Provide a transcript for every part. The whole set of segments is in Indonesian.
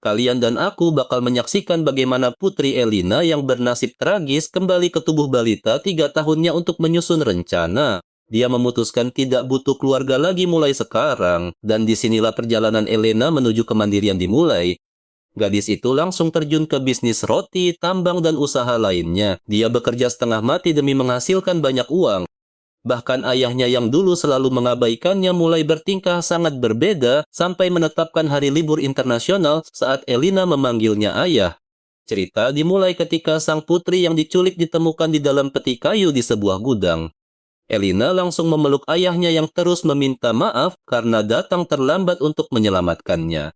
Kalian dan aku bakal menyaksikan bagaimana Putri Elina yang bernasib tragis kembali ke tubuh balita 3 tahunnya untuk menyusun rencana. Dia memutuskan tidak butuh keluarga lagi mulai sekarang, dan disinilah perjalanan Elena menuju kemandirian dimulai. Gadis itu langsung terjun ke bisnis roti, tambang, dan usaha lainnya. Dia bekerja setengah mati demi menghasilkan banyak uang. Bahkan ayahnya yang dulu selalu mengabaikannya mulai bertingkah sangat berbeda sampai menetapkan hari libur internasional saat Elina memanggilnya ayah. Cerita dimulai ketika sang putri yang diculik ditemukan di dalam peti kayu di sebuah gudang. Elina langsung memeluk ayahnya yang terus meminta maaf karena datang terlambat untuk menyelamatkannya.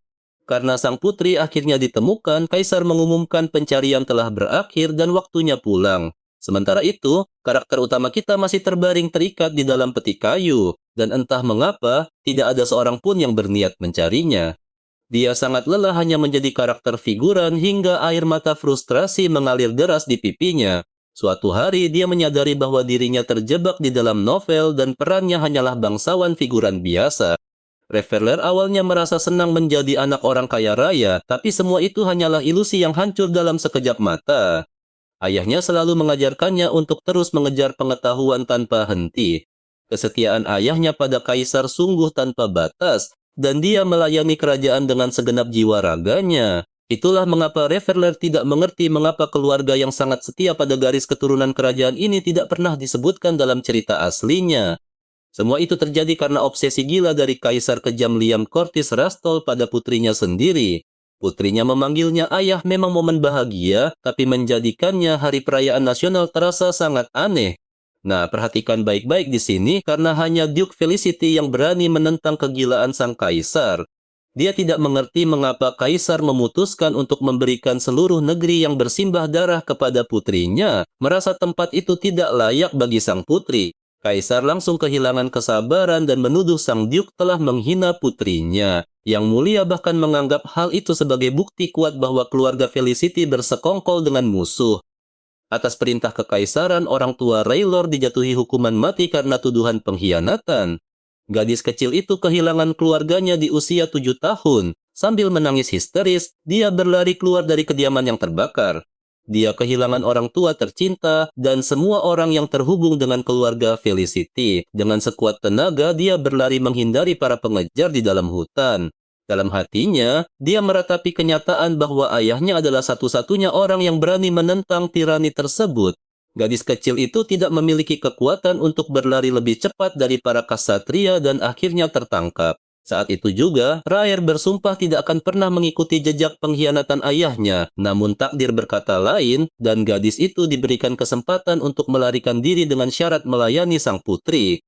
Karena sang putri akhirnya ditemukan, Kaisar mengumumkan pencarian telah berakhir dan waktunya pulang. Sementara itu, karakter utama kita masih terbaring terikat di dalam peti kayu, dan entah mengapa, tidak ada seorang pun yang berniat mencarinya. Dia sangat lelah hanya menjadi karakter figuran hingga air mata frustrasi mengalir deras di pipinya. Suatu hari, dia menyadari bahwa dirinya terjebak di dalam novel dan perannya hanyalah bangsawan figuran biasa. Reveler awalnya merasa senang menjadi anak orang kaya raya, tapi semua itu hanyalah ilusi yang hancur dalam sekejap mata. Ayahnya selalu mengajarkannya untuk terus mengejar pengetahuan tanpa henti. Kesetiaan ayahnya pada kaisar sungguh tanpa batas, dan dia melayani kerajaan dengan segenap jiwa raganya. Itulah mengapa Reveler tidak mengerti mengapa keluarga yang sangat setia pada garis keturunan kerajaan ini tidak pernah disebutkan dalam cerita aslinya. Semua itu terjadi karena obsesi gila dari Kaisar kejam Liam Cortis Rastol pada putrinya sendiri. Putrinya memanggilnya ayah memang momen bahagia, tapi menjadikannya hari perayaan nasional terasa sangat aneh. Nah, perhatikan baik-baik di sini karena hanya Duke Felicity yang berani menentang kegilaan sang kaisar. Dia tidak mengerti mengapa kaisar memutuskan untuk memberikan seluruh negeri yang bersimbah darah kepada putrinya, merasa tempat itu tidak layak bagi sang putri. Kaisar langsung kehilangan kesabaran dan menuduh sang Duke telah menghina putrinya. Yang mulia bahkan menganggap hal itu sebagai bukti kuat bahwa keluarga Felicity bersekongkol dengan musuh. Atas perintah kekaisaran, orang tua Raylor dijatuhi hukuman mati karena tuduhan pengkhianatan. Gadis kecil itu kehilangan keluarganya di usia 7 tahun. Sambil menangis histeris, dia berlari keluar dari kediaman yang terbakar. Dia kehilangan orang tua tercinta dan semua orang yang terhubung dengan keluarga Felicity. Dengan sekuat tenaga, dia berlari menghindari para pengejar di dalam hutan. Dalam hatinya, dia meratapi kenyataan bahwa ayahnya adalah satu-satunya orang yang berani menentang tirani tersebut. Gadis kecil itu tidak memiliki kekuatan untuk berlari lebih cepat dari para ksatria dan akhirnya tertangkap. Saat itu juga, Raer bersumpah tidak akan pernah mengikuti jejak pengkhianatan ayahnya. Namun takdir berkata lain, dan gadis itu diberikan kesempatan untuk melarikan diri dengan syarat melayani sang putri.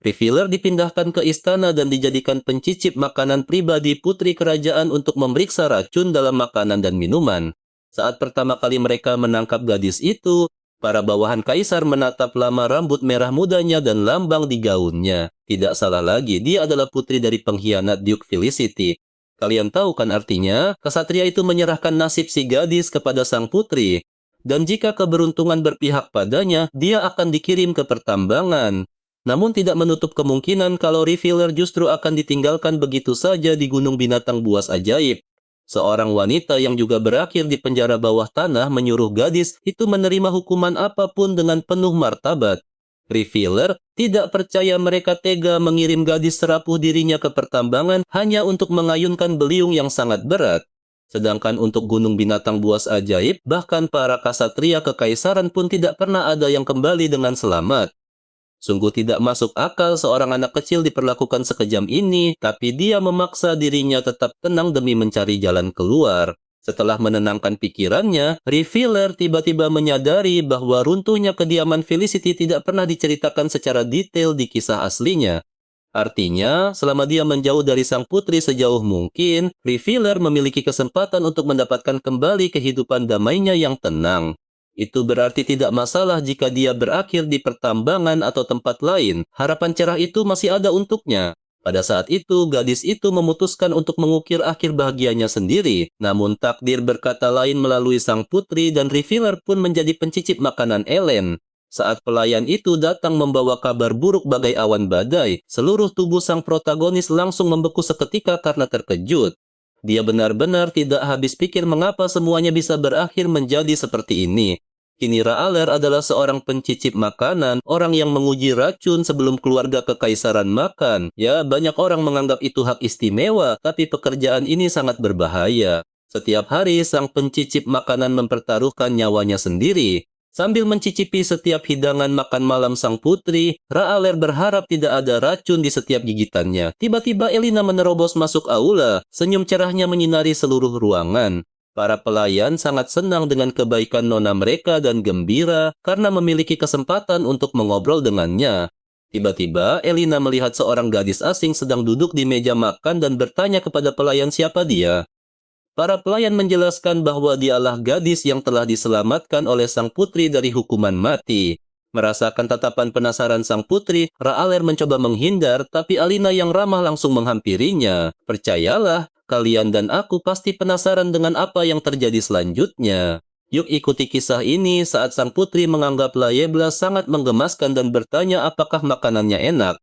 Revealer dipindahkan ke istana dan dijadikan pencicip makanan pribadi putri kerajaan untuk memeriksa racun dalam makanan dan minuman. Saat pertama kali mereka menangkap gadis itu, para bawahan kaisar menatap lama rambut merah mudanya dan lambang di gaunnya. Tidak salah lagi, dia adalah putri dari pengkhianat Duke Felicity. Kalian tahu kan artinya? Kesatria itu menyerahkan nasib si gadis kepada sang putri. Dan jika keberuntungan berpihak padanya, dia akan dikirim ke pertambangan. Namun tidak menutup kemungkinan kalau Revealer justru akan ditinggalkan begitu saja di Gunung Binatang Buas Ajaib. Seorang wanita yang juga berakhir di penjara bawah tanah menyuruh gadis itu menerima hukuman apapun dengan penuh martabat. Revealer tidak percaya mereka tega mengirim gadis serapuh dirinya ke pertambangan hanya untuk mengayunkan beliung yang sangat berat. Sedangkan untuk Gunung Binatang Buas Ajaib, bahkan para ksatria kekaisaran pun tidak pernah ada yang kembali dengan selamat. Sungguh tidak masuk akal seorang anak kecil diperlakukan sekejam ini, tapi dia memaksa dirinya tetap tenang demi mencari jalan keluar. Setelah menenangkan pikirannya, Revealer tiba-tiba menyadari bahwa runtuhnya kediaman Felicity tidak pernah diceritakan secara detail di kisah aslinya. Artinya, selama dia menjauh dari sang putri sejauh mungkin, Revealer memiliki kesempatan untuk mendapatkan kembali kehidupan damainya yang tenang. Itu berarti tidak masalah jika dia berakhir di pertambangan atau tempat lain. Harapan cerah itu masih ada untuknya. Pada saat itu, gadis itu memutuskan untuk mengukir akhir bahagianya sendiri. Namun takdir berkata lain melalui sang putri dan Revealer pun menjadi pencicip makanan Ellen. Saat pelayan itu datang membawa kabar buruk bagai awan badai, seluruh tubuh sang protagonis langsung membeku seketika karena terkejut. Dia benar-benar tidak habis pikir mengapa semuanya bisa berakhir menjadi seperti ini. Kini Ra'aler adalah seorang pencicip makanan, orang yang menguji racun sebelum keluarga kekaisaran makan. Ya, banyak orang menganggap itu hak istimewa, tapi pekerjaan ini sangat berbahaya. Setiap hari, sang pencicip makanan mempertaruhkan nyawanya sendiri. Sambil mencicipi setiap hidangan makan malam sang putri, Ra'aler berharap tidak ada racun di setiap gigitannya. Tiba-tiba Elina menerobos masuk aula, senyum cerahnya menyinari seluruh ruangan. Para pelayan sangat senang dengan kebaikan nona mereka dan gembira karena memiliki kesempatan untuk mengobrol dengannya. Tiba-tiba, Elina melihat seorang gadis asing sedang duduk di meja makan dan bertanya kepada pelayan siapa dia. Para pelayan menjelaskan bahwa dialah gadis yang telah diselamatkan oleh sang putri dari hukuman mati. Merasakan tatapan penasaran sang putri, Ra'aler mencoba menghindar, tapi Alina yang ramah langsung menghampirinya. Percayalah, kalian dan aku pasti penasaran dengan apa yang terjadi selanjutnya. Yuk ikuti kisah ini saat sang putri menganggap Layebla sangat menggemaskan dan bertanya apakah makanannya enak.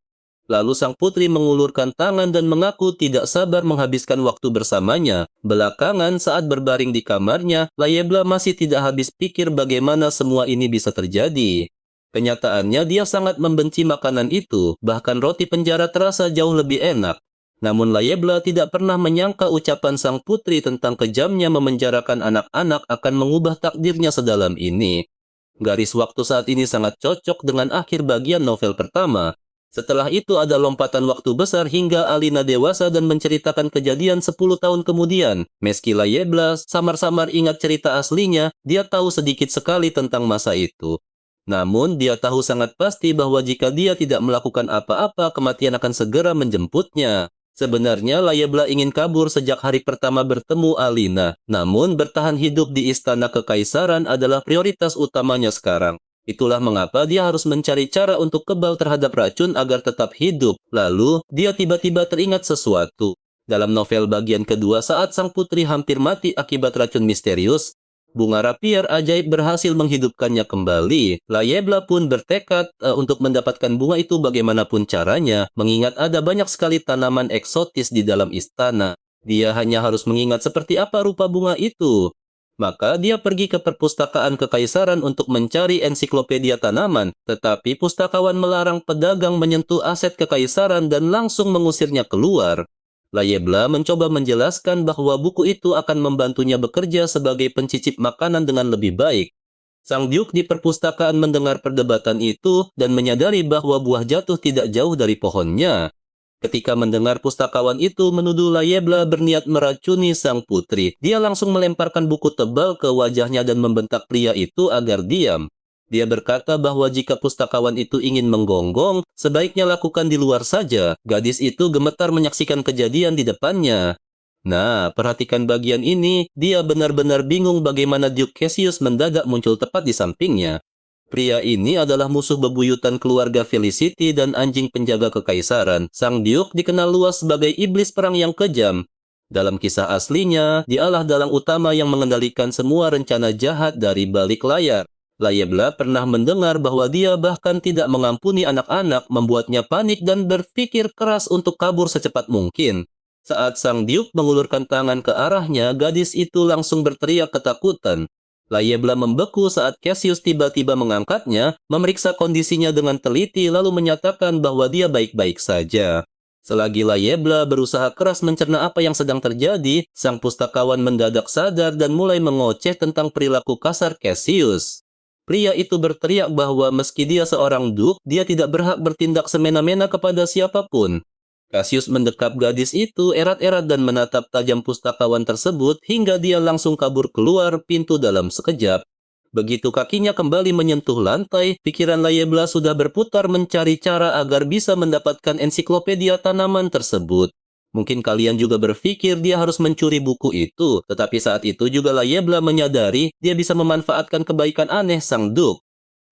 Lalu sang putri mengulurkan tangan dan mengaku tidak sabar menghabiskan waktu bersamanya. Belakangan saat berbaring di kamarnya, Layebla masih tidak habis pikir bagaimana semua ini bisa terjadi. Kenyataannya dia sangat membenci makanan itu, bahkan roti penjara terasa jauh lebih enak. Namun Layebla tidak pernah menyangka ucapan sang putri tentang kejamnya memenjarakan anak-anak akan mengubah takdirnya sedalam ini. Garis waktu saat ini sangat cocok dengan akhir bagian novel pertama. Setelah itu ada lompatan waktu besar hingga Alina dewasa dan menceritakan kejadian 10 tahun kemudian. Meski Layebla samar-samar ingat cerita aslinya, dia tahu sedikit sekali tentang masa itu. Namun, dia tahu sangat pasti bahwa jika dia tidak melakukan apa-apa, kematian akan segera menjemputnya. Sebenarnya, Layebla ingin kabur sejak hari pertama bertemu Alina. Namun, bertahan hidup di istana kekaisaran adalah prioritas utamanya sekarang. Itulah mengapa dia harus mencari cara untuk kebal terhadap racun agar tetap hidup. Lalu, dia tiba-tiba teringat sesuatu. Dalam novel bagian kedua saat sang putri hampir mati akibat racun misterius, bunga rapier ajaib berhasil menghidupkannya kembali. Layebla pun bertekad untuk mendapatkan bunga itu bagaimanapun caranya, mengingat ada banyak sekali tanaman eksotis di dalam istana. Dia hanya harus mengingat seperti apa rupa bunga itu. Maka dia pergi ke perpustakaan kekaisaran untuk mencari ensiklopedia tanaman, tetapi pustakawan melarang pedagang menyentuh aset kekaisaran dan langsung mengusirnya keluar. Layebla mencoba menjelaskan bahwa buku itu akan membantunya bekerja sebagai pencicip makanan dengan lebih baik. Sang Duke di perpustakaan mendengar perdebatan itu dan menyadari bahwa buah jatuh tidak jauh dari pohonnya. Ketika mendengar pustakawan itu menuduh Layebla berniat meracuni sang putri, dia langsung melemparkan buku tebal ke wajahnya dan membentak pria itu agar diam. Dia berkata bahwa jika pustakawan itu ingin menggonggong, sebaiknya lakukan di luar saja. Gadis itu gemetar menyaksikan kejadian di depannya. Nah, perhatikan bagian ini, dia benar-benar bingung bagaimana Duke Cassius mendadak muncul tepat di sampingnya. Pria ini adalah musuh bebuyutan keluarga Felicity dan anjing penjaga kekaisaran. Sang Duke dikenal luas sebagai iblis perang yang kejam. Dalam kisah aslinya, dialah dalang utama yang mengendalikan semua rencana jahat dari balik layar. Layebla pernah mendengar bahwa dia bahkan tidak mengampuni anak-anak, membuatnya panik dan berpikir keras untuk kabur secepat mungkin. Saat sang Duke mengulurkan tangan ke arahnya, gadis itu langsung berteriak ketakutan. Layebla membeku saat Cassius tiba-tiba mengangkatnya, memeriksa kondisinya dengan teliti lalu menyatakan bahwa dia baik-baik saja. Selagi Layebla berusaha keras mencerna apa yang sedang terjadi, sang pustakawan mendadak sadar dan mulai mengoceh tentang perilaku kasar Cassius. Pria itu berteriak bahwa meski dia seorang Duke, dia tidak berhak bertindak semena-mena kepada siapapun. Cassius mendekap gadis itu erat-erat dan menatap tajam pustakawan tersebut hingga dia langsung kabur keluar pintu dalam sekejap. Begitu kakinya kembali menyentuh lantai, pikiran Layebla sudah berputar mencari cara agar bisa mendapatkan ensiklopedia tanaman tersebut. Mungkin kalian juga berpikir dia harus mencuri buku itu, tetapi saat itu juga Layebla menyadari dia bisa memanfaatkan kebaikan aneh sang Duke.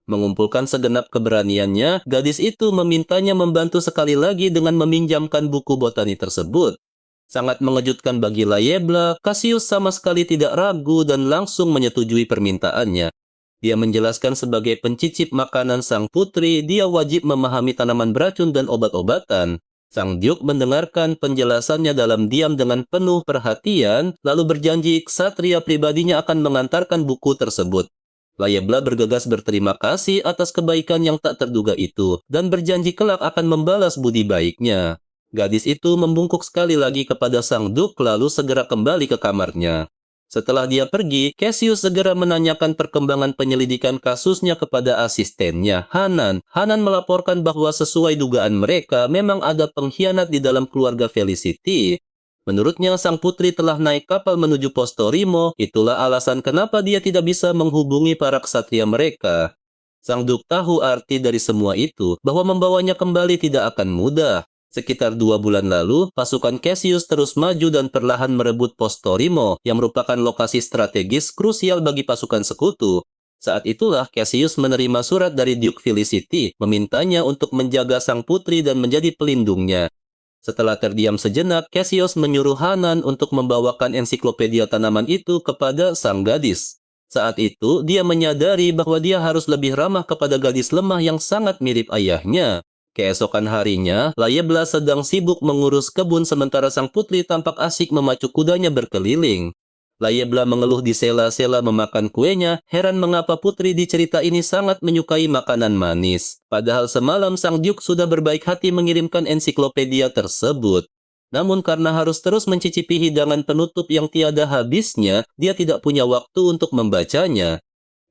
Mengumpulkan segenap keberaniannya, gadis itu memintanya membantu sekali lagi dengan meminjamkan buku botani tersebut. Sangat mengejutkan bagi Layebla, Cassius sama sekali tidak ragu dan langsung menyetujui permintaannya. Dia menjelaskan sebagai pencicip makanan sang putri, dia wajib memahami tanaman beracun dan obat-obatan. Sang Duke mendengarkan penjelasannya dalam diam dengan penuh perhatian, lalu berjanji ksatria pribadinya akan mengantarkan buku tersebut. Layebla bergegas berterima kasih atas kebaikan yang tak terduga itu, dan berjanji kelak akan membalas budi baiknya. Gadis itu membungkuk sekali lagi kepada Sang Duke lalu segera kembali ke kamarnya. Setelah dia pergi, Cassius segera menanyakan perkembangan penyelidikan kasusnya kepada asistennya, Hanan. Hanan melaporkan bahwa sesuai dugaan mereka, memang ada pengkhianat di dalam keluarga Felicity. Menurutnya, sang putri telah naik kapal menuju pos Torimo, itulah alasan kenapa dia tidak bisa menghubungi para ksatria mereka. Sang Duke tahu arti dari semua itu, bahwa membawanya kembali tidak akan mudah. Sekitar 2 bulan lalu, pasukan Cassius terus maju dan perlahan merebut pos Torimo, yang merupakan lokasi strategis krusial bagi pasukan sekutu. Saat itulah Cassius menerima surat dari Duke Felicity, memintanya untuk menjaga sang putri dan menjadi pelindungnya. Setelah terdiam sejenak, Cassius menyuruh Hanan untuk membawakan ensiklopedia tanaman itu kepada sang gadis. Saat itu, dia menyadari bahwa dia harus lebih ramah kepada gadis lemah yang sangat mirip ayahnya. Keesokan harinya, Layebla sedang sibuk mengurus kebun sementara sang putri tampak asik memacu kudanya berkeliling. Layebla mengeluh di sela-sela memakan kuenya, heran mengapa putri di cerita ini sangat menyukai makanan manis. Padahal semalam sang Duke sudah berbaik hati mengirimkan ensiklopedia tersebut. Namun karena harus terus mencicipi hidangan penutup yang tiada habisnya, dia tidak punya waktu untuk membacanya.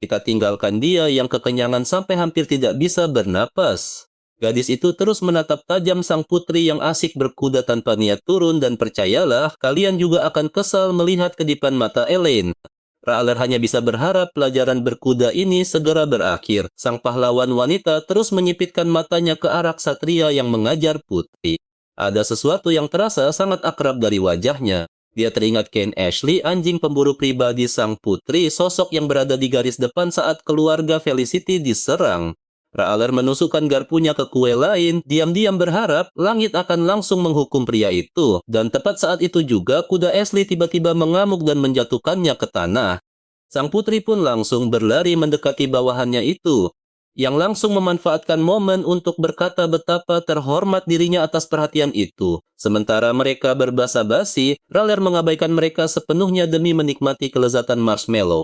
Kita tinggalkan dia yang kekenyangan sampai hampir tidak bisa bernapas. Gadis itu terus menatap tajam sang putri yang asik berkuda tanpa niat turun dan percayalah, kalian juga akan kesal melihat kedipan mata Elaine. Ra'aler hanya bisa berharap pelajaran berkuda ini segera berakhir. Sang pahlawan wanita terus menyipitkan matanya ke arah ksatria yang mengajar putri. Ada sesuatu yang terasa sangat akrab dari wajahnya. Dia teringat Ken Ashley, anjing pemburu pribadi sang putri, sosok yang berada di garis depan saat keluarga Felicity diserang. Ra'aler menusukkan garpunya ke kue lain, diam-diam berharap langit akan langsung menghukum pria itu. Dan tepat saat itu juga kuda Ashley tiba-tiba mengamuk dan menjatuhkannya ke tanah. Sang putri pun langsung berlari mendekati bawahannya itu, yang langsung memanfaatkan momen untuk berkata betapa terhormat dirinya atas perhatian itu. Sementara mereka berbasa-basi, Ra'aler mengabaikan mereka sepenuhnya demi menikmati kelezatan marshmallow.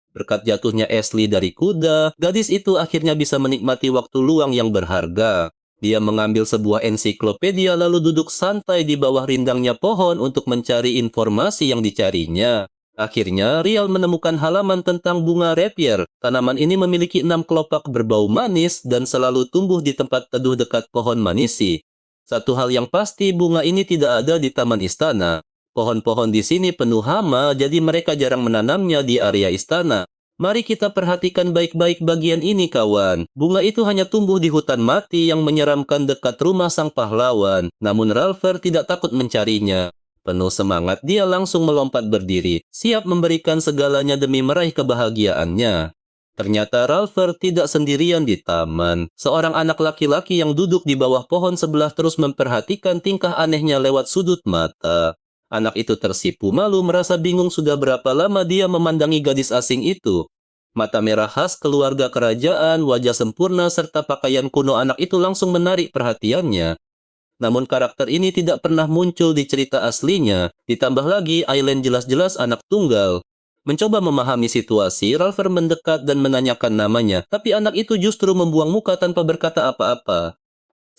Berkat jatuhnya Ashley dari kuda, gadis itu akhirnya bisa menikmati waktu luang yang berharga. Dia mengambil sebuah ensiklopedia lalu duduk santai di bawah rindangnya pohon untuk mencari informasi yang dicarinya. Akhirnya, Rial menemukan halaman tentang bunga rapier. Tanaman ini memiliki 6 kelopak berbau manis dan selalu tumbuh di tempat teduh dekat pohon manisi. Satu hal yang pasti, bunga ini tidak ada di taman istana. Pohon-pohon di sini penuh hama, jadi mereka jarang menanamnya di area istana. Mari kita perhatikan baik-baik bagian ini, kawan. Bunga itu hanya tumbuh di hutan mati yang menyeramkan dekat rumah sang pahlawan. Namun Ralpher tidak takut mencarinya. Penuh semangat, dia langsung melompat berdiri, siap memberikan segalanya demi meraih kebahagiaannya. Ternyata Ralpher tidak sendirian di taman. Seorang anak laki-laki yang duduk di bawah pohon sebelah terus memperhatikan tingkah anehnya lewat sudut mata. Anak itu tersipu malu merasa bingung sudah berapa lama dia memandangi gadis asing itu. Mata merah khas keluarga kerajaan, wajah sempurna, serta pakaian kuno anak itu langsung menarik perhatiannya. Namun karakter ini tidak pernah muncul di cerita aslinya. Ditambah lagi, Aileen jelas-jelas anak tunggal. Mencoba memahami situasi, Ralpher mendekat dan menanyakan namanya. Tapi anak itu justru membuang muka tanpa berkata apa-apa.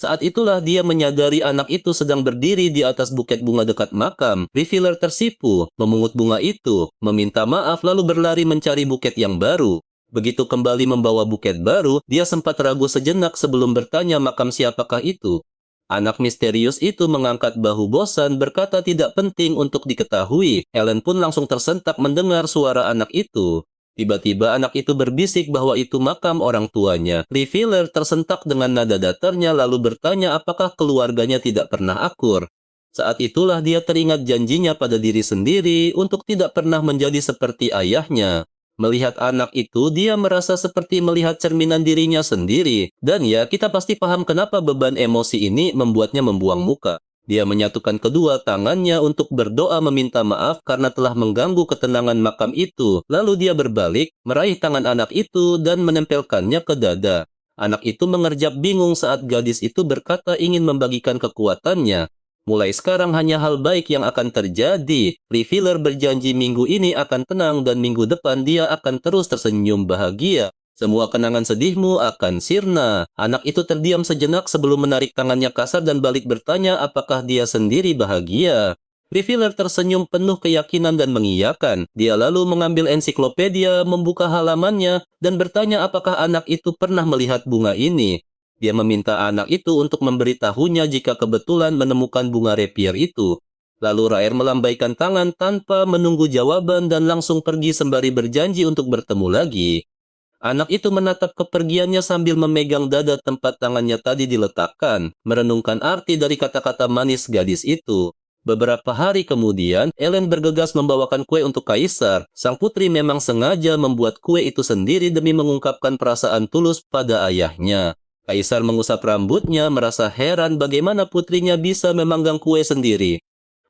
Saat itulah dia menyadari anak itu sedang berdiri di atas buket bunga dekat makam. Revealer tersipu, memungut bunga itu, meminta maaf lalu berlari mencari buket yang baru. Begitu kembali membawa buket baru, dia sempat ragu sejenak sebelum bertanya makam siapakah itu. Anak misterius itu mengangkat bahu bosan berkata tidak penting untuk diketahui. Ellen pun langsung tersentak mendengar suara anak itu. Tiba-tiba anak itu berbisik bahwa itu makam orang tuanya. Revealer tersentak dengan nada datarnya lalu bertanya apakah keluarganya tidak pernah akur. Saat itulah dia teringat janjinya pada diri sendiri untuk tidak pernah menjadi seperti ayahnya. Melihat anak itu, dia merasa seperti melihat cerminan dirinya sendiri. Dan ya, kita pasti paham kenapa beban emosi ini membuatnya membuang muka. Dia menyatukan kedua tangannya untuk berdoa meminta maaf karena telah mengganggu ketenangan makam itu. Lalu dia berbalik, meraih tangan anak itu dan menempelkannya ke dada. Anak itu mengerjap bingung saat gadis itu berkata ingin membagikan kekuatannya. Mulai sekarang hanya hal baik yang akan terjadi. Revealer berjanji minggu ini akan tenang dan minggu depan dia akan terus tersenyum bahagia. Semua kenangan sedihmu akan sirna. Anak itu terdiam sejenak sebelum menarik tangannya kasar dan balik bertanya apakah dia sendiri bahagia. Revealer tersenyum penuh keyakinan dan mengiyakan. Dia lalu mengambil ensiklopedia, membuka halamannya, dan bertanya apakah anak itu pernah melihat bunga ini. Dia meminta anak itu untuk memberitahunya jika kebetulan menemukan bunga rapier itu. Lalu Raer melambaikan tangan tanpa menunggu jawaban dan langsung pergi sembari berjanji untuk bertemu lagi. Anak itu menatap kepergiannya sambil memegang dada tempat tangannya tadi diletakkan, merenungkan arti dari kata-kata manis gadis itu. Beberapa hari kemudian, Ellen bergegas membawakan kue untuk Kaisar. Sang putri memang sengaja membuat kue itu sendiri demi mengungkapkan perasaan tulus pada ayahnya. Kaisar mengusap rambutnya, merasa heran bagaimana putrinya bisa memanggang kue sendiri.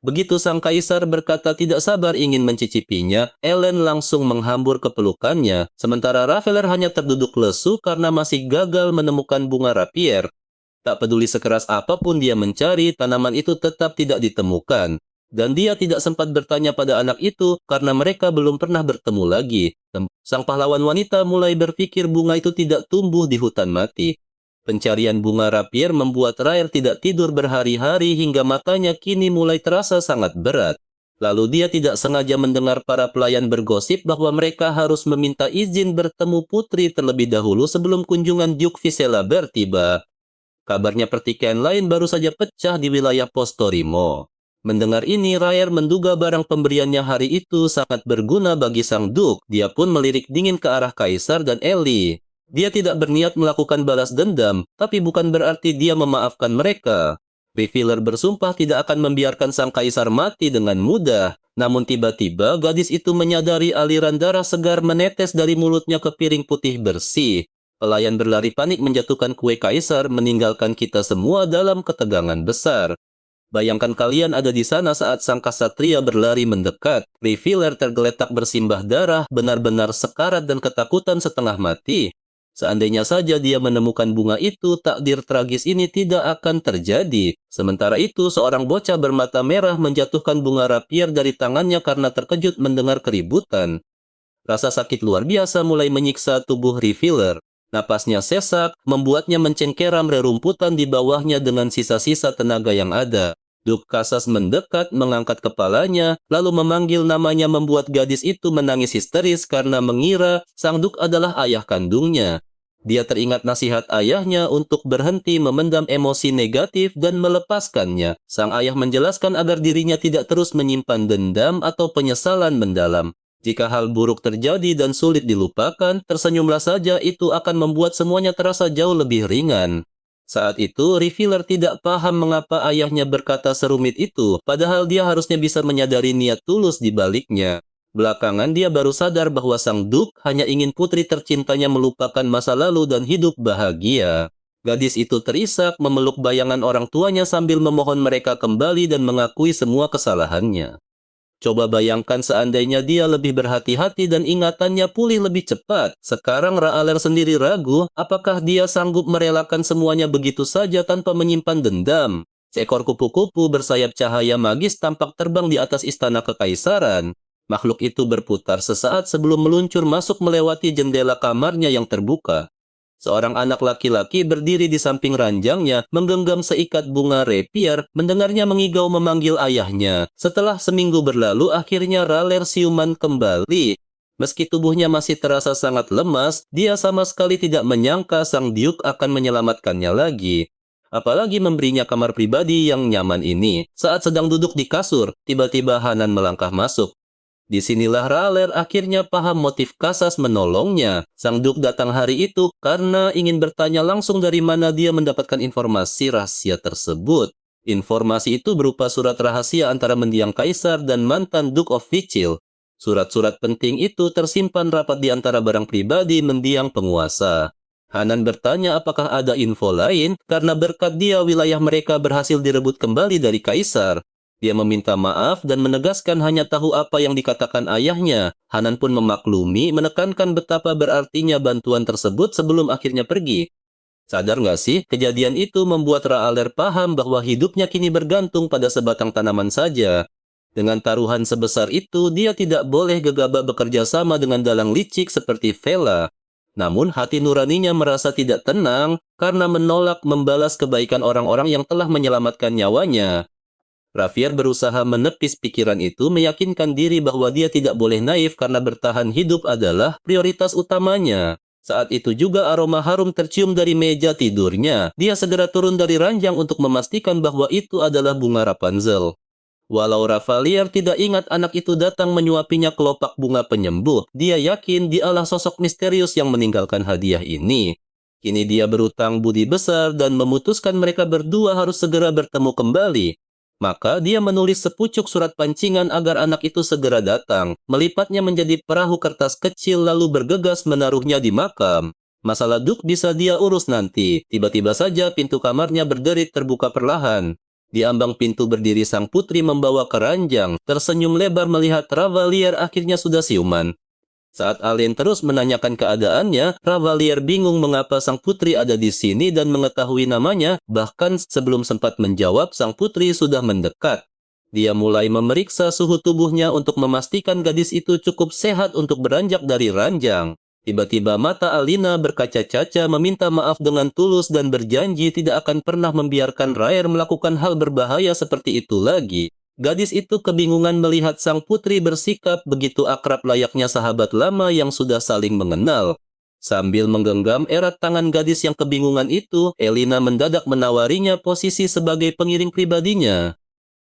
Begitu sang kaisar berkata tidak sabar ingin mencicipinya, Ellen langsung menghambur ke pelukannya, sementara Raveler hanya terduduk lesu karena masih gagal menemukan bunga rapier. Tak peduli sekeras apapun dia mencari, tanaman itu tetap tidak ditemukan. Dan dia tidak sempat bertanya pada anak itu karena mereka belum pernah bertemu lagi. Sang pahlawan wanita mulai berpikir bunga itu tidak tumbuh di hutan mati. Pencarian bunga rapier membuat Raer tidak tidur berhari-hari hingga matanya kini mulai terasa sangat berat. Lalu dia tidak sengaja mendengar para pelayan bergosip bahwa mereka harus meminta izin bertemu putri terlebih dahulu sebelum kunjungan Duke Viselaber tiba. Kabarnya pertikaian lain baru saja pecah di wilayah Postorimo. Mendengar ini, Raer menduga barang pemberiannya hari itu sangat berguna bagi sang Duke. Dia pun melirik dingin ke arah Kaisar dan Ellie. Dia tidak berniat melakukan balas dendam, tapi bukan berarti dia memaafkan mereka. Revealer bersumpah tidak akan membiarkan sang kaisar mati dengan mudah. Namun tiba-tiba gadis itu menyadari aliran darah segar menetes dari mulutnya ke piring putih bersih. Pelayan berlari panik menjatuhkan kue kaisar, meninggalkan kita semua dalam ketegangan besar. Bayangkan kalian ada di sana saat sang ksatria berlari mendekat. Revealer tergeletak bersimbah darah, benar-benar sekarat dan ketakutan setengah mati. Seandainya saja dia menemukan bunga itu, takdir tragis ini tidak akan terjadi. Sementara itu, seorang bocah bermata merah menjatuhkan bunga rapier dari tangannya karena terkejut mendengar keributan. Rasa sakit luar biasa mulai menyiksa tubuh Revealer. Napasnya sesak, membuatnya mencengkeram rerumputan di bawahnya dengan sisa-sisa tenaga yang ada. Duke Kasas mendekat, mengangkat kepalanya, lalu memanggil namanya membuat gadis itu menangis histeris karena mengira sang Duke adalah ayah kandungnya. Dia teringat nasihat ayahnya untuk berhenti memendam emosi negatif dan melepaskannya. Sang ayah menjelaskan agar dirinya tidak terus menyimpan dendam atau penyesalan mendalam. Jika hal buruk terjadi dan sulit dilupakan, tersenyumlah saja, itu akan membuat semuanya terasa jauh lebih ringan. Saat itu, Revealer tidak paham mengapa ayahnya berkata serumit itu, padahal dia harusnya bisa menyadari niat tulus di baliknya. Belakangan dia baru sadar bahwa sang Duke hanya ingin putri tercintanya melupakan masa lalu dan hidup bahagia. Gadis itu terisak memeluk bayangan orang tuanya sambil memohon mereka kembali dan mengakui semua kesalahannya. Coba bayangkan seandainya dia lebih berhati-hati dan ingatannya pulih lebih cepat. Sekarang Ra'aler sendiri ragu apakah dia sanggup merelakan semuanya begitu saja tanpa menyimpan dendam. Seekor kupu-kupu bersayap cahaya magis tampak terbang di atas istana kekaisaran. Makhluk itu berputar sesaat sebelum meluncur masuk melewati jendela kamarnya yang terbuka. Seorang anak laki-laki berdiri di samping ranjangnya, menggenggam seikat bunga rapier, mendengarnya mengigau memanggil ayahnya. Setelah seminggu berlalu, akhirnya Raler siuman kembali. Meski tubuhnya masih terasa sangat lemas, dia sama sekali tidak menyangka sang Duke akan menyelamatkannya lagi. Apalagi memberinya kamar pribadi yang nyaman ini. Saat sedang duduk di kasur, tiba-tiba Hanan melangkah masuk. Disinilah Raler akhirnya paham motif Kasas menolongnya. Sang Duke datang hari itu karena ingin bertanya langsung dari mana dia mendapatkan informasi rahasia tersebut. Informasi itu berupa surat rahasia antara mendiang kaisar dan mantan Duke of Vicil. Surat-surat penting itu tersimpan rapat di antara barang pribadi mendiang penguasa. Hanan bertanya apakah ada info lain karena berkat dia wilayah mereka berhasil direbut kembali dari kaisar. Dia meminta maaf dan menegaskan hanya tahu apa yang dikatakan ayahnya. Hanan pun memaklumi, menekankan betapa berartinya bantuan tersebut sebelum akhirnya pergi. Sadar nggak sih, kejadian itu membuat Ra'aler paham bahwa hidupnya kini bergantung pada sebatang tanaman saja. Dengan taruhan sebesar itu, dia tidak boleh gegabah bekerja sama dengan dalang licik seperti Vela. Namun hati nuraninya merasa tidak tenang karena menolak membalas kebaikan orang-orang yang telah menyelamatkan nyawanya. Rafier berusaha menepis pikiran itu, meyakinkan diri bahwa dia tidak boleh naif karena bertahan hidup adalah prioritas utamanya. Saat itu juga aroma harum tercium dari meja tidurnya. Dia segera turun dari ranjang untuk memastikan bahwa itu adalah bunga Rapunzel. Walau Ravalier tidak ingat anak itu datang menyuapinya kelopak bunga penyembuh, dia yakin dialah sosok misterius yang meninggalkan hadiah ini. Kini dia berutang budi besar dan memutuskan mereka berdua harus segera bertemu kembali. Maka dia menulis sepucuk surat pancingan agar anak itu segera datang, melipatnya menjadi perahu kertas kecil lalu bergegas menaruhnya di makam. Masalah Duk bisa dia urus nanti. Tiba-tiba saja pintu kamarnya berderit terbuka perlahan. Di ambang pintu berdiri sang putri membawa keranjang, tersenyum lebar melihat Ravalier akhirnya sudah siuman. Saat Alain terus menanyakan keadaannya, Ravalier bingung mengapa sang putri ada di sini dan mengetahui namanya, bahkan sebelum sempat menjawab, sang putri sudah mendekat. Dia mulai memeriksa suhu tubuhnya untuk memastikan gadis itu cukup sehat untuk beranjak dari ranjang. Tiba-tiba mata Alina berkaca-caca meminta maaf dengan tulus dan berjanji tidak akan pernah membiarkan Raer melakukan hal berbahaya seperti itu lagi. Gadis itu kebingungan melihat sang putri bersikap begitu akrab layaknya sahabat lama yang sudah saling mengenal. Sambil menggenggam erat tangan gadis yang kebingungan itu, Elina mendadak menawarinya posisi sebagai pengiring pribadinya.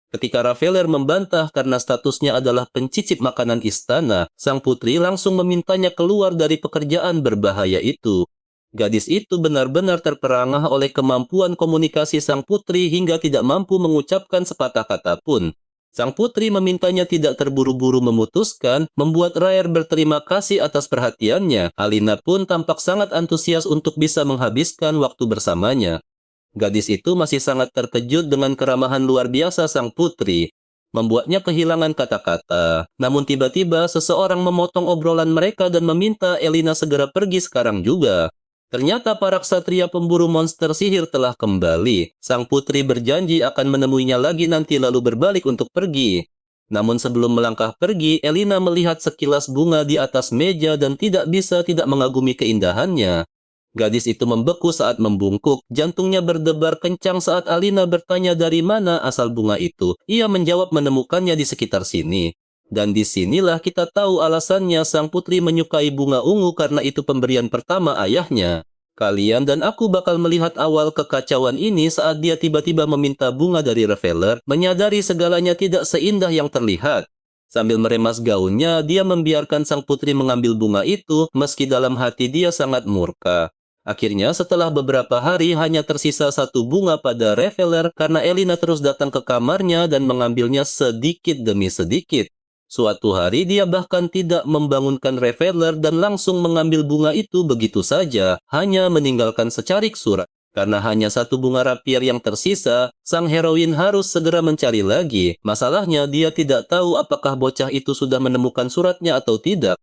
Ketika Raveler membantah karena statusnya adalah pencicip makanan istana, sang putri langsung memintanya keluar dari pekerjaan berbahaya itu. Gadis itu benar-benar terperangah oleh kemampuan komunikasi sang putri hingga tidak mampu mengucapkan sepatah kata pun. Sang putri memintanya tidak terburu-buru memutuskan, membuat Raer berterima kasih atas perhatiannya. Alina pun tampak sangat antusias untuk bisa menghabiskan waktu bersamanya. Gadis itu masih sangat terkejut dengan keramahan luar biasa sang putri, membuatnya kehilangan kata-kata. Namun tiba-tiba seseorang memotong obrolan mereka dan meminta Elina segera pergi sekarang juga. Ternyata para ksatria pemburu monster sihir telah kembali. Sang putri berjanji akan menemuinya lagi nanti lalu berbalik untuk pergi. Namun sebelum melangkah pergi, Elina melihat sekilas bunga di atas meja dan tidak bisa tidak mengagumi keindahannya. Gadis itu membeku saat membungkuk, jantungnya berdebar kencang saat Alina bertanya dari mana asal bunga itu. Ia menjawab menemukannya di sekitar sini. Dan disinilah kita tahu alasannya sang putri menyukai bunga ungu karena itu pemberian pertama ayahnya. Kalian dan aku bakal melihat awal kekacauan ini saat dia tiba-tiba meminta bunga dari Raveler, menyadari segalanya tidak seindah yang terlihat. Sambil meremas gaunnya, dia membiarkan sang putri mengambil bunga itu meski dalam hati dia sangat murka. Akhirnya setelah beberapa hari hanya tersisa satu bunga pada Raveler karena Elina terus datang ke kamarnya dan mengambilnya sedikit demi sedikit. Suatu hari dia bahkan tidak membangunkan Raveler dan langsung mengambil bunga itu begitu saja, hanya meninggalkan secarik surat. Karena hanya satu bunga rapier yang tersisa, sang heroin harus segera mencari lagi. Masalahnya dia tidak tahu apakah bocah itu sudah menemukan suratnya atau tidak.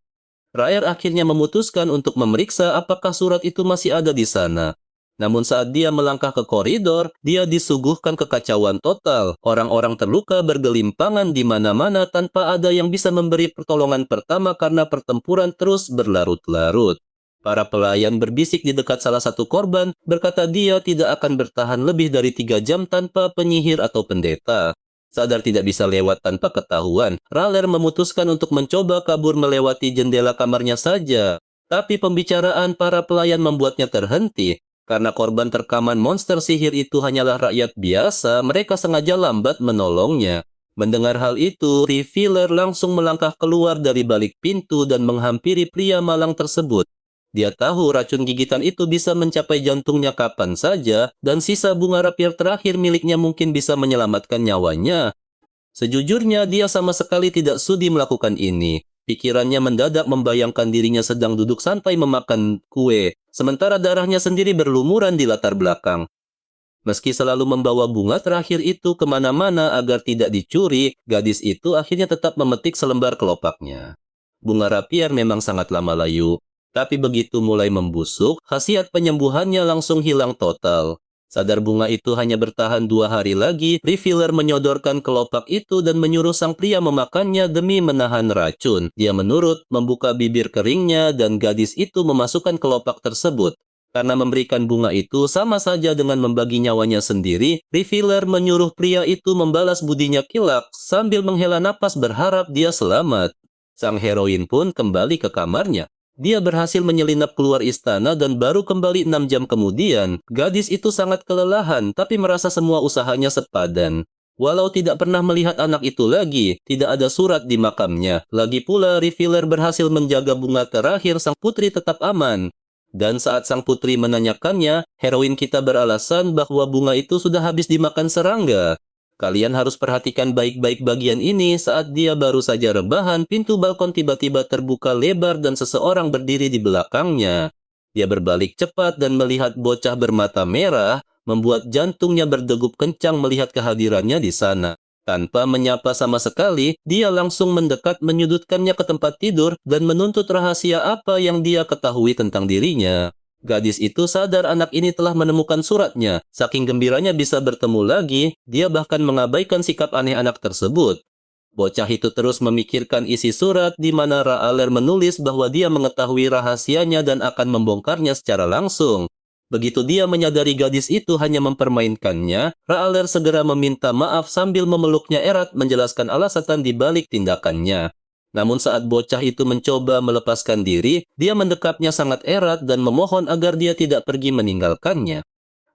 Raer akhirnya memutuskan untuk memeriksa apakah surat itu masih ada di sana. Namun saat dia melangkah ke koridor, dia disuguhkan kekacauan total. Orang-orang terluka bergelimpangan di mana-mana tanpa ada yang bisa memberi pertolongan pertama karena pertempuran terus berlarut-larut. Para pelayan berbisik di dekat salah satu korban, berkata dia tidak akan bertahan lebih dari 3 jam tanpa penyihir atau pendeta. Sadar tidak bisa lewat tanpa ketahuan, Raler memutuskan untuk mencoba kabur melewati jendela kamarnya saja. Tapi pembicaraan para pelayan membuatnya terhenti. Karena korban terkaman monster sihir itu hanyalah rakyat biasa, mereka sengaja lambat menolongnya. Mendengar hal itu, Revealer langsung melangkah keluar dari balik pintu dan menghampiri pria malang tersebut. Dia tahu racun gigitan itu bisa mencapai jantungnya kapan saja, dan sisa bunga rapier terakhir miliknya mungkin bisa menyelamatkan nyawanya. Sejujurnya, dia sama sekali tidak sudi melakukan ini. Pikirannya mendadak membayangkan dirinya sedang duduk santai memakan kue, sementara darahnya sendiri berlumuran di latar belakang. Meski selalu membawa bunga terakhir itu kemana-mana agar tidak dicuri, gadis itu akhirnya tetap memetik selembar kelopaknya. Bunga rapier memang sangat lama layu. Tapi begitu mulai membusuk, khasiat penyembuhannya langsung hilang total. Sadar bunga itu hanya bertahan 2 hari lagi, refiller menyodorkan kelopak itu dan menyuruh sang pria memakannya demi menahan racun. Dia menurut, membuka bibir keringnya, dan gadis itu memasukkan kelopak tersebut. Karena memberikan bunga itu sama saja dengan membagi nyawanya sendiri, refiller menyuruh pria itu membalas budinya kelak sambil menghela napas berharap dia selamat. Sang heroin pun kembali ke kamarnya. Dia berhasil menyelinap keluar istana dan baru kembali 6 jam kemudian. Gadis itu sangat kelelahan, tapi merasa semua usahanya sepadan. Walau tidak pernah melihat anak itu lagi, tidak ada surat di makamnya. Lagi pula, refiller berhasil menjaga bunga terakhir sang putri tetap aman. Dan saat sang putri menanyakannya, heroin kita beralasan bahwa bunga itu sudah habis dimakan serangga. Kalian harus perhatikan baik-baik bagian ini. Saat dia baru saja rebahan, pintu balkon tiba-tiba terbuka lebar dan seseorang berdiri di belakangnya. Dia berbalik cepat dan melihat bocah bermata merah, membuat jantungnya berdegup kencang melihat kehadirannya di sana. Tanpa menyapa sama sekali, dia langsung mendekat menyudutkannya ke tempat tidur dan menuntut rahasia apa yang dia ketahui tentang dirinya. Gadis itu sadar anak ini telah menemukan suratnya. Saking gembiranya bisa bertemu lagi, dia bahkan mengabaikan sikap aneh anak tersebut. Bocah itu terus memikirkan isi surat di mana Ra'aler menulis bahwa dia mengetahui rahasianya dan akan membongkarnya secara langsung. Begitu dia menyadari gadis itu hanya mempermainkannya, Ra'aler segera meminta maaf sambil memeluknya erat menjelaskan alasan di balik tindakannya. Namun saat bocah itu mencoba melepaskan diri, dia mendekapnya sangat erat dan memohon agar dia tidak pergi meninggalkannya.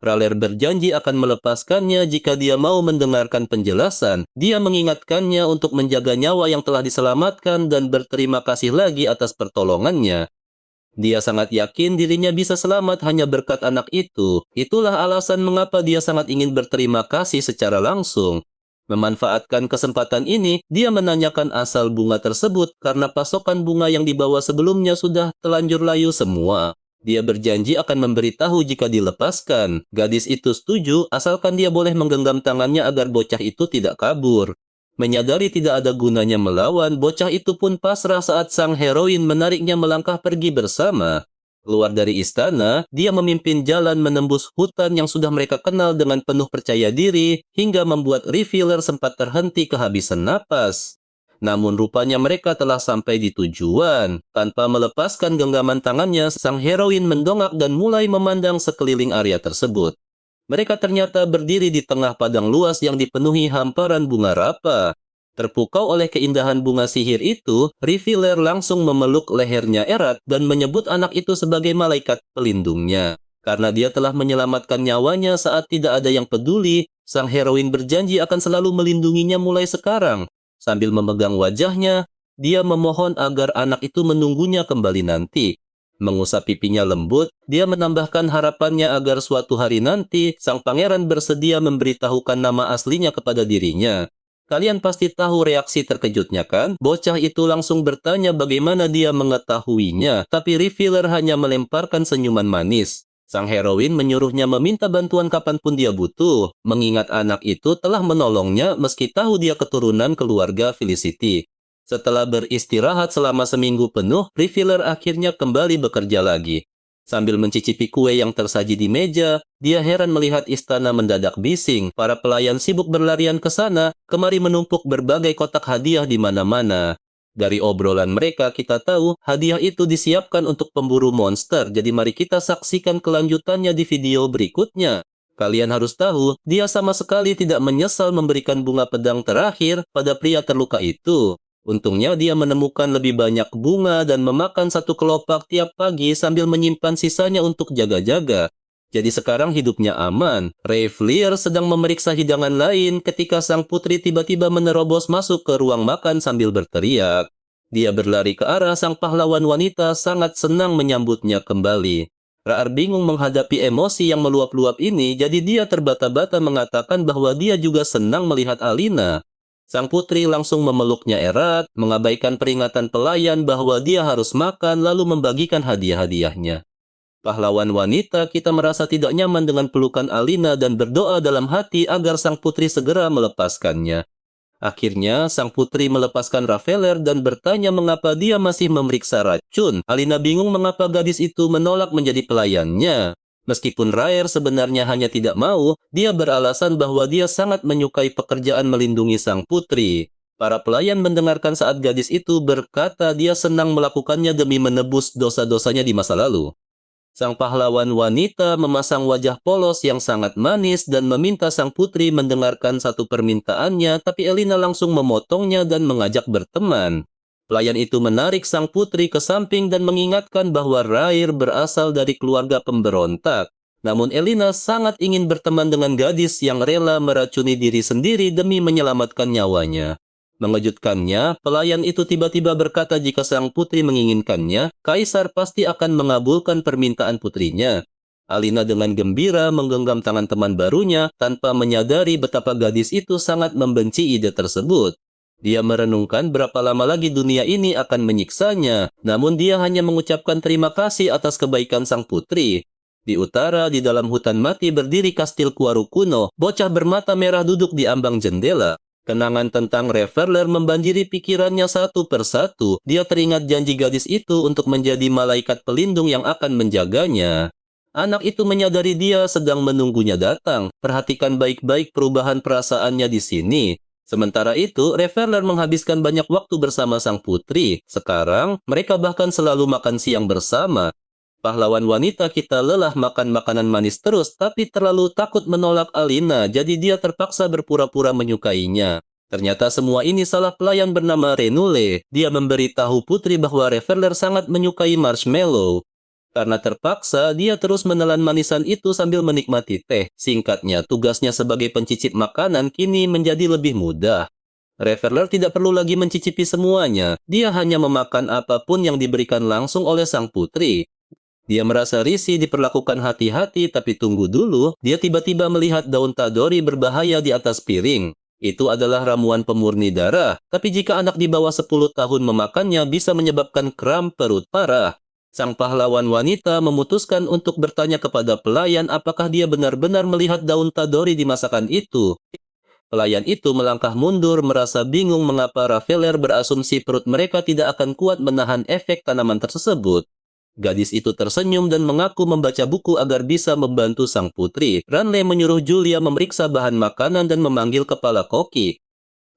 Ra'aler berjanji akan melepaskannya jika dia mau mendengarkan penjelasan. Dia mengingatkannya untuk menjaga nyawa yang telah diselamatkan dan berterima kasih lagi atas pertolongannya. Dia sangat yakin dirinya bisa selamat hanya berkat anak itu. Itulah alasan mengapa dia sangat ingin berterima kasih secara langsung. Memanfaatkan kesempatan ini, dia menanyakan asal bunga tersebut karena pasokan bunga yang dibawa sebelumnya sudah telanjur layu semua. Dia berjanji akan memberitahu jika dilepaskan. Gadis itu setuju asalkan dia boleh menggenggam tangannya agar bocah itu tidak kabur. Menyadari tidak ada gunanya melawan, bocah itu pun pasrah saat sang heroin menariknya melangkah pergi bersama. Keluar dari istana, dia memimpin jalan menembus hutan yang sudah mereka kenal dengan penuh percaya diri, hingga membuat refiller sempat terhenti kehabisan napas. Namun rupanya mereka telah sampai di tujuan. Tanpa melepaskan genggaman tangannya, sang heroin mendongak dan mulai memandang sekeliling area tersebut. Mereka ternyata berdiri di tengah padang luas yang dipenuhi hamparan bunga rapa. Terpukau oleh keindahan bunga sihir itu, refiller langsung memeluk lehernya erat dan menyebut anak itu sebagai malaikat pelindungnya. Karena dia telah menyelamatkan nyawanya saat tidak ada yang peduli, sang heroin berjanji akan selalu melindunginya mulai sekarang. Sambil memegang wajahnya, dia memohon agar anak itu menunggunya kembali nanti. Mengusap pipinya lembut, dia menambahkan harapannya agar suatu hari nanti, sang pangeran bersedia memberitahukan nama aslinya kepada dirinya. Kalian pasti tahu reaksi terkejutnya kan? Bocah itu langsung bertanya bagaimana dia mengetahuinya, tapi refiller hanya melemparkan senyuman manis. Sang heroin menyuruhnya meminta bantuan kapanpun dia butuh, mengingat anak itu telah menolongnya meski tahu dia keturunan keluarga Felicity. Setelah beristirahat selama seminggu penuh, refiller akhirnya kembali bekerja lagi. Sambil mencicipi kue yang tersaji di meja, dia heran melihat istana mendadak bising. Para pelayan sibuk berlarian ke sana, kemari menumpuk berbagai kotak hadiah di mana-mana. Dari obrolan mereka, kita tahu hadiah itu disiapkan untuk pemburu monster. Jadi mari kita saksikan kelanjutannya di video berikutnya. Kalian harus tahu, dia sama sekali tidak menyesal memberikan bunga pedang terakhir pada pria terluka itu. Untungnya dia menemukan lebih banyak bunga dan memakan satu kelopak tiap pagi sambil menyimpan sisanya untuk jaga-jaga. Jadi sekarang hidupnya aman. Reflir sedang memeriksa hidangan lain ketika sang putri tiba-tiba menerobos masuk ke ruang makan sambil berteriak. Dia berlari ke arah sang pahlawan wanita sangat senang menyambutnya kembali. Ra'ar bingung menghadapi emosi yang meluap-luap ini, jadi dia terbata-bata mengatakan bahwa dia juga senang melihat Alina. Sang putri langsung memeluknya erat, mengabaikan peringatan pelayan bahwa dia harus makan lalu membagikan hadiah-hadiahnya. Pahlawan wanita, kita merasa tidak nyaman dengan pelukan Alina dan berdoa dalam hati agar sang putri segera melepaskannya. Akhirnya, sang putri melepaskan Raveler dan bertanya mengapa dia masih memeriksa racun. Alina bingung mengapa gadis itu menolak menjadi pelayannya. Meskipun Raer sebenarnya hanya tidak mau, dia beralasan bahwa dia sangat menyukai pekerjaan melindungi sang putri. Para pelayan mendengarkan saat gadis itu berkata dia senang melakukannya demi menebus dosa-dosanya di masa lalu. Sang pahlawan wanita memasang wajah polos yang sangat manis dan meminta sang putri mendengarkan satu permintaannya, tapi Elina langsung memotongnya dan mengajak berteman. Pelayan itu menarik sang putri ke samping dan mengingatkan bahwa Rair berasal dari keluarga pemberontak. Namun Elina sangat ingin berteman dengan gadis yang rela meracuni diri sendiri demi menyelamatkan nyawanya. Mengejutkannya, pelayan itu tiba-tiba berkata jika sang putri menginginkannya, kaisar pasti akan mengabulkan permintaan putrinya. Alina dengan gembira menggenggam tangan teman barunya tanpa menyadari betapa gadis itu sangat membenci ide tersebut. Dia merenungkan berapa lama lagi dunia ini akan menyiksanya, namun dia hanya mengucapkan terima kasih atas kebaikan sang putri. Di utara, di dalam hutan mati berdiri kastil Kuaru kuno, bocah bermata merah duduk di ambang jendela. Kenangan tentang Reveler membanjiri pikirannya satu persatu. Dia teringat janji gadis itu untuk menjadi malaikat pelindung yang akan menjaganya. Anak itu menyadari dia sedang menunggunya datang. Perhatikan baik-baik perubahan perasaannya di sini. Sementara itu, Reveler menghabiskan banyak waktu bersama sang putri. Sekarang, mereka bahkan selalu makan siang bersama. Pahlawan wanita kita lelah makan makanan manis terus, tapi terlalu takut menolak Alina, jadi dia terpaksa berpura-pura menyukainya. Ternyata semua ini salah pelayan bernama Renule. Dia memberitahu putri bahwa Reveler sangat menyukai marshmallow. Karena terpaksa, dia terus menelan manisan itu sambil menikmati teh. Singkatnya, tugasnya sebagai pencicip makanan kini menjadi lebih mudah. Reveler tidak perlu lagi mencicipi semuanya. Dia hanya memakan apapun yang diberikan langsung oleh sang putri. Dia merasa risih diperlakukan hati-hati, tapi tunggu dulu, dia tiba-tiba melihat daun tadori berbahaya di atas piring. Itu adalah ramuan pemurni darah, tapi jika anak di bawah 10 tahun memakannya bisa menyebabkan kram perut parah. Sang pahlawan wanita memutuskan untuk bertanya kepada pelayan apakah dia benar-benar melihat daun tadori di masakan itu. Pelayan itu melangkah mundur merasa bingung mengapa Raveler berasumsi perut mereka tidak akan kuat menahan efek tanaman tersebut. Gadis itu tersenyum dan mengaku membaca buku agar bisa membantu sang putri. Ranle menyuruh Julia memeriksa bahan makanan dan memanggil kepala koki.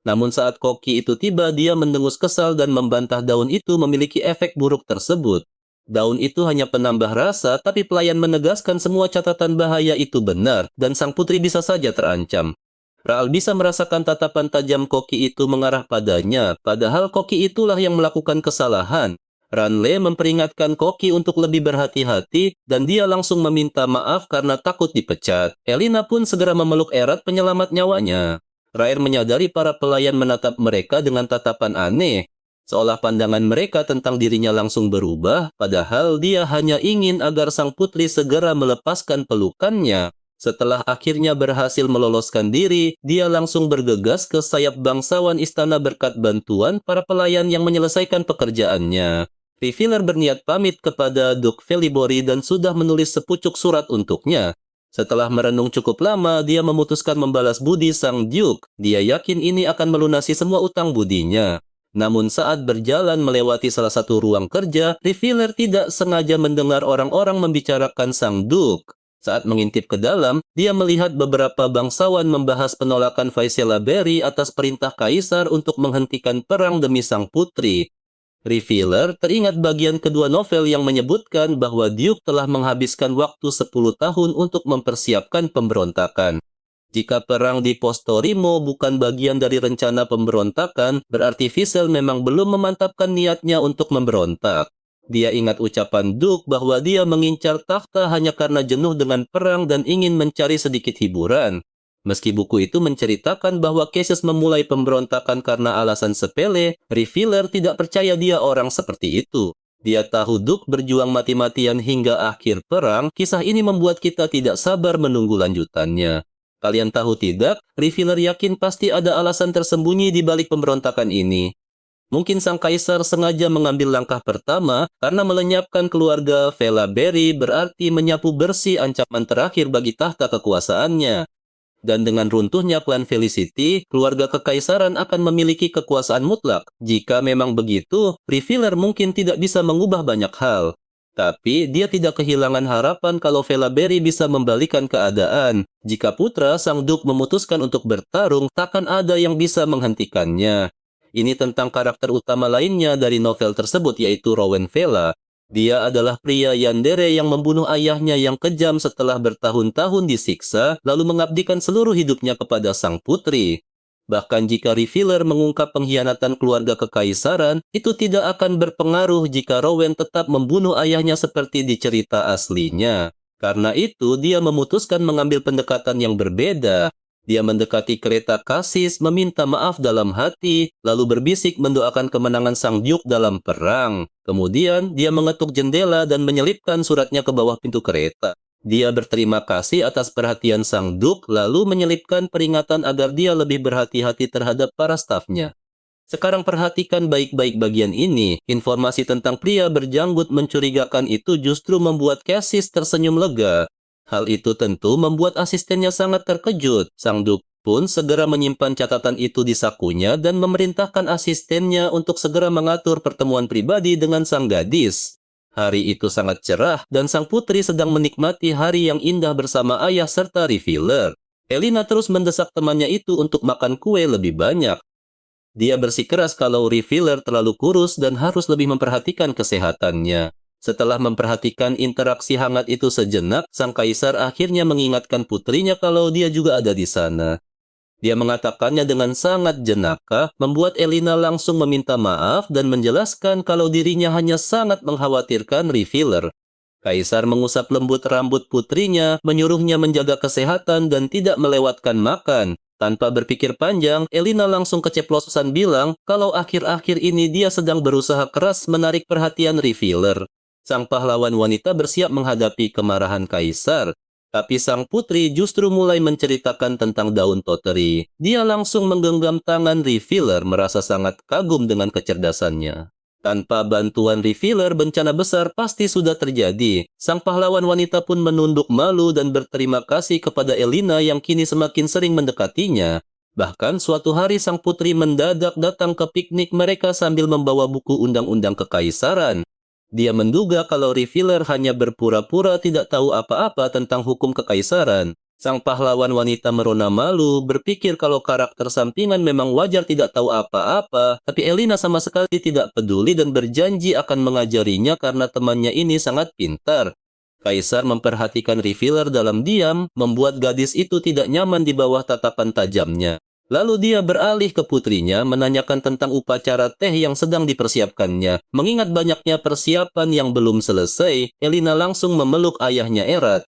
Namun saat koki itu tiba, dia mendengus kesal dan membantah daun itu memiliki efek buruk tersebut. Daun itu hanya penambah rasa, tapi pelayan menegaskan semua catatan bahaya itu benar, dan sang putri bisa saja terancam. Raal bisa merasakan tatapan tajam koki itu mengarah padanya, padahal koki itulah yang melakukan kesalahan. Ranle memperingatkan Koki untuk lebih berhati-hati dan dia langsung meminta maaf karena takut dipecat. Elina pun segera memeluk erat penyelamat nyawanya. Rair menyadari para pelayan menatap mereka dengan tatapan aneh. Seolah pandangan mereka tentang dirinya langsung berubah, padahal dia hanya ingin agar sang putri segera melepaskan pelukannya. Setelah akhirnya berhasil meloloskan diri, dia langsung bergegas ke sayap bangsawan istana berkat bantuan para pelayan yang menyelesaikan pekerjaannya. Revealer berniat pamit kepada Duke Felibori dan sudah menulis sepucuk surat untuknya. Setelah merenung cukup lama, dia memutuskan membalas budi sang Duke. Dia yakin ini akan melunasi semua utang budinya. Namun saat berjalan melewati salah satu ruang kerja, Revealer tidak sengaja mendengar orang-orang membicarakan sang Duke. Saat mengintip ke dalam, dia melihat beberapa bangsawan membahas penolakan Faisela Berry atas perintah kaisar untuk menghentikan perang demi sang putri. Revealer teringat bagian kedua novel yang menyebutkan bahwa Duke telah menghabiskan waktu 10 tahun untuk mempersiapkan pemberontakan. Jika perang di Postorimo bukan bagian dari rencana pemberontakan, berarti Visel memang belum memantapkan niatnya untuk memberontak. Dia ingat ucapan Duke bahwa dia mengincar takhta hanya karena jenuh dengan perang dan ingin mencari sedikit hiburan. Meski buku itu menceritakan bahwa Cassius memulai pemberontakan karena alasan sepele, Revealer tidak percaya dia orang seperti itu. Dia tahu Duke berjuang mati-matian hingga akhir perang, kisah ini membuat kita tidak sabar menunggu lanjutannya. Kalian tahu tidak, Revealer yakin pasti ada alasan tersembunyi di balik pemberontakan ini. Mungkin sang kaisar sengaja mengambil langkah pertama karena melenyapkan keluarga Vela Berry berarti menyapu bersih ancaman terakhir bagi tahta kekuasaannya. Dan dengan runtuhnya klan Felicity, keluarga kekaisaran akan memiliki kekuasaan mutlak. Jika memang begitu, Revealer mungkin tidak bisa mengubah banyak hal. Tapi, dia tidak kehilangan harapan kalau Vela Berry bisa membalikan keadaan. Jika putra Sang Duke memutuskan untuk bertarung, takkan ada yang bisa menghentikannya. Ini tentang karakter utama lainnya dari novel tersebut, yaitu Rowan Vela. Dia adalah pria yandere yang membunuh ayahnya yang kejam setelah bertahun-tahun disiksa, lalu mengabdikan seluruh hidupnya kepada sang putri. Bahkan jika Revealer mengungkap pengkhianatan keluarga kekaisaran, itu tidak akan berpengaruh jika Rowan tetap membunuh ayahnya seperti di cerita aslinya. Karena itu, dia memutuskan mengambil pendekatan yang berbeda. Dia mendekati kereta Kasis, meminta maaf dalam hati, lalu berbisik mendoakan kemenangan Sang Duke dalam perang. Kemudian, dia mengetuk jendela dan menyelipkan suratnya ke bawah pintu kereta. Dia berterima kasih atas perhatian Sang Duke, lalu menyelipkan peringatan agar dia lebih berhati-hati terhadap para stafnya. Sekarang perhatikan baik-baik bagian ini. Informasi tentang pria berjanggut mencurigakan itu justru membuat Kasis tersenyum lega. Hal itu tentu membuat asistennya sangat terkejut. Sang Duke pun segera menyimpan catatan itu di sakunya dan memerintahkan asistennya untuk segera mengatur pertemuan pribadi dengan sang gadis. Hari itu sangat cerah dan sang putri sedang menikmati hari yang indah bersama ayah serta Revealer. Elina terus mendesak temannya itu untuk makan kue lebih banyak. Dia bersikeras kalau Revealer terlalu kurus dan harus lebih memperhatikan kesehatannya. Setelah memperhatikan interaksi hangat itu sejenak, sang kaisar akhirnya mengingatkan putrinya kalau dia juga ada di sana. Dia mengatakannya dengan sangat jenaka, membuat Elina langsung meminta maaf dan menjelaskan kalau dirinya hanya sangat mengkhawatirkan Revealer. Kaisar mengusap lembut rambut putrinya, menyuruhnya menjaga kesehatan dan tidak melewatkan makan. Tanpa berpikir panjang, Elina langsung keceplosan bilang kalau akhir-akhir ini dia sedang berusaha keras menarik perhatian Revealer. Sang pahlawan wanita bersiap menghadapi kemarahan kaisar. Tapi sang putri justru mulai menceritakan tentang daun toteri. Dia langsung menggenggam tangan Revealer, merasa sangat kagum dengan kecerdasannya. Tanpa bantuan Revealer, bencana besar pasti sudah terjadi. Sang pahlawan wanita pun menunduk malu dan berterima kasih kepada Elina yang kini semakin sering mendekatinya. Bahkan suatu hari sang putri mendadak datang ke piknik mereka sambil membawa buku undang-undang kekaisaran. Dia menduga kalau Revealer hanya berpura-pura tidak tahu apa-apa tentang hukum kekaisaran. Sang pahlawan wanita merona malu, berpikir kalau karakter sampingan memang wajar tidak tahu apa-apa, tapi Elina sama sekali tidak peduli dan berjanji akan mengajarinya karena temannya ini sangat pintar. Kaisar memperhatikan Revealer dalam diam, membuat gadis itu tidak nyaman di bawah tatapan tajamnya. Lalu dia beralih ke putrinya menanyakan tentang upacara teh yang sedang dipersiapkannya. Mengingat banyaknya persiapan yang belum selesai, Elina langsung memeluk ayahnya erat.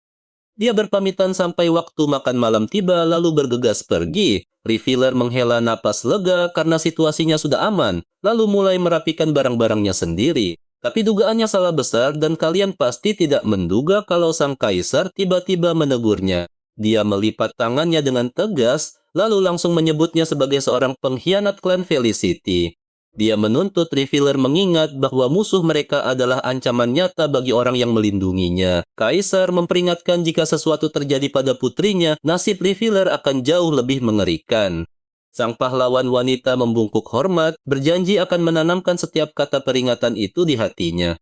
Dia berpamitan sampai waktu makan malam tiba lalu bergegas pergi. Revealer menghela napas lega karena situasinya sudah aman, lalu mulai merapikan barang-barangnya sendiri. Tapi dugaannya salah besar dan kalian pasti tidak menduga kalau sang kaisar tiba-tiba menegurnya. Dia melipat tangannya dengan tegas, lalu langsung menyebutnya sebagai seorang pengkhianat klan Felicity. Dia menuntut Revealer mengingat bahwa musuh mereka adalah ancaman nyata bagi orang yang melindunginya. Kaisar memperingatkan jika sesuatu terjadi pada putrinya, nasib Revealer akan jauh lebih mengerikan. Sang pahlawan wanita membungkuk hormat, berjanji akan menanamkan setiap kata peringatan itu di hatinya.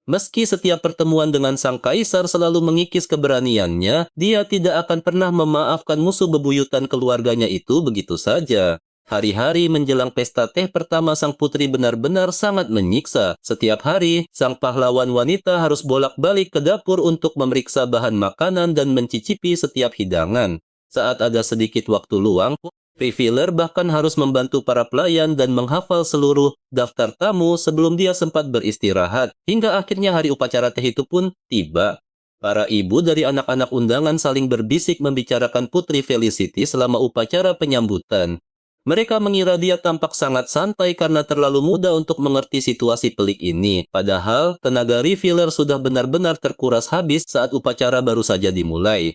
Meski setiap pertemuan dengan sang kaisar selalu mengikis keberaniannya, dia tidak akan pernah memaafkan musuh bebuyutan keluarganya itu begitu saja. Hari-hari menjelang pesta teh pertama sang putri benar-benar sangat menyiksa. Setiap hari, sang pahlawan wanita harus bolak-balik ke dapur untuk memeriksa bahan makanan dan mencicipi setiap hidangan. Saat ada sedikit waktu luang, Revealer bahkan harus membantu para pelayan dan menghafal seluruh daftar tamu sebelum dia sempat beristirahat. Hingga akhirnya hari upacara teh itu pun tiba. Para ibu dari anak-anak undangan saling berbisik membicarakan Putri Felicity selama upacara penyambutan. Mereka mengira dia tampak sangat santai karena terlalu muda untuk mengerti situasi pelik ini. Padahal, tenaga Revealer sudah benar-benar terkuras habis saat upacara baru saja dimulai.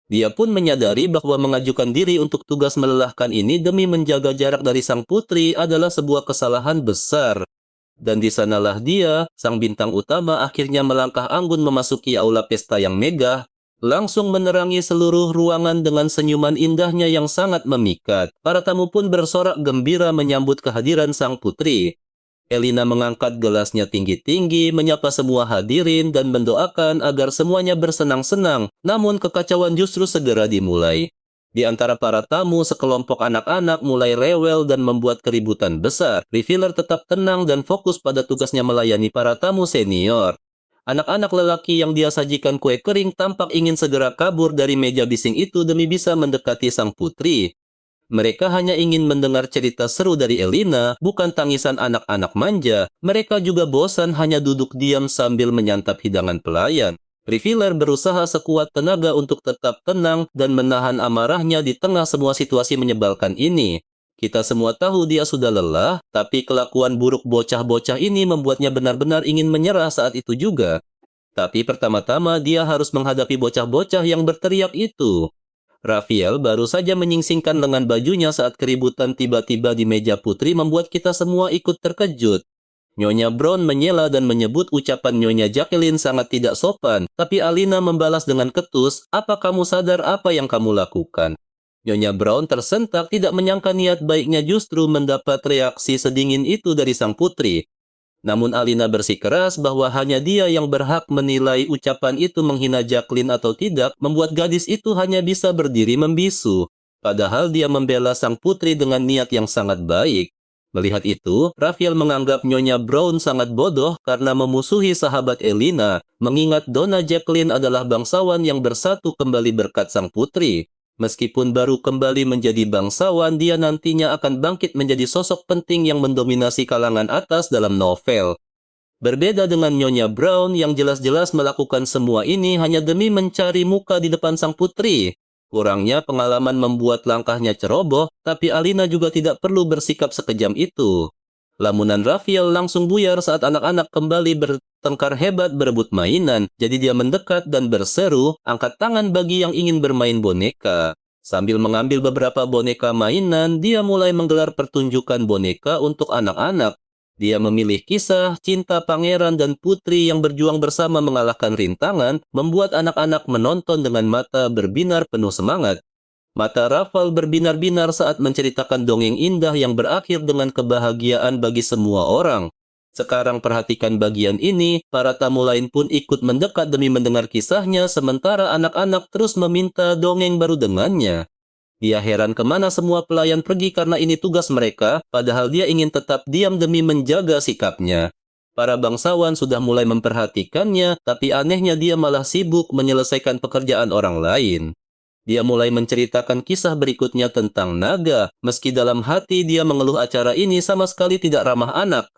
Dia pun menyadari bahwa mengajukan diri untuk tugas melelahkan ini demi menjaga jarak dari sang putri adalah sebuah kesalahan besar. Dan di sanalah dia, sang bintang utama, akhirnya melangkah anggun memasuki aula pesta yang megah. langsung menerangi seluruh ruangan dengan senyuman indahnya yang sangat memikat. Para tamu pun bersorak gembira menyambut kehadiran sang putri. Elina mengangkat gelasnya tinggi-tinggi, menyapa semua hadirin, dan mendoakan agar semuanya bersenang-senang. Namun kekacauan justru segera dimulai. Di antara para tamu, sekelompok anak-anak mulai rewel dan membuat keributan besar. Revealer tetap tenang dan fokus pada tugasnya melayani para tamu senior. Anak-anak lelaki yang dia sajikan kue kering tampak ingin segera kabur dari meja bising itu demi bisa mendekati sang putri. Mereka hanya ingin mendengar cerita seru dari Elina, bukan tangisan anak-anak manja. Mereka juga bosan hanya duduk diam sambil menyantap hidangan pelayan. Revealer berusaha sekuat tenaga untuk tetap tenang dan menahan amarahnya di tengah semua situasi menyebalkan ini. Kita semua tahu dia sudah lelah, tapi kelakuan buruk bocah-bocah ini membuatnya benar-benar ingin menyerah saat itu juga. Tapi pertama-tama dia harus menghadapi bocah-bocah yang berteriak itu. Raphael baru saja menyingsingkan lengan bajunya saat keributan tiba-tiba di meja putri membuat kita semua ikut terkejut. Nyonya Brown menyela dan menyebut ucapan Nyonya Jacqueline sangat tidak sopan, tapi Alina membalas dengan ketus, "Apa kamu sadar apa yang kamu lakukan?" Nyonya Brown tersentak, tidak menyangka niat baiknya justru mendapat reaksi sedingin itu dari sang putri. Namun Alina bersikeras bahwa hanya dia yang berhak menilai ucapan itu menghina Jacqueline atau tidak, membuat gadis itu hanya bisa berdiri membisu. Padahal dia membela sang putri dengan niat yang sangat baik. Melihat itu, Raphael menganggap Nyonya Brown sangat bodoh karena memusuhi sahabat Elina, mengingat Donna Jacqueline adalah bangsawan yang bersatu kembali berkat sang putri. Meskipun baru kembali menjadi bangsawan, dia nantinya akan bangkit menjadi sosok penting yang mendominasi kalangan atas dalam novel. Berbeda dengan Nyonya Brown yang jelas-jelas melakukan semua ini hanya demi mencari muka di depan sang putri. Kurangnya pengalaman membuat langkahnya ceroboh, tapi Alina juga tidak perlu bersikap sekejam itu. Lamunan Raphael langsung buyar saat anak-anak kembali bertengkar hebat berebut mainan, jadi dia mendekat dan berseru, "Angkat tangan bagi yang ingin bermain boneka." Sambil mengambil beberapa boneka mainan, dia mulai menggelar pertunjukan boneka untuk anak-anak. Dia memilih kisah cinta pangeran dan putri yang berjuang bersama mengalahkan rintangan, membuat anak-anak menonton dengan mata berbinar penuh semangat. Mata Rafael berbinar-binar saat menceritakan dongeng indah yang berakhir dengan kebahagiaan bagi semua orang. Sekarang perhatikan bagian ini, para tamu lain pun ikut mendekat demi mendengar kisahnya, sementara anak-anak terus meminta dongeng baru dengannya. Dia heran kemana semua pelayan pergi karena ini tugas mereka, padahal dia ingin tetap diam demi menjaga sikapnya. Para bangsawan sudah mulai memperhatikannya, tapi anehnya dia malah sibuk menyelesaikan pekerjaan orang lain. Dia mulai menceritakan kisah berikutnya tentang naga, meski dalam hati dia mengeluh acara ini sama sekali tidak ramah anak.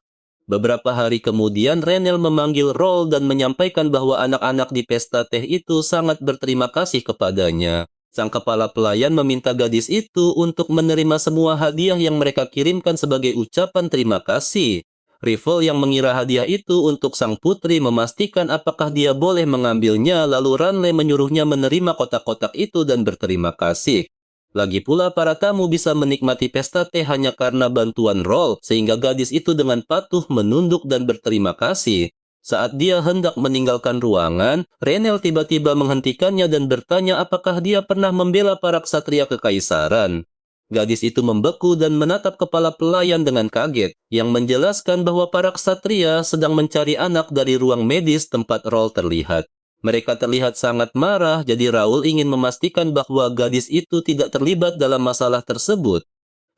Beberapa hari kemudian, Renel memanggil Roll dan menyampaikan bahwa anak-anak di pesta teh itu sangat berterima kasih kepadanya. Sang kepala pelayan meminta gadis itu untuk menerima semua hadiah yang mereka kirimkan sebagai ucapan terima kasih. Rival yang mengira hadiah itu untuk sang putri memastikan apakah dia boleh mengambilnya, lalu Ranle menyuruhnya menerima kotak-kotak itu dan berterima kasih. Lagi pula para tamu bisa menikmati pesta teh hanya karena bantuan Roll, sehingga gadis itu dengan patuh menunduk dan berterima kasih. Saat dia hendak meninggalkan ruangan, Renel tiba-tiba menghentikannya dan bertanya apakah dia pernah membela para ksatria kekaisaran. Gadis itu membeku dan menatap kepala pelayan dengan kaget, yang menjelaskan bahwa para ksatria sedang mencari anak dari ruang medis tempat Roll terlihat. Mereka terlihat sangat marah, jadi Raul ingin memastikan bahwa gadis itu tidak terlibat dalam masalah tersebut.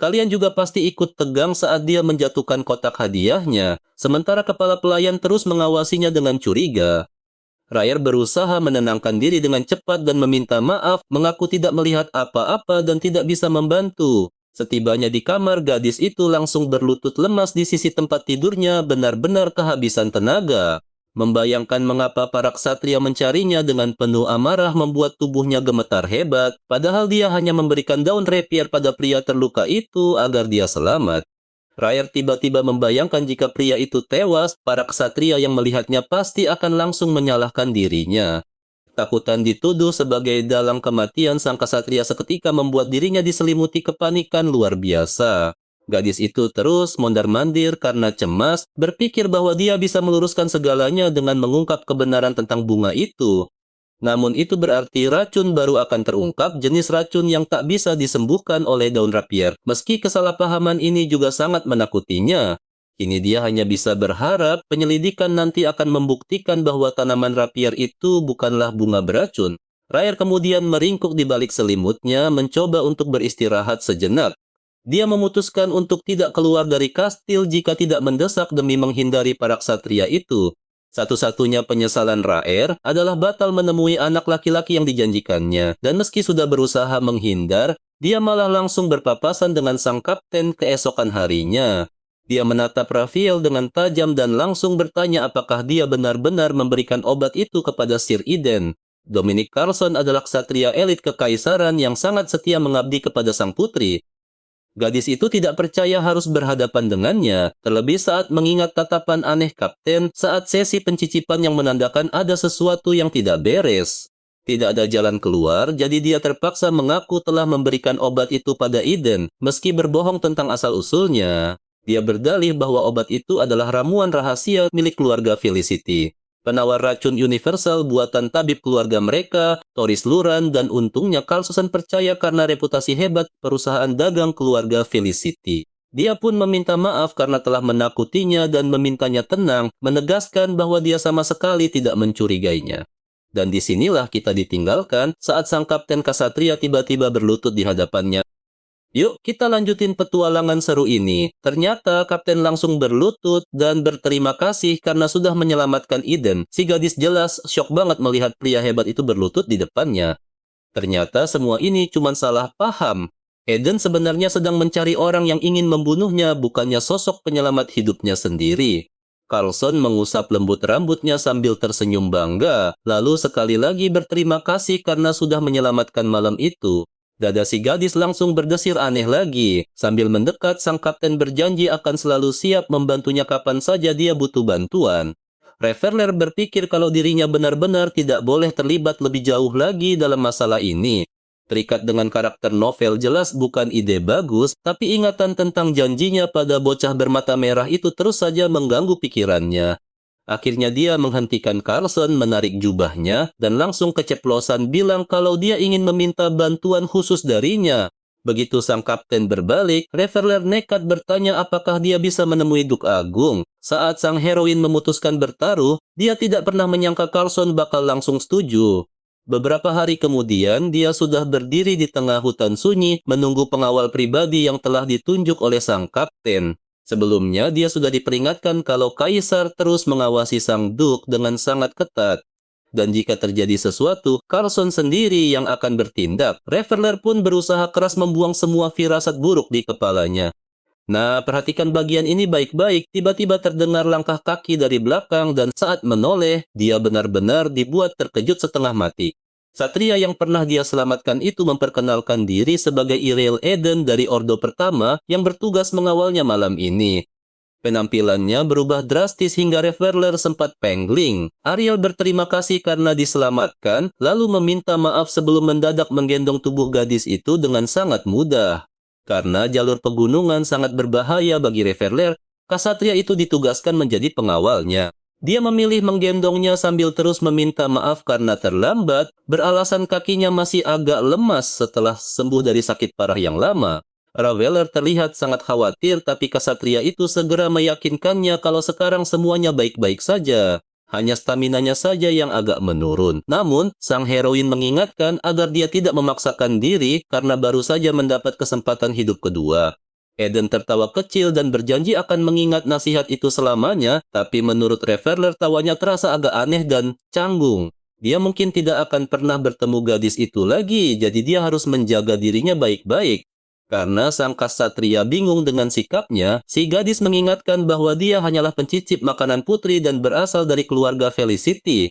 Kalian juga pasti ikut tegang saat dia menjatuhkan kotak hadiahnya, sementara kepala pelayan terus mengawasinya dengan curiga. Ryer berusaha menenangkan diri dengan cepat dan meminta maaf, mengaku tidak melihat apa-apa dan tidak bisa membantu. Setibanya di kamar, gadis itu langsung berlutut lemas di sisi tempat tidurnya, benar-benar kehabisan tenaga. Membayangkan mengapa para ksatria mencarinya dengan penuh amarah membuat tubuhnya gemetar hebat, padahal dia hanya memberikan daun rapier pada pria terluka itu agar dia selamat. Ryer tiba-tiba membayangkan jika pria itu tewas, para ksatria yang melihatnya pasti akan langsung menyalahkan dirinya. Ketakutan dituduh sebagai dalang kematian sang ksatria seketika membuat dirinya diselimuti kepanikan luar biasa. Gadis itu terus mondar-mandir karena cemas, berpikir bahwa dia bisa meluruskan segalanya dengan mengungkap kebenaran tentang bunga itu. Namun itu berarti racun baru akan terungkap, jenis racun yang tak bisa disembuhkan oleh daun rapier. Meski kesalahpahaman ini juga sangat menakutinya, kini dia hanya bisa berharap penyelidikan nanti akan membuktikan bahwa tanaman rapier itu bukanlah bunga beracun. Rayer kemudian meringkuk di balik selimutnya, mencoba untuk beristirahat sejenak. Dia memutuskan untuk tidak keluar dari kastil jika tidak mendesak demi menghindari para ksatria itu. Satu-satunya penyesalan Raer adalah batal menemui anak laki-laki yang dijanjikannya, dan meski sudah berusaha menghindar, dia malah langsung berpapasan dengan sang kapten keesokan harinya. Dia menatap Raphael dengan tajam dan langsung bertanya apakah dia benar-benar memberikan obat itu kepada Sir Eden. Dominic Carlson adalah ksatria elit kekaisaran yang sangat setia mengabdi kepada sang putri. Gadis itu tidak percaya harus berhadapan dengannya, terlebih saat mengingat tatapan aneh kapten saat sesi pencicipan yang menandakan ada sesuatu yang tidak beres. Tidak ada jalan keluar, jadi dia terpaksa mengaku telah memberikan obat itu pada Eden, meski berbohong tentang asal-usulnya. Dia berdalih bahwa obat itu adalah ramuan rahasia milik keluarga Felicity. Penawar racun universal buatan tabib keluarga mereka, Toris Luran, dan untungnya Carlson percaya karena reputasi hebat perusahaan dagang keluarga Felicity. Dia pun meminta maaf karena telah menakutinya dan memintanya tenang, menegaskan bahwa dia sama sekali tidak mencurigainya. Dan disinilah kita ditinggalkan saat sang kapten Ksatria tiba-tiba berlutut di hadapannya. Yuk, kita lanjutin petualangan seru ini. Ternyata kapten langsung berlutut dan berterima kasih karena sudah menyelamatkan Eden. Si gadis jelas syok banget melihat pria hebat itu berlutut di depannya. Ternyata semua ini cuma salah paham. Eden sebenarnya sedang mencari orang yang ingin membunuhnya, bukannya sosok penyelamat hidupnya sendiri. Carlson mengusap lembut rambutnya sambil tersenyum bangga, lalu sekali lagi berterima kasih karena sudah menyelamatkan malam itu. Dada si gadis langsung berdesir aneh lagi. Sambil mendekat, sang kapten berjanji akan selalu siap membantunya kapan saja dia butuh bantuan. Reverler berpikir kalau dirinya benar-benar tidak boleh terlibat lebih jauh lagi dalam masalah ini. Terikat dengan karakter novel jelas bukan ide bagus, tapi ingatan tentang janjinya pada bocah bermata merah itu terus saja mengganggu pikirannya. Akhirnya dia menghentikan Carlson, menarik jubahnya, dan langsung keceplosan bilang kalau dia ingin meminta bantuan khusus darinya. Begitu sang kapten berbalik, Reverler nekat bertanya apakah dia bisa menemui Duk Agung. Saat sang heroin memutuskan bertaruh, dia tidak pernah menyangka Carlson bakal langsung setuju. Beberapa hari kemudian, dia sudah berdiri di tengah hutan sunyi menunggu pengawal pribadi yang telah ditunjuk oleh sang kapten. Sebelumnya, dia sudah diperingatkan kalau Kaisar terus mengawasi sang Duk dengan sangat ketat. Dan jika terjadi sesuatu, Carlson sendiri yang akan bertindak. Reverler pun berusaha keras membuang semua firasat buruk di kepalanya. Nah, perhatikan bagian ini baik-baik. Tiba-tiba terdengar langkah kaki dari belakang dan saat menoleh, dia benar-benar dibuat terkejut setengah mati. Satria yang pernah dia selamatkan itu memperkenalkan diri sebagai Irael Eden dari Ordo Pertama yang bertugas mengawalnya malam ini. Penampilannya berubah drastis hingga Reverler sempat pengling. Ariel berterima kasih karena diselamatkan, lalu meminta maaf sebelum mendadak menggendong tubuh gadis itu dengan sangat mudah. Karena jalur pegunungan sangat berbahaya bagi Reverler, Ksatria itu ditugaskan menjadi pengawalnya. Dia memilih menggendongnya sambil terus meminta maaf karena terlambat, beralasan kakinya masih agak lemas setelah sembuh dari sakit parah yang lama. Raveler terlihat sangat khawatir, tapi Ksatria itu segera meyakinkannya kalau sekarang semuanya baik-baik saja. Hanya staminanya saja yang agak menurun. Namun, sang heroin mengingatkan agar dia tidak memaksakan diri karena baru saja mendapat kesempatan hidup kedua. Eden tertawa kecil dan berjanji akan mengingat nasihat itu selamanya, tapi menurut Reverler tawanya terasa agak aneh dan canggung. Dia mungkin tidak akan pernah bertemu gadis itu lagi, jadi dia harus menjaga dirinya baik-baik. Karena sang ksatria bingung dengan sikapnya, si gadis mengingatkan bahwa dia hanyalah pencicip makanan putri dan berasal dari keluarga Felicity.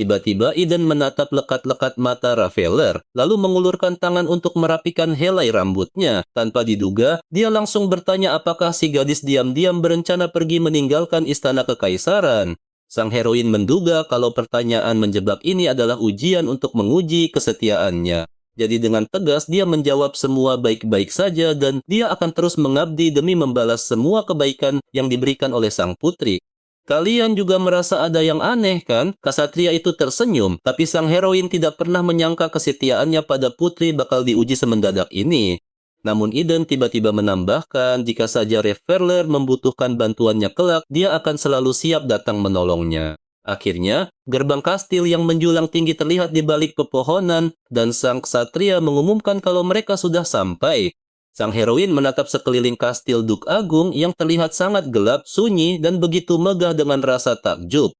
Tiba-tiba Eden menatap lekat-lekat mata Reveler, lalu mengulurkan tangan untuk merapikan helai rambutnya. Tanpa diduga, dia langsung bertanya apakah si gadis diam-diam berencana pergi meninggalkan istana kekaisaran. Sang heroin menduga kalau pertanyaan menjebak ini adalah ujian untuk menguji kesetiaannya. Jadi dengan tegas dia menjawab semua baik-baik saja dan dia akan terus mengabdi demi membalas semua kebaikan yang diberikan oleh sang putri. Kalian juga merasa ada yang aneh kan? Ksatria itu tersenyum, tapi sang heroin tidak pernah menyangka kesetiaannya pada putri bakal diuji semendadak ini. Namun Eden tiba-tiba menambahkan jika saja Reveler membutuhkan bantuannya kelak, dia akan selalu siap datang menolongnya. Akhirnya, gerbang kastil yang menjulang tinggi terlihat di balik pepohonan, dan sang ksatria mengumumkan kalau mereka sudah sampai. Sang heroin menatap sekeliling kastil Duk Agung yang terlihat sangat gelap, sunyi, dan begitu megah dengan rasa takjub.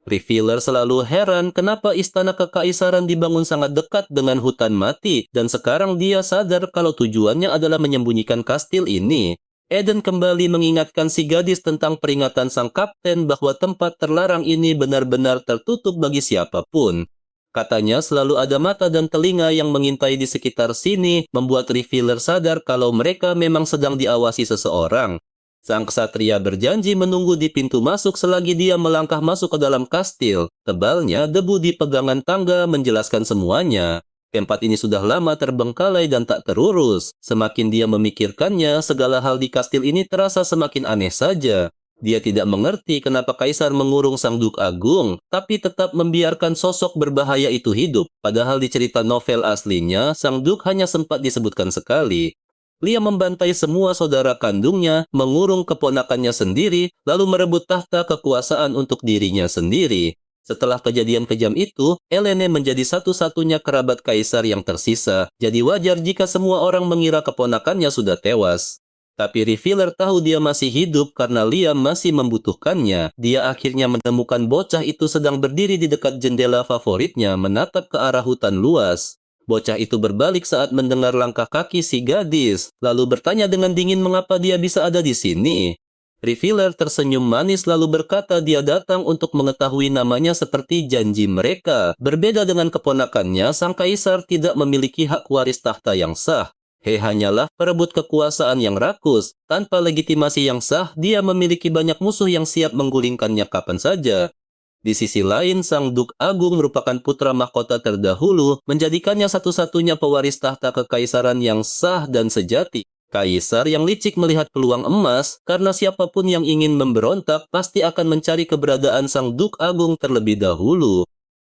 Revealer selalu heran kenapa istana kekaisaran dibangun sangat dekat dengan hutan mati, dan sekarang dia sadar kalau tujuannya adalah menyembunyikan kastil ini. Eden kembali mengingatkan si gadis tentang peringatan sang kapten bahwa tempat terlarang ini benar-benar tertutup bagi siapapun. Katanya selalu ada mata dan telinga yang mengintai di sekitar sini, membuat Revealer sadar kalau mereka memang sedang diawasi seseorang. Sang ksatria berjanji menunggu di pintu masuk selagi dia melangkah masuk ke dalam kastil. Tebalnya debu di pegangan tangga menjelaskan semuanya. Tempat ini sudah lama terbengkalai dan tak terurus. Semakin dia memikirkannya, segala hal di kastil ini terasa semakin aneh saja. Dia tidak mengerti kenapa kaisar mengurung sang Duk Agung, tapi tetap membiarkan sosok berbahaya itu hidup. Padahal di cerita novel aslinya, sang Duk hanya sempat disebutkan sekali. Lia membantai semua saudara kandungnya, mengurung keponakannya sendiri, lalu merebut tahta kekuasaan untuk dirinya sendiri. Setelah kejadian kejam itu, Elene menjadi satu-satunya kerabat kaisar yang tersisa. Jadi wajar jika semua orang mengira keponakannya sudah tewas. Tapi Revealer tahu dia masih hidup karena Liam masih membutuhkannya. Dia akhirnya menemukan bocah itu sedang berdiri di dekat jendela favoritnya menatap ke arah hutan luas. Bocah itu berbalik saat mendengar langkah kaki si gadis, lalu bertanya dengan dingin mengapa dia bisa ada di sini. Revealer tersenyum manis lalu berkata dia datang untuk mengetahui namanya seperti janji mereka. Berbeda dengan keponakannya, sang kaisar tidak memiliki hak waris tahta yang sah. Hanyalah perebut kekuasaan yang rakus. Tanpa legitimasi yang sah, dia memiliki banyak musuh yang siap menggulingkannya kapan saja. Di sisi lain, sang Duk Agung merupakan putra mahkota terdahulu, menjadikannya satu-satunya pewaris tahta kekaisaran yang sah dan sejati. Kaisar yang licik melihat peluang emas, karena siapapun yang ingin memberontak pasti akan mencari keberadaan sang Duk Agung terlebih dahulu.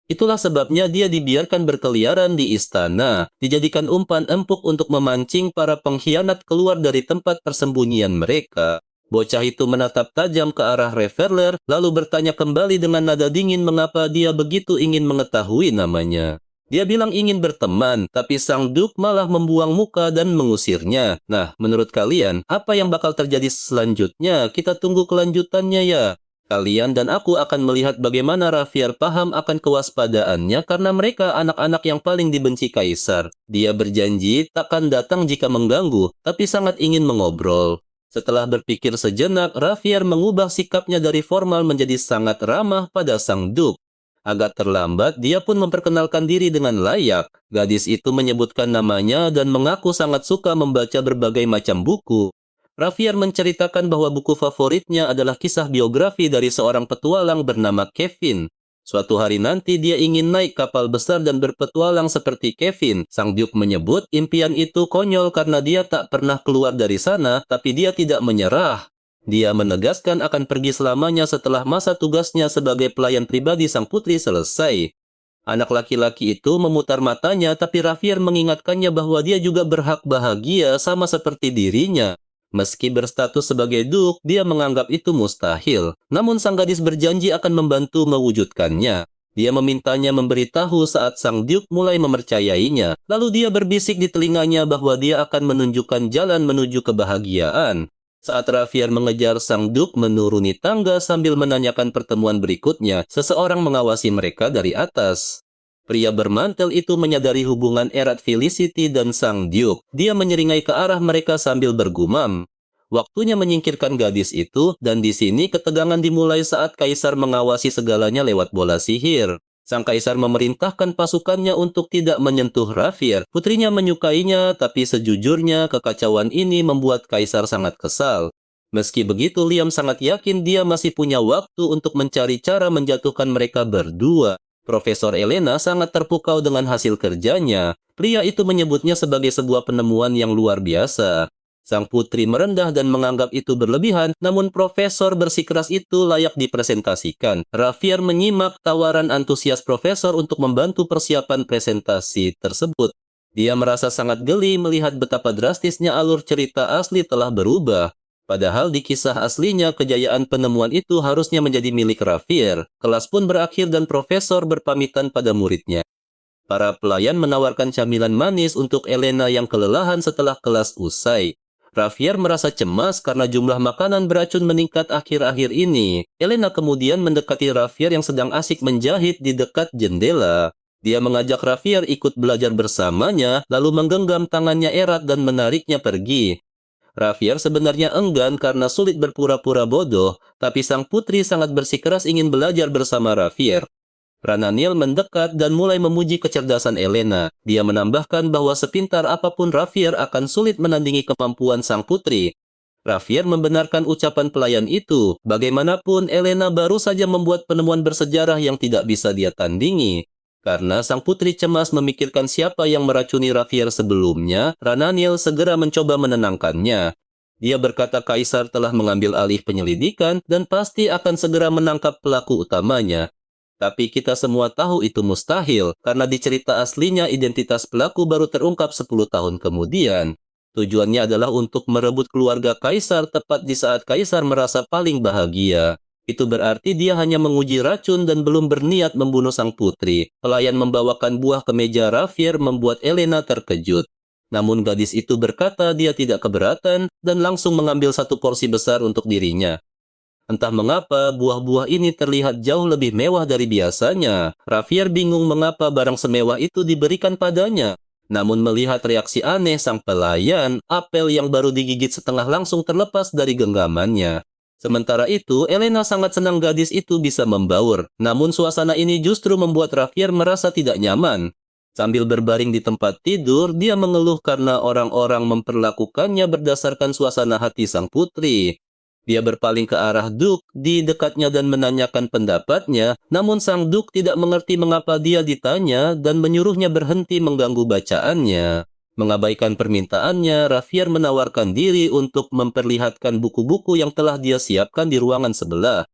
Itulah sebabnya dia dibiarkan berkeliaran di istana, dijadikan umpan empuk untuk memancing para pengkhianat keluar dari tempat persembunyian mereka. Bocah itu menatap tajam ke arah Revealer, lalu bertanya kembali dengan nada dingin mengapa dia begitu ingin mengetahui namanya. Dia bilang ingin berteman, tapi sang Duk malah membuang muka dan mengusirnya. Nah, menurut kalian, apa yang bakal terjadi selanjutnya? Kita tunggu kelanjutannya ya. Kalian dan aku akan melihat bagaimana Rafier paham akan kewaspadaannya karena mereka anak-anak yang paling dibenci kaisar. Dia berjanji takkan datang jika mengganggu, tapi sangat ingin mengobrol. Setelah berpikir sejenak, Rafier mengubah sikapnya dari formal menjadi sangat ramah pada sang Duk. Agak terlambat, dia pun memperkenalkan diri dengan layak. Gadis itu menyebutkan namanya dan mengaku sangat suka membaca berbagai macam buku. Rafier menceritakan bahwa buku favoritnya adalah kisah biografi dari seorang petualang bernama Kevin. Suatu hari nanti dia ingin naik kapal besar dan berpetualang seperti Kevin. Sang Duke menyebut impian itu konyol karena dia tak pernah keluar dari sana, tapi dia tidak menyerah. Dia menegaskan akan pergi selamanya setelah masa tugasnya sebagai pelayan pribadi sang putri selesai. Anak laki-laki itu memutar matanya, tapi Rafier mengingatkannya bahwa dia juga berhak bahagia sama seperti dirinya. Meski berstatus sebagai Duk, dia menganggap itu mustahil. Namun sang gadis berjanji akan membantu mewujudkannya. Dia memintanya memberitahu saat sang Duke mulai mempercayainya. Lalu dia berbisik di telinganya bahwa dia akan menunjukkan jalan menuju kebahagiaan. Saat Rafier mengejar sang Duke menuruni tangga sambil menanyakan pertemuan berikutnya, seseorang mengawasi mereka dari atas. Pria bermantel itu menyadari hubungan erat Felicity dan sang Duke. Dia menyeringai ke arah mereka sambil bergumam. Waktunya menyingkirkan gadis itu, dan di sini ketegangan dimulai saat kaisar mengawasi segalanya lewat bola sihir. Sang kaisar memerintahkan pasukannya untuk tidak menyentuh Rafier. Putrinya menyukainya, tapi sejujurnya kekacauan ini membuat kaisar sangat kesal. Meski begitu, Liam sangat yakin dia masih punya waktu untuk mencari cara menjatuhkan mereka berdua. Profesor Elena sangat terpukau dengan hasil kerjanya. Pria itu menyebutnya sebagai sebuah penemuan yang luar biasa. Sang putri merendah dan menganggap itu berlebihan, namun profesor bersikeras itu layak dipresentasikan. Raffier menyimak tawaran antusias profesor untuk membantu persiapan presentasi tersebut. Dia merasa sangat geli melihat betapa drastisnya alur cerita asli telah berubah. Padahal di kisah aslinya, kejayaan penemuan itu harusnya menjadi milik Raffier. Kelas pun berakhir dan profesor berpamitan pada muridnya. Para pelayan menawarkan camilan manis untuk Elena yang kelelahan setelah kelas usai. Raffier merasa cemas karena jumlah makanan beracun meningkat akhir-akhir ini. Elena kemudian mendekati Raffier yang sedang asik menjahit di dekat jendela. Dia mengajak Raffier ikut belajar bersamanya, lalu menggenggam tangannya erat dan menariknya pergi. Raffier sebenarnya enggan karena sulit berpura-pura bodoh, tapi sang putri sangat bersikeras ingin belajar bersama Raffier. Rananiel mendekat dan mulai memuji kecerdasan Elena. Dia menambahkan bahwa sepintar apapun Raffier akan sulit menandingi kemampuan sang putri. Raffier membenarkan ucapan pelayan itu. Bagaimanapun, Elena baru saja membuat penemuan bersejarah yang tidak bisa dia tandingi. Karena sang putri cemas memikirkan siapa yang meracuni Raffier sebelumnya, Rananiel segera mencoba menenangkannya. Dia berkata Kaisar telah mengambil alih penyelidikan dan pasti akan segera menangkap pelaku utamanya. Tapi kita semua tahu itu mustahil, karena di cerita aslinya identitas pelaku baru terungkap 10 tahun kemudian. Tujuannya adalah untuk merebut keluarga Kaisar tepat di saat Kaisar merasa paling bahagia. Itu berarti dia hanya menguji racun dan belum berniat membunuh sang putri. Pelayan membawakan buah ke meja Raffier membuat Elena terkejut. Namun gadis itu berkata dia tidak keberatan dan langsung mengambil satu porsi besar untuk dirinya. Entah mengapa, buah-buah ini terlihat jauh lebih mewah dari biasanya. Raffier bingung mengapa barang semewah itu diberikan padanya. Namun melihat reaksi aneh sang pelayan, apel yang baru digigit setengah langsung terlepas dari genggamannya. Sementara itu, Elena sangat senang gadis itu bisa membaur. Namun suasana ini justru membuat Raffier merasa tidak nyaman. Sambil berbaring di tempat tidur, dia mengeluh karena orang-orang memperlakukannya berdasarkan suasana hati sang putri. Dia berpaling ke arah Duke di dekatnya dan menanyakan pendapatnya, namun sang Duke tidak mengerti mengapa dia ditanya dan menyuruhnya berhenti mengganggu bacaannya. Mengabaikan permintaannya, Raffier menawarkan diri untuk memperlihatkan buku-buku yang telah dia siapkan di ruangan sebelah.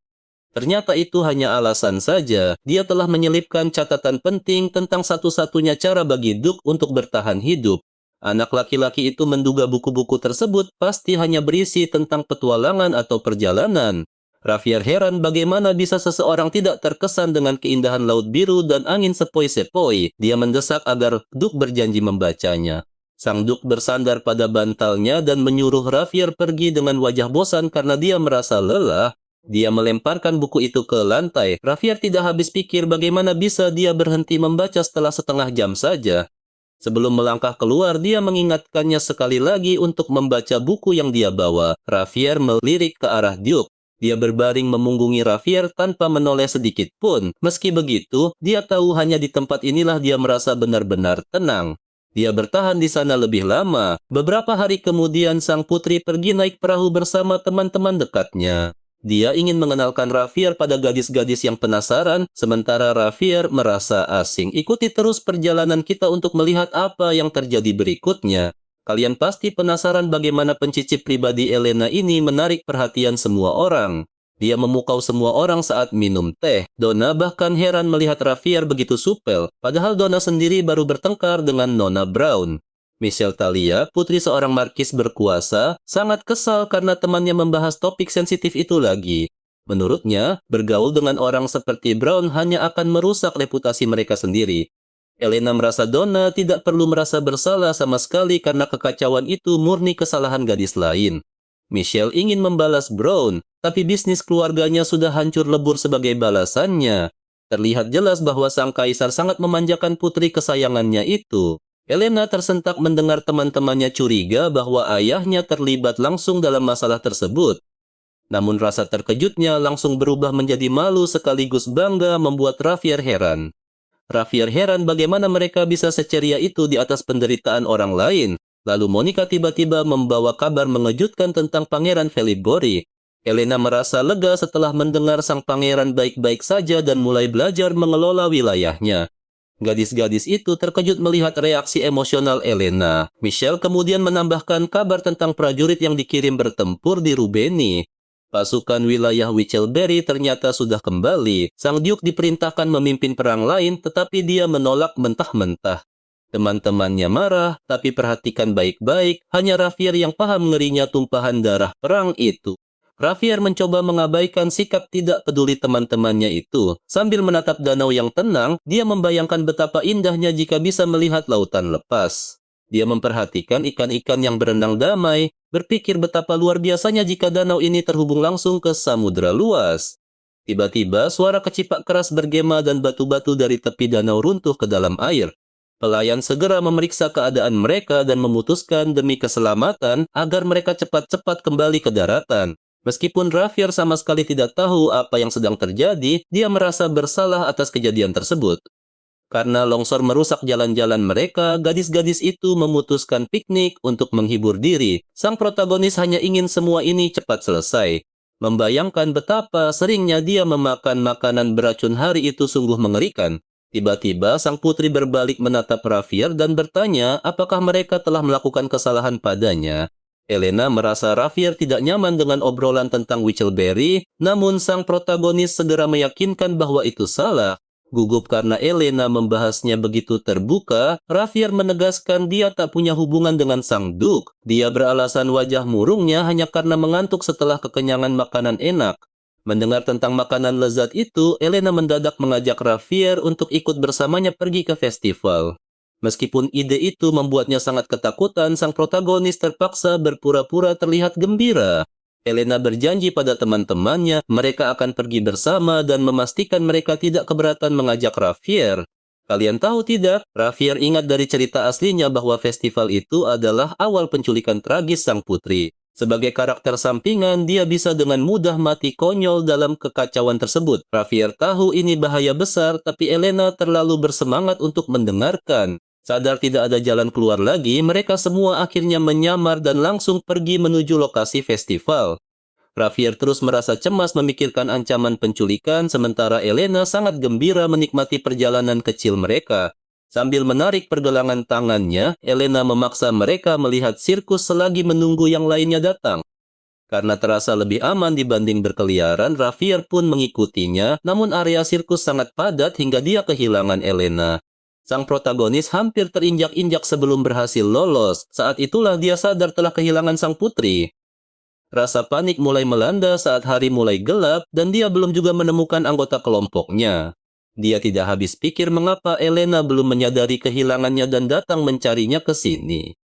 Ternyata itu hanya alasan saja. Dia telah menyelipkan catatan penting tentang satu-satunya cara bagi Duke untuk bertahan hidup. Anak laki-laki itu menduga buku-buku tersebut pasti hanya berisi tentang petualangan atau perjalanan. Raffier heran bagaimana bisa seseorang tidak terkesan dengan keindahan laut biru dan angin sepoi-sepoi. Dia mendesak agar Duke berjanji membacanya. Sang Duke bersandar pada bantalnya dan menyuruh Raffier pergi dengan wajah bosan karena dia merasa lelah. Dia melemparkan buku itu ke lantai. Raffier tidak habis pikir bagaimana bisa dia berhenti membaca setelah setengah jam saja. Sebelum melangkah keluar, dia mengingatkannya sekali lagi untuk membaca buku yang dia bawa. Raffier melirik ke arah Duke. Dia berbaring memunggungi Raffier tanpa menoleh sedikit pun. Meski begitu, dia tahu hanya di tempat inilah dia merasa benar-benar tenang. Dia bertahan di sana lebih lama. Beberapa hari kemudian, sang putri pergi naik perahu bersama teman-teman dekatnya. Dia ingin mengenalkan Raffier pada gadis-gadis yang penasaran, sementara Raffier merasa asing. Ikuti terus perjalanan kita untuk melihat apa yang terjadi berikutnya. Kalian pasti penasaran bagaimana pencicip pribadi Elena ini menarik perhatian semua orang. Dia memukau semua orang saat minum teh. Donna bahkan heran melihat Raffier begitu supel, padahal Donna sendiri baru bertengkar dengan Nona Brown. Michelle Thalia, putri seorang markis berkuasa, sangat kesal karena temannya membahas topik sensitif itu lagi. Menurutnya, bergaul dengan orang seperti Brown hanya akan merusak reputasi mereka sendiri. Elena merasa Donna tidak perlu merasa bersalah sama sekali karena kekacauan itu murni kesalahan gadis lain. Michelle ingin membalas Brown, tapi bisnis keluarganya sudah hancur lebur sebagai balasannya. Terlihat jelas bahwa sang kaisar sangat memanjakan putri kesayangannya itu. Elena tersentak mendengar teman-temannya curiga bahwa ayahnya terlibat langsung dalam masalah tersebut. Namun rasa terkejutnya langsung berubah menjadi malu sekaligus bangga membuat Raffier heran. Raffier heran bagaimana mereka bisa seceria itu di atas penderitaan orang lain. Lalu Monica tiba-tiba membawa kabar mengejutkan tentang Pangeran Philip Bori. Elena merasa lega setelah mendengar sang pangeran baik-baik saja dan mulai belajar mengelola wilayahnya. Gadis-gadis itu terkejut melihat reaksi emosional Elena. Michelle kemudian menambahkan kabar tentang prajurit yang dikirim bertempur di Rubeni. Pasukan wilayah Witchellberry ternyata sudah kembali. Sang Duke diperintahkan memimpin perang lain, tetapi dia menolak mentah-mentah. Teman-temannya marah, tapi perhatikan baik-baik, hanya Rafier yang paham ngerinya tumpahan darah perang itu. Rafier mencoba mengabaikan sikap tidak peduli teman-temannya itu. Sambil menatap danau yang tenang, dia membayangkan betapa indahnya jika bisa melihat lautan lepas. Dia memperhatikan ikan-ikan yang berenang damai, berpikir betapa luar biasanya jika danau ini terhubung langsung ke samudera luas. Tiba-tiba, suara kecipak keras bergema dan batu-batu dari tepi danau runtuh ke dalam air. Pelayan segera memeriksa keadaan mereka dan memutuskan demi keselamatan agar mereka cepat-cepat kembali ke daratan. Meskipun Rafier sama sekali tidak tahu apa yang sedang terjadi, dia merasa bersalah atas kejadian tersebut. Karena longsor merusak jalan-jalan mereka, gadis-gadis itu memutuskan piknik untuk menghibur diri. Sang protagonis hanya ingin semua ini cepat selesai. Membayangkan betapa seringnya dia memakan makanan beracun hari itu sungguh mengerikan. Tiba-tiba, sang putri berbalik menatap Rafier dan bertanya apakah mereka telah melakukan kesalahan padanya. Elena merasa Rafier tidak nyaman dengan obrolan tentang Witchellberry, namun sang protagonis segera meyakinkan bahwa itu salah. Gugup karena Elena membahasnya begitu terbuka, Rafier menegaskan dia tak punya hubungan dengan sang Duke. Dia beralasan wajah murungnya hanya karena mengantuk setelah kekenyangan makanan enak. Mendengar tentang makanan lezat itu, Elena mendadak mengajak Rafier untuk ikut bersamanya pergi ke festival. Meskipun ide itu membuatnya sangat ketakutan, sang protagonis terpaksa berpura-pura terlihat gembira. Elena berjanji pada teman-temannya mereka akan pergi bersama dan memastikan mereka tidak keberatan mengajak Rafier. Kalian tahu tidak, Rafier ingat dari cerita aslinya bahwa festival itu adalah awal penculikan tragis sang putri. Sebagai karakter sampingan, dia bisa dengan mudah mati konyol dalam kekacauan tersebut. Rafier tahu ini bahaya besar, tapi Elena terlalu bersemangat untuk mendengarkan. Sadar tidak ada jalan keluar lagi, mereka semua akhirnya menyamar dan langsung pergi menuju lokasi festival. Rafier terus merasa cemas memikirkan ancaman penculikan, sementara Elena sangat gembira menikmati perjalanan kecil mereka. Sambil menarik pergelangan tangannya, Elena memaksa mereka melihat sirkus selagi menunggu yang lainnya datang. Karena terasa lebih aman dibanding berkeliaran, Rafier pun mengikutinya, namun area sirkus sangat padat hingga dia kehilangan Elena. Sang protagonis hampir terinjak-injak sebelum berhasil lolos. Saat itulah dia sadar telah kehilangan sang putri. Rasa panik mulai melanda saat hari mulai gelap dan dia belum juga menemukan anggota kelompoknya. Dia tidak habis pikir mengapa Elena belum menyadari kehilangannya dan datang mencarinya ke sini.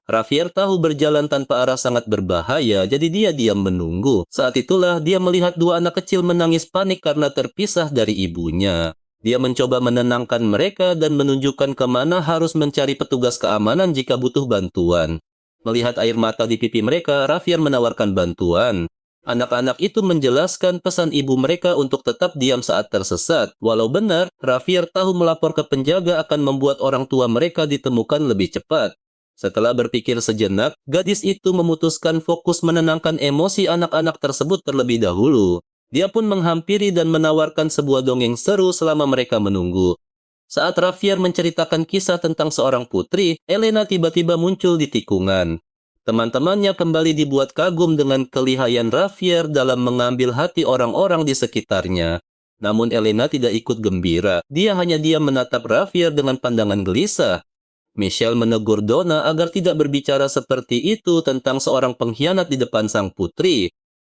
Rafier tahu berjalan tanpa arah sangat berbahaya, jadi dia diam menunggu. Saat itulah dia melihat dua anak kecil menangis panik karena terpisah dari ibunya. Dia mencoba menenangkan mereka dan menunjukkan kemana harus mencari petugas keamanan jika butuh bantuan. Melihat air mata di pipi mereka, Rafier menawarkan bantuan. Anak-anak itu menjelaskan pesan ibu mereka untuk tetap diam saat tersesat. Walau benar, Rafier tahu melapor ke penjaga akan membuat orang tua mereka ditemukan lebih cepat. Setelah berpikir sejenak, gadis itu memutuskan fokus menenangkan emosi anak-anak tersebut terlebih dahulu. Dia pun menghampiri dan menawarkan sebuah dongeng seru selama mereka menunggu. Saat Rafier menceritakan kisah tentang seorang putri, Elena tiba-tiba muncul di tikungan. Teman-temannya kembali dibuat kagum dengan kelihayan Rafier dalam mengambil hati orang-orang di sekitarnya. Namun Elena tidak ikut gembira. Dia hanya diam menatap Rafier dengan pandangan gelisah. Michelle menegur Donna agar tidak berbicara seperti itu tentang seorang pengkhianat di depan sang putri.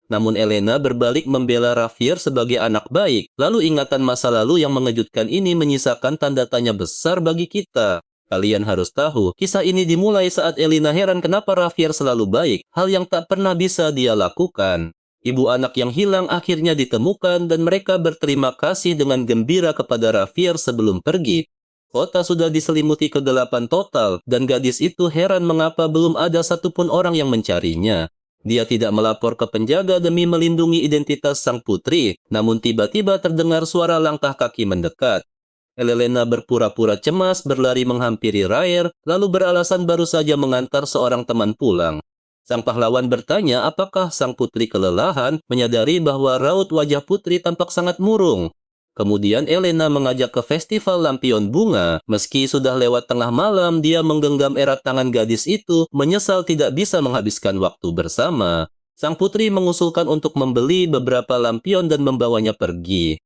Namun Elena berbalik membela Rafier sebagai anak baik. Lalu ingatan masa lalu yang mengejutkan ini menyisakan tanda tanya besar bagi kita. Kalian harus tahu, kisah ini dimulai saat Elena heran kenapa Rafier selalu baik, hal yang tak pernah bisa dia lakukan. Ibu anak yang hilang akhirnya ditemukan dan mereka berterima kasih dengan gembira kepada Rafier sebelum pergi. Kota sudah diselimuti kegelapan total dan gadis itu heran mengapa belum ada satupun orang yang mencarinya. Dia tidak melapor ke penjaga demi melindungi identitas sang putri, namun tiba-tiba terdengar suara langkah kaki mendekat. Elena berpura-pura cemas berlari menghampiri Raer, lalu beralasan baru saja mengantar seorang teman pulang. Sang pahlawan bertanya apakah sang putri kelelahan, menyadari bahwa raut wajah putri tampak sangat murung. Kemudian Elena mengajak ke festival lampion bunga. Meski sudah lewat tengah malam, dia menggenggam erat tangan gadis itu, menyesal tidak bisa menghabiskan waktu bersama. Sang putri mengusulkan untuk membeli beberapa lampion dan membawanya pergi.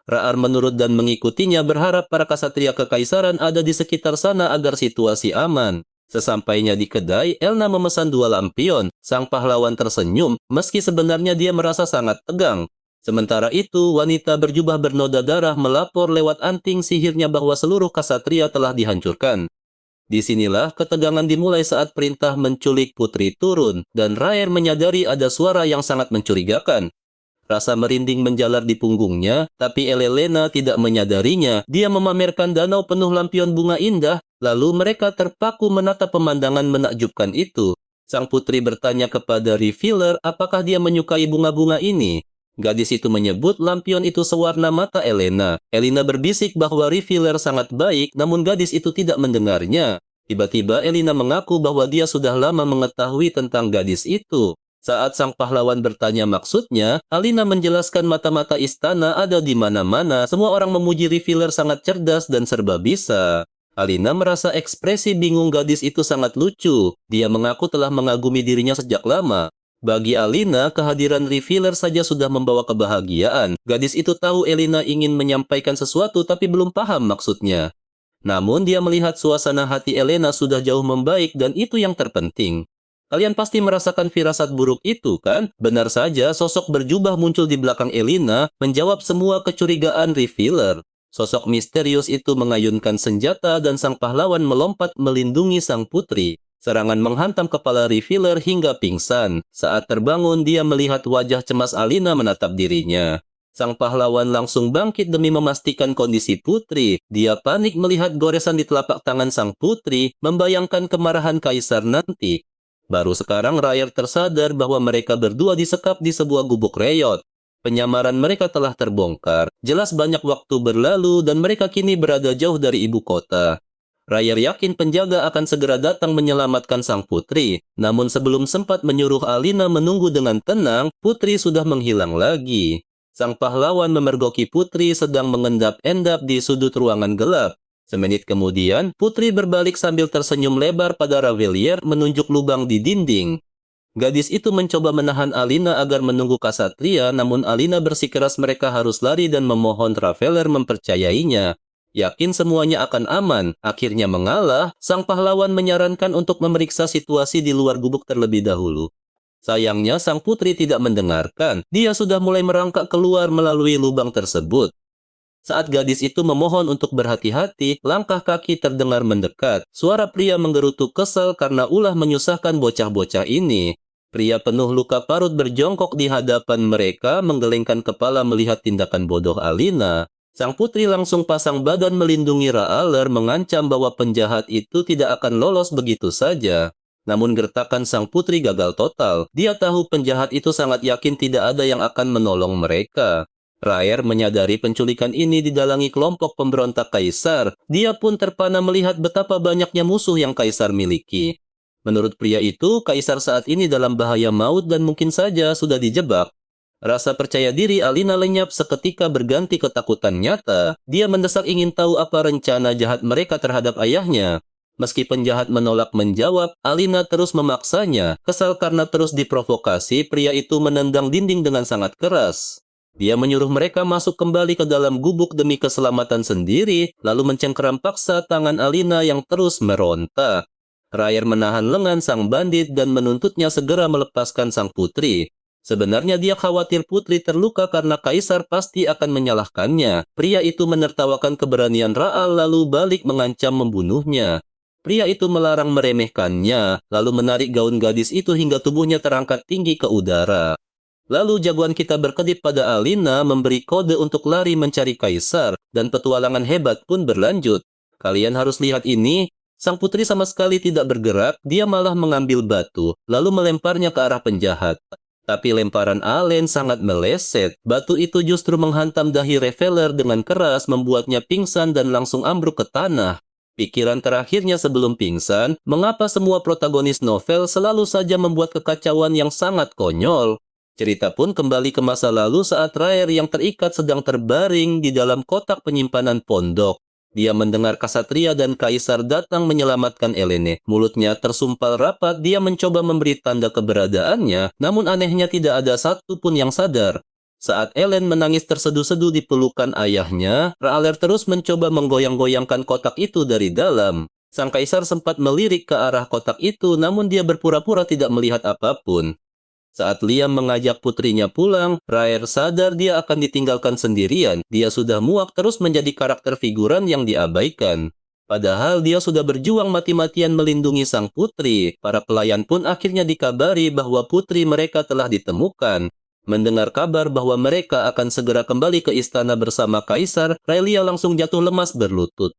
Raar menurut dan mengikutinya, berharap para ksatria kekaisaran ada di sekitar sana agar situasi aman. Sesampainya di kedai, Elna memesan 2 lampion. Sang pahlawan tersenyum, meski sebenarnya dia merasa sangat tegang. Sementara itu, wanita berjubah bernoda darah melapor lewat anting sihirnya bahwa seluruh ksatria telah dihancurkan. Disinilah ketegangan dimulai saat perintah menculik putri turun, dan Raer menyadari ada suara yang sangat mencurigakan. Rasa merinding menjalar di punggungnya, tapi Elena tidak menyadarinya. Dia memamerkan danau penuh lampion bunga indah, lalu mereka terpaku menatap pemandangan menakjubkan itu. Sang putri bertanya kepada refiller apakah dia menyukai bunga-bunga ini. Gadis itu menyebut lampion itu sewarna mata Elena. Elena berbisik bahwa refiller sangat baik, namun gadis itu tidak mendengarnya. Tiba-tiba Elena mengaku bahwa dia sudah lama mengetahui tentang gadis itu. Saat sang pahlawan bertanya maksudnya, Alina menjelaskan mata-mata istana ada di mana-mana. Semua orang memuji refiller sangat cerdas dan serba bisa. Alina merasa ekspresi bingung gadis itu sangat lucu. Dia mengaku telah mengagumi dirinya sejak lama. Bagi Alina, kehadiran refiller saja sudah membawa kebahagiaan. Gadis itu tahu Elena ingin menyampaikan sesuatu tapi belum paham maksudnya. Namun dia melihat suasana hati Elena sudah jauh membaik dan itu yang terpenting. Kalian pasti merasakan firasat buruk itu, kan? Benar saja, sosok berjubah muncul di belakang Elena, menjawab semua kecurigaan refiller. Sosok misterius itu mengayunkan senjata dan sang pahlawan melompat melindungi sang putri. Serangan menghantam kepala refiller hingga pingsan. Saat terbangun, dia melihat wajah cemas Alina menatap dirinya. Sang pahlawan langsung bangkit demi memastikan kondisi putri. Dia panik melihat goresan di telapak tangan sang putri, membayangkan kemarahan kaisar nanti. Baru sekarang Raer tersadar bahwa mereka berdua disekap di sebuah gubuk reyot. Penyamaran mereka telah terbongkar. Jelas banyak waktu berlalu dan mereka kini berada jauh dari ibu kota. Raer yakin penjaga akan segera datang menyelamatkan sang putri. Namun sebelum sempat menyuruh Alina menunggu dengan tenang, putri sudah menghilang lagi. Sang pahlawan memergoki putri sedang mengendap-endap di sudut ruangan gelap. Semenit kemudian, putri berbalik sambil tersenyum lebar pada Ravelier menunjuk lubang di dinding. Gadis itu mencoba menahan Alina agar menunggu ksatria, namun Alina bersikeras mereka harus lari dan memohon Ravelier mempercayainya. Yakin semuanya akan aman, akhirnya mengalah, sang pahlawan menyarankan untuk memeriksa situasi di luar gubuk terlebih dahulu. Sayangnya sang putri tidak mendengarkan, dia sudah mulai merangkak keluar melalui lubang tersebut. Saat gadis itu memohon untuk berhati-hati, langkah kaki terdengar mendekat. Suara pria menggerutu kesal karena ulah menyusahkan bocah-bocah ini. Pria penuh luka parut berjongkok di hadapan mereka, menggelengkan kepala melihat tindakan bodoh Alina. Sang putri langsung pasang badan melindungi Raaler, mengancam bahwa penjahat itu tidak akan lolos begitu saja. Namun gertakan sang putri gagal total. Dia tahu penjahat itu sangat yakin tidak ada yang akan menolong mereka. Raer menyadari penculikan ini didalangi kelompok pemberontak kaisar. Dia pun terpana melihat betapa banyaknya musuh yang kaisar miliki. Menurut pria itu, kaisar saat ini dalam bahaya maut dan mungkin saja sudah dijebak. Rasa percaya diri Alina lenyap seketika berganti ketakutan nyata. Dia mendesak ingin tahu apa rencana jahat mereka terhadap ayahnya. Meski penjahat menolak menjawab, Alina terus memaksanya. Kesal karena terus diprovokasi, pria itu menendang dinding dengan sangat keras. Dia menyuruh mereka masuk kembali ke dalam gubuk demi keselamatan sendiri, lalu mencengkeram paksa tangan Alina yang terus meronta. Raer menahan lengan sang bandit dan menuntutnya segera melepaskan sang putri. Sebenarnya dia khawatir putri terluka karena kaisar pasti akan menyalahkannya. Pria itu menertawakan keberanian Raal lalu balik mengancam membunuhnya. Pria itu melarang meremehkannya, lalu menarik gaun gadis itu hingga tubuhnya terangkat tinggi ke udara. Lalu jagoan kita berkedip pada Alina memberi kode untuk lari mencari kaisar, dan petualangan hebat pun berlanjut. Kalian harus lihat ini. Sang putri sama sekali tidak bergerak, dia malah mengambil batu, lalu melemparnya ke arah penjahat. Tapi lemparan Alen sangat meleset. Batu itu justru menghantam dahi Reveler dengan keras, membuatnya pingsan dan langsung ambruk ke tanah. Pikiran terakhirnya sebelum pingsan, mengapa semua protagonis novel selalu saja membuat kekacauan yang sangat konyol? Cerita pun kembali ke masa lalu saat Raer yang terikat sedang terbaring di dalam kotak penyimpanan pondok. Dia mendengar Ksatria dan Kaisar datang menyelamatkan Elene. Mulutnya tersumpal rapat, dia mencoba memberi tanda keberadaannya, namun anehnya tidak ada satupun yang sadar. Saat Ellen menangis terseduh-seduh di pelukan ayahnya, Ra'aler terus mencoba menggoyang-goyangkan kotak itu dari dalam. Sang kaisar sempat melirik ke arah kotak itu, namun dia berpura-pura tidak melihat apapun. Saat Liam mengajak putrinya pulang, Raer sadar dia akan ditinggalkan sendirian. Dia sudah muak terus menjadi karakter figuran yang diabaikan. Padahal dia sudah berjuang mati-matian melindungi sang putri. Para pelayan pun akhirnya dikabari bahwa putri mereka telah ditemukan. Mendengar kabar bahwa mereka akan segera kembali ke istana bersama kaisar, Rhaelia langsung jatuh lemas berlutut.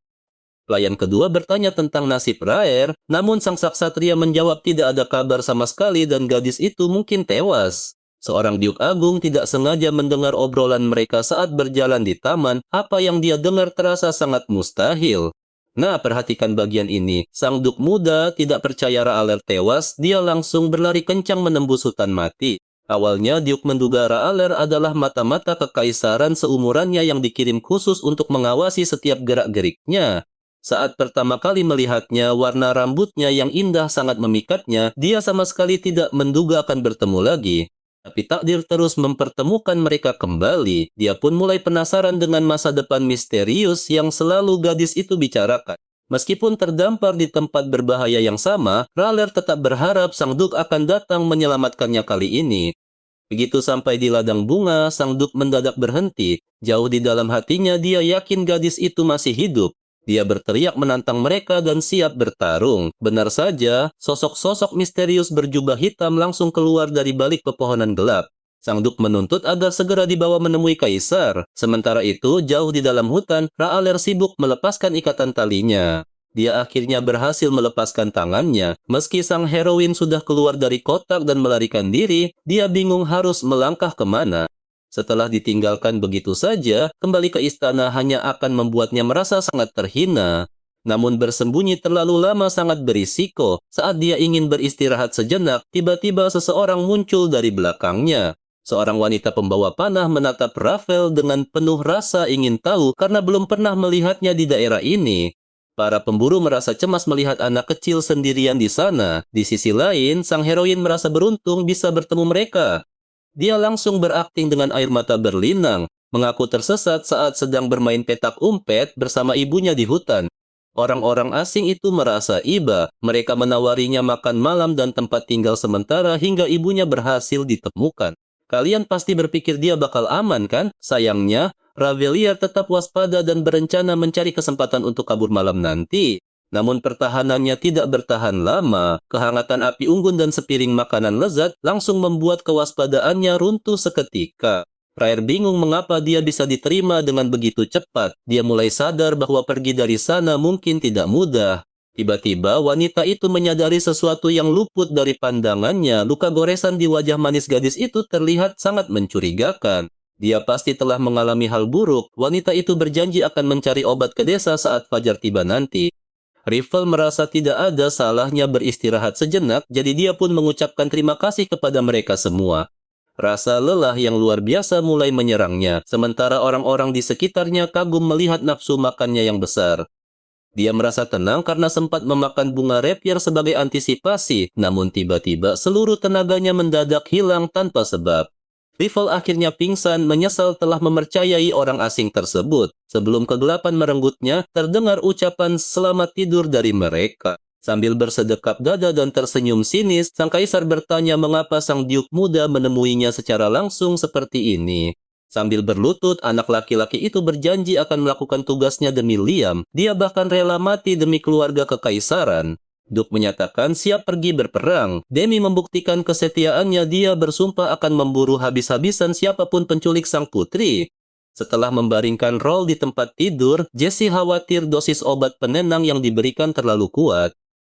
Pelayan kedua bertanya tentang nasib Raer, namun sang saksatria menjawab tidak ada kabar sama sekali dan gadis itu mungkin tewas. Seorang Duke Agung tidak sengaja mendengar obrolan mereka saat berjalan di taman. Apa yang dia dengar terasa sangat mustahil. Nah, perhatikan bagian ini. Sang Duke muda tidak percaya Ra'aler tewas, dia langsung berlari kencang menembus hutan mati. Awalnya Duke menduga Ra'aler adalah mata-mata kekaisaran seumurannya yang dikirim khusus untuk mengawasi setiap gerak-geriknya. Saat pertama kali melihatnya, warna rambutnya yang indah sangat memikatnya, dia sama sekali tidak menduga akan bertemu lagi. Tapi takdir terus mempertemukan mereka kembali. Dia pun mulai penasaran dengan masa depan misterius yang selalu gadis itu bicarakan. Meskipun terdampar di tempat berbahaya yang sama, Rhaeler tetap berharap sang Duke akan datang menyelamatkannya kali ini. Begitu sampai di ladang bunga, sang Duke mendadak berhenti. Jauh di dalam hatinya, dia yakin gadis itu masih hidup. Dia berteriak menantang mereka dan siap bertarung. Benar saja, sosok-sosok misterius berjubah hitam langsung keluar dari balik pepohonan gelap. Sang Duke menuntut agar segera dibawa menemui kaisar. Sementara itu, jauh di dalam hutan, Ra'aler sibuk melepaskan ikatan talinya. Dia akhirnya berhasil melepaskan tangannya. Meski sang heroin sudah keluar dari kotak dan melarikan diri, dia bingung harus melangkah kemana. Setelah ditinggalkan begitu saja, kembali ke istana hanya akan membuatnya merasa sangat terhina. Namun bersembunyi terlalu lama sangat berisiko. Saat dia ingin beristirahat sejenak, tiba-tiba seseorang muncul dari belakangnya. Seorang wanita pembawa panah menatap Rafael dengan penuh rasa ingin tahu karena belum pernah melihatnya di daerah ini. Para pemburu merasa cemas melihat anak kecil sendirian di sana. Di sisi lain, sang heroin merasa beruntung bisa bertemu mereka. Dia langsung berakting dengan air mata berlinang, mengaku tersesat saat sedang bermain petak umpet bersama ibunya di hutan. Orang-orang asing itu merasa iba, mereka menawarinya makan malam dan tempat tinggal sementara hingga ibunya berhasil ditemukan. Kalian pasti berpikir dia bakal aman kan? Sayangnya, Ravelier tetap waspada dan berencana mencari kesempatan untuk kabur malam nanti. Namun pertahanannya tidak bertahan lama. Kehangatan api unggun dan sepiring makanan lezat langsung membuat kewaspadaannya runtuh seketika. Raer bingung mengapa dia bisa diterima dengan begitu cepat. Dia mulai sadar bahwa pergi dari sana mungkin tidak mudah. Tiba-tiba wanita itu menyadari sesuatu yang luput dari pandangannya. Luka goresan di wajah manis gadis itu terlihat sangat mencurigakan. Dia pasti telah mengalami hal buruk. Wanita itu berjanji akan mencari obat ke desa saat fajar tiba nanti. Rival merasa tidak ada salahnya beristirahat sejenak, jadi dia pun mengucapkan terima kasih kepada mereka semua. Rasa lelah yang luar biasa mulai menyerangnya, sementara orang-orang di sekitarnya kagum melihat nafsu makannya yang besar. Dia merasa tenang karena sempat memakan bunga rapier sebagai antisipasi, namun tiba-tiba seluruh tenaganya mendadak hilang tanpa sebab. Rival akhirnya pingsan menyesal telah mempercayai orang asing tersebut. Sebelum kegelapan merenggutnya, terdengar ucapan selamat tidur dari mereka. Sambil bersedekap dada dan tersenyum sinis, sang kaisar bertanya mengapa sang Duke muda menemuinya secara langsung seperti ini. Sambil berlutut, anak laki-laki itu berjanji akan melakukan tugasnya demi Liam. Dia bahkan rela mati demi keluarga kekaisaran. Duke menyatakan siap pergi berperang. Demi membuktikan kesetiaannya, dia bersumpah akan memburu habis-habisan siapapun penculik sang putri. Setelah membaringkan Roll di tempat tidur, Jesse khawatir dosis obat penenang yang diberikan terlalu kuat.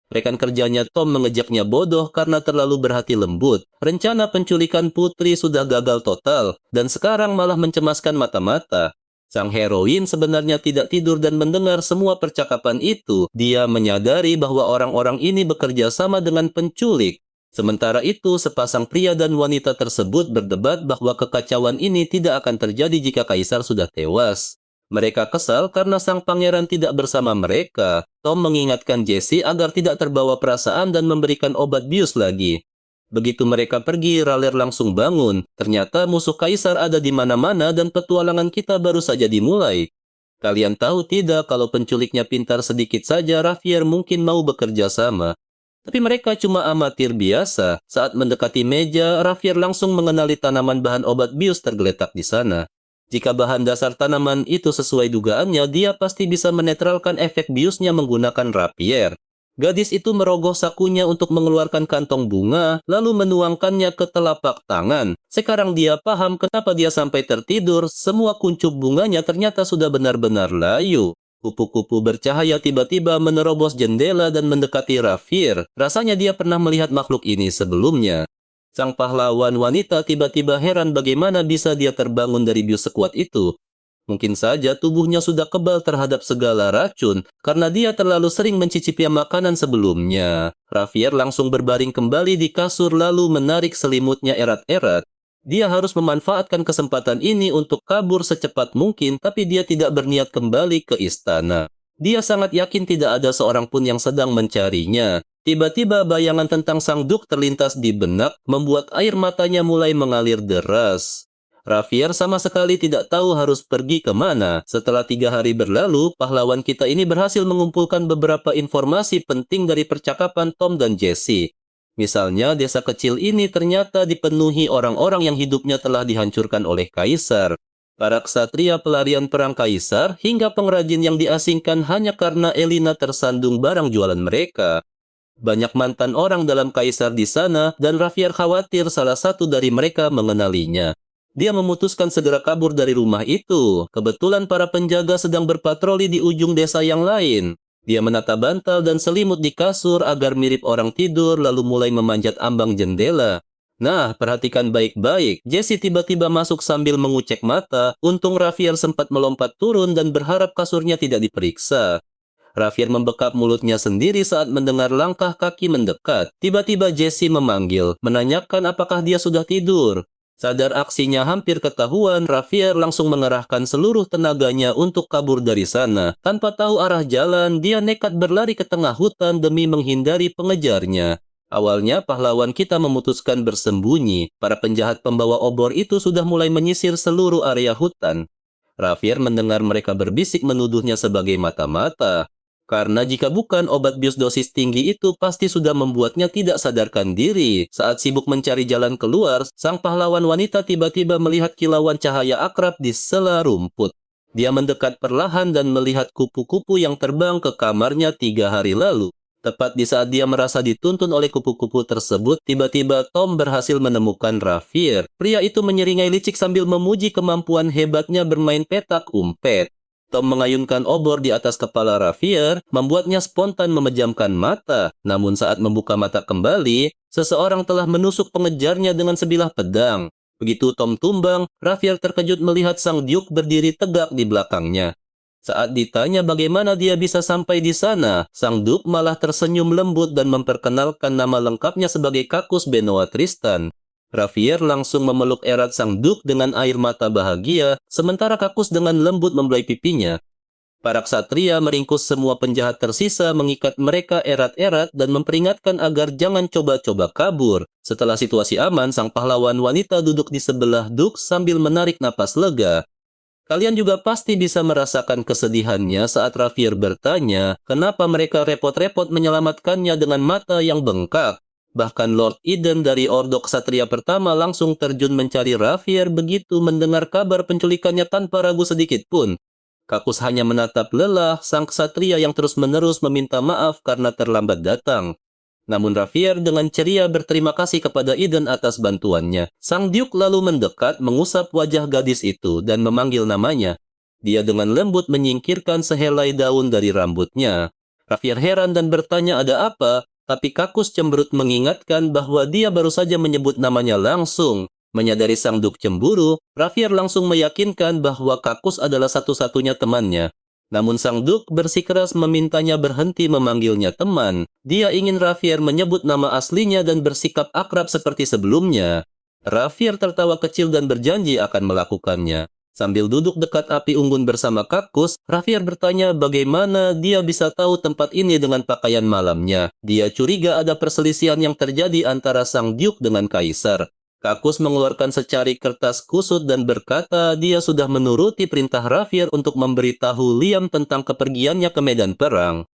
Rekan kerjanya Tom mengejaknya bodoh karena terlalu berhati lembut. Rencana penculikan putri sudah gagal total, dan sekarang malah mencemaskan mata-mata. Sang heroin sebenarnya tidak tidur dan mendengar semua percakapan itu. Dia menyadari bahwa orang-orang ini bekerja sama dengan penculik. Sementara itu, sepasang pria dan wanita tersebut berdebat bahwa kekacauan ini tidak akan terjadi jika kaisar sudah tewas. Mereka kesal karena sang pangeran tidak bersama mereka. Tom mengingatkan Jesse agar tidak terbawa perasaan dan memberikan obat bius lagi. Begitu mereka pergi, Rhaegar langsung bangun. Ternyata musuh kaisar ada di mana-mana dan petualangan kita baru saja dimulai. Kalian tahu tidak kalau penculiknya pintar sedikit saja, Rhaegar mungkin mau bekerja sama. Tapi mereka cuma amatir biasa. Saat mendekati meja, Rhaegar langsung mengenali tanaman bahan obat bius tergeletak di sana. Jika bahan dasar tanaman itu sesuai dugaannya, dia pasti bisa menetralkan efek biusnya menggunakan rapier. Gadis itu merogoh sakunya untuk mengeluarkan kantong bunga, lalu menuangkannya ke telapak tangan. Sekarang dia paham kenapa dia sampai tertidur, semua kuncup bunganya ternyata sudah benar-benar layu. Kupu-kupu bercahaya tiba-tiba menerobos jendela dan mendekati Rhaegar. Rasanya dia pernah melihat makhluk ini sebelumnya. Sang pahlawan wanita tiba-tiba heran bagaimana bisa dia terbangun dari bius sekuat itu. Mungkin saja tubuhnya sudah kebal terhadap segala racun karena dia terlalu sering mencicipi makanan sebelumnya. Rhaegar langsung berbaring kembali di kasur lalu menarik selimutnya erat-erat. Dia harus memanfaatkan kesempatan ini untuk kabur secepat mungkin, tapi dia tidak berniat kembali ke istana. Dia sangat yakin tidak ada seorang pun yang sedang mencarinya. Tiba-tiba bayangan tentang sang Duk terlintas di benak, membuat air matanya mulai mengalir deras. Rhaegar sama sekali tidak tahu harus pergi kemana. Setelah 3 hari berlalu, pahlawan kita ini berhasil mengumpulkan beberapa informasi penting dari percakapan Tom dan Jesse. Misalnya, desa kecil ini ternyata dipenuhi orang-orang yang hidupnya telah dihancurkan oleh kaisar. Para ksatria pelarian perang kaisar, hingga pengrajin yang diasingkan hanya karena Elina tersandung barang jualan mereka. Banyak mantan orang dalam kaisar di sana, dan Rhaegar khawatir salah satu dari mereka mengenalinya. Dia memutuskan segera kabur dari rumah itu. Kebetulan para penjaga sedang berpatroli di ujung desa yang lain. Dia menata bantal dan selimut di kasur agar mirip orang tidur lalu mulai memanjat ambang jendela. Nah, perhatikan baik-baik. Jesse tiba-tiba masuk sambil mengucek mata. Untung Rhaegar sempat melompat turun dan berharap kasurnya tidak diperiksa. Rhaegar membekap mulutnya sendiri saat mendengar langkah kaki mendekat. Tiba-tiba Jesse memanggil, menanyakan apakah dia sudah tidur. Sadar aksinya hampir ketahuan, Rhaegar langsung mengerahkan seluruh tenaganya untuk kabur dari sana. Tanpa tahu arah jalan, dia nekat berlari ke tengah hutan demi menghindari pengejarnya. Awalnya, pahlawan kita memutuskan bersembunyi. Para penjahat pembawa obor itu sudah mulai menyisir seluruh area hutan. Rhaegar mendengar mereka berbisik menuduhnya sebagai mata-mata. Karena jika bukan, obat bius dosis tinggi itu pasti sudah membuatnya tidak sadarkan diri. Saat sibuk mencari jalan keluar, sang pahlawan wanita tiba-tiba melihat kilauan cahaya akrab di sela rumput. Dia mendekat perlahan dan melihat kupu-kupu yang terbang ke kamarnya 3 hari lalu. Tepat di saat dia merasa dituntun oleh kupu-kupu tersebut, tiba-tiba Tom berhasil menemukan Rhaegar. Pria itu menyeringai licik sambil memuji kemampuan hebatnya bermain petak umpet. Tom mengayunkan obor di atas kepala Rhaegar, membuatnya spontan memejamkan mata. Namun saat membuka mata kembali, seseorang telah menusuk pengejarnya dengan sebilah pedang. Begitu Tom tumbang, Rhaegar terkejut melihat sang Duke berdiri tegak di belakangnya. Saat ditanya bagaimana dia bisa sampai di sana, sang Duke malah tersenyum lembut dan memperkenalkan nama lengkapnya sebagai Kakus Benoit Tristan. Rhaegar langsung memeluk erat sang Duke dengan air mata bahagia, sementara Kakus dengan lembut membelai pipinya. Para ksatria meringkus semua penjahat tersisa, mengikat mereka erat-erat dan memperingatkan agar jangan coba-coba kabur. Setelah situasi aman, sang pahlawan wanita duduk di sebelah Duke sambil menarik napas lega. Kalian juga pasti bisa merasakan kesedihannya saat Rhaegar bertanya, kenapa mereka repot-repot menyelamatkannya dengan mata yang bengkak. Bahkan Lord Eden dari Ordo Ksatria pertama langsung terjun mencari Rhaegar begitu mendengar kabar penculikannya tanpa ragu sedikit pun. Kakus hanya menatap lelah sang ksatria yang terus-menerus meminta maaf karena terlambat datang. Namun Rhaegar dengan ceria berterima kasih kepada Eden atas bantuannya. Sang Duke lalu mendekat mengusap wajah gadis itu dan memanggil namanya. Dia dengan lembut menyingkirkan sehelai daun dari rambutnya. Rhaegar heran dan bertanya ada apa, tapi Kakus cemberut mengingatkan bahwa dia baru saja menyebut namanya langsung. Menyadari sang Duke cemburu, Rhaegar langsung meyakinkan bahwa Kakus adalah satu-satunya temannya. Namun sang Duke bersikeras memintanya berhenti memanggilnya teman. Dia ingin Rafier menyebut nama aslinya dan bersikap akrab seperti sebelumnya. Rafier tertawa kecil dan berjanji akan melakukannya. Sambil duduk dekat api unggun bersama Kakus, Rafier bertanya bagaimana dia bisa tahu tempat ini dengan pakaian malamnya. Dia curiga ada perselisihan yang terjadi antara sang Duke dengan Kaisar. Kakus mengeluarkan secari kertas kusut dan berkata dia sudah menuruti perintah Rafier untuk memberitahu Liam tentang kepergiannya ke medan perang.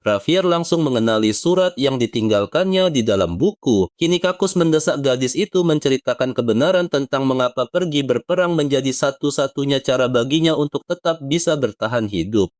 Rafier langsung mengenali surat yang ditinggalkannya di dalam buku. Kini Kakus mendesak gadis itu menceritakan kebenaran tentang mengapa pergi berperang menjadi satu-satunya cara baginya untuk tetap bisa bertahan hidup.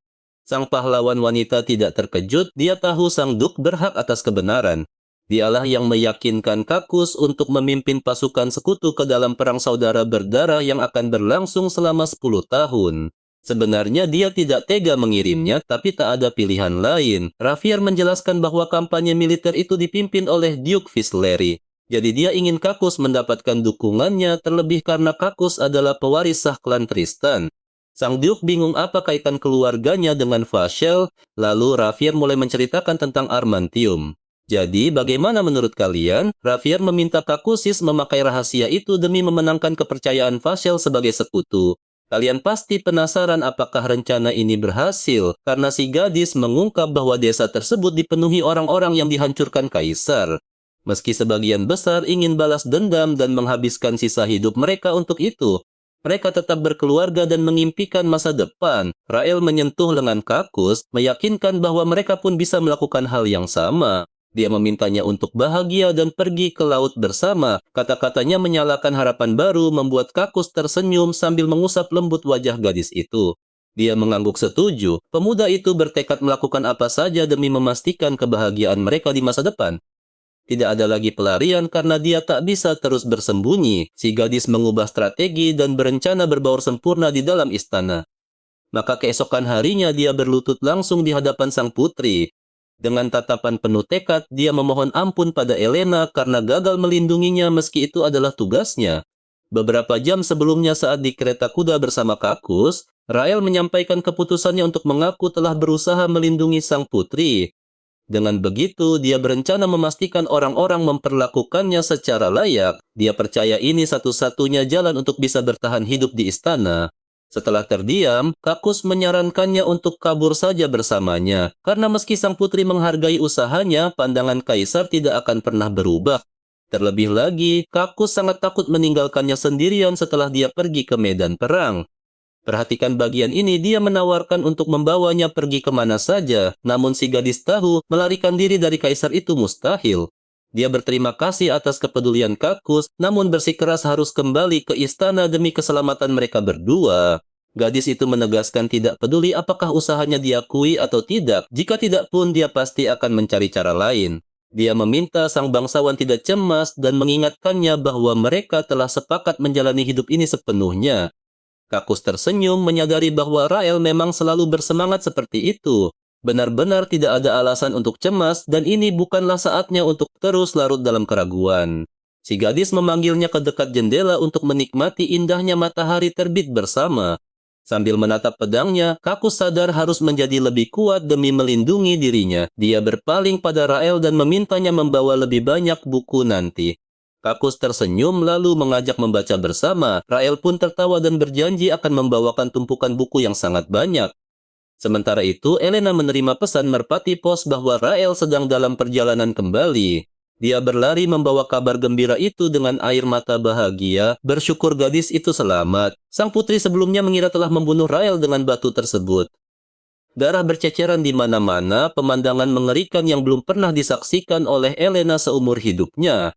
Sang pahlawan wanita tidak terkejut, dia tahu sang Duke berhak atas kebenaran. Dialah yang meyakinkan Kakus untuk memimpin pasukan sekutu ke dalam perang saudara berdarah yang akan berlangsung selama 10 tahun. Sebenarnya dia tidak tega mengirimnya, tapi tak ada pilihan lain. Rafier menjelaskan bahwa kampanye militer itu dipimpin oleh Duke Visleri. Jadi dia ingin Kakus mendapatkan dukungannya, terlebih karena Kakus adalah pewaris sah klan Tristan. Sang Duke bingung apa kaitan keluarganya dengan Vashel, lalu Rafier mulai menceritakan tentang Armantium. Jadi, bagaimana menurut kalian? Rafier meminta Kakusis memakai rahasia itu demi memenangkan kepercayaan Vashel sebagai sekutu. Kalian pasti penasaran apakah rencana ini berhasil, karena si gadis mengungkap bahwa desa tersebut dipenuhi orang-orang yang dihancurkan Kaisar. Meski sebagian besar ingin balas dendam dan menghabiskan sisa hidup mereka untuk itu, mereka tetap berkeluarga dan mengimpikan masa depan. Rael menyentuh lengan Kakus, meyakinkan bahwa mereka pun bisa melakukan hal yang sama. Dia memintanya untuk bahagia dan pergi ke laut bersama. Kata-katanya menyalakan harapan baru, membuat Kakus tersenyum sambil mengusap lembut wajah gadis itu. Dia mengangguk setuju. Pemuda itu bertekad melakukan apa saja demi memastikan kebahagiaan mereka di masa depan. Tidak ada lagi pelarian karena dia tak bisa terus bersembunyi. Si gadis mengubah strategi dan berencana berbaur sempurna di dalam istana. Maka keesokan harinya dia berlutut langsung di hadapan sang putri. Dengan tatapan penuh tekad, dia memohon ampun pada Elena karena gagal melindunginya meski itu adalah tugasnya. Beberapa jam sebelumnya saat di kereta kuda bersama Kakus, Rael menyampaikan keputusannya untuk mengaku telah berusaha melindungi sang putri. Dengan begitu, dia berencana memastikan orang-orang memperlakukannya secara layak. Dia percaya ini satu-satunya jalan untuk bisa bertahan hidup di istana. Setelah terdiam, Kakus menyarankannya untuk kabur saja bersamanya. Karena meski sang putri menghargai usahanya, pandangan Kaisar tidak akan pernah berubah. Terlebih lagi, Kakus sangat takut meninggalkannya sendirian setelah dia pergi ke medan perang. Perhatikan bagian ini, dia menawarkan untuk membawanya pergi kemana saja. Namun si gadis tahu, melarikan diri dari Kaisar itu mustahil. Dia berterima kasih atas kepedulian Kakus, namun bersikeras harus kembali ke istana demi keselamatan mereka berdua. Gadis itu menegaskan tidak peduli apakah usahanya diakui atau tidak, jika tidak pun dia pasti akan mencari cara lain. Dia meminta sang bangsawan tidak cemas dan mengingatkannya bahwa mereka telah sepakat menjalani hidup ini sepenuhnya. Kakus tersenyum menyadari bahwa Rael memang selalu bersemangat seperti itu. Benar-benar tidak ada alasan untuk cemas dan ini bukanlah saatnya untuk terus larut dalam keraguan. Si gadis memanggilnya ke dekat jendela untuk menikmati indahnya matahari terbit bersama. Sambil menatap pedangnya, Kakus sadar harus menjadi lebih kuat demi melindungi dirinya. Dia berpaling pada Rael dan memintanya membawa lebih banyak buku nanti. Kakus tersenyum lalu mengajak membaca bersama. Rael pun tertawa dan berjanji akan membawakan tumpukan buku yang sangat banyak. Sementara itu, Elena menerima pesan merpati pos bahwa Rael sedang dalam perjalanan kembali. Dia berlari membawa kabar gembira itu dengan air mata bahagia, bersyukur gadis itu selamat. Sang putri sebelumnya mengira telah membunuh Rael dengan batu tersebut. Darah berceceran di mana-mana, pemandangan mengerikan yang belum pernah disaksikan oleh Elena seumur hidupnya.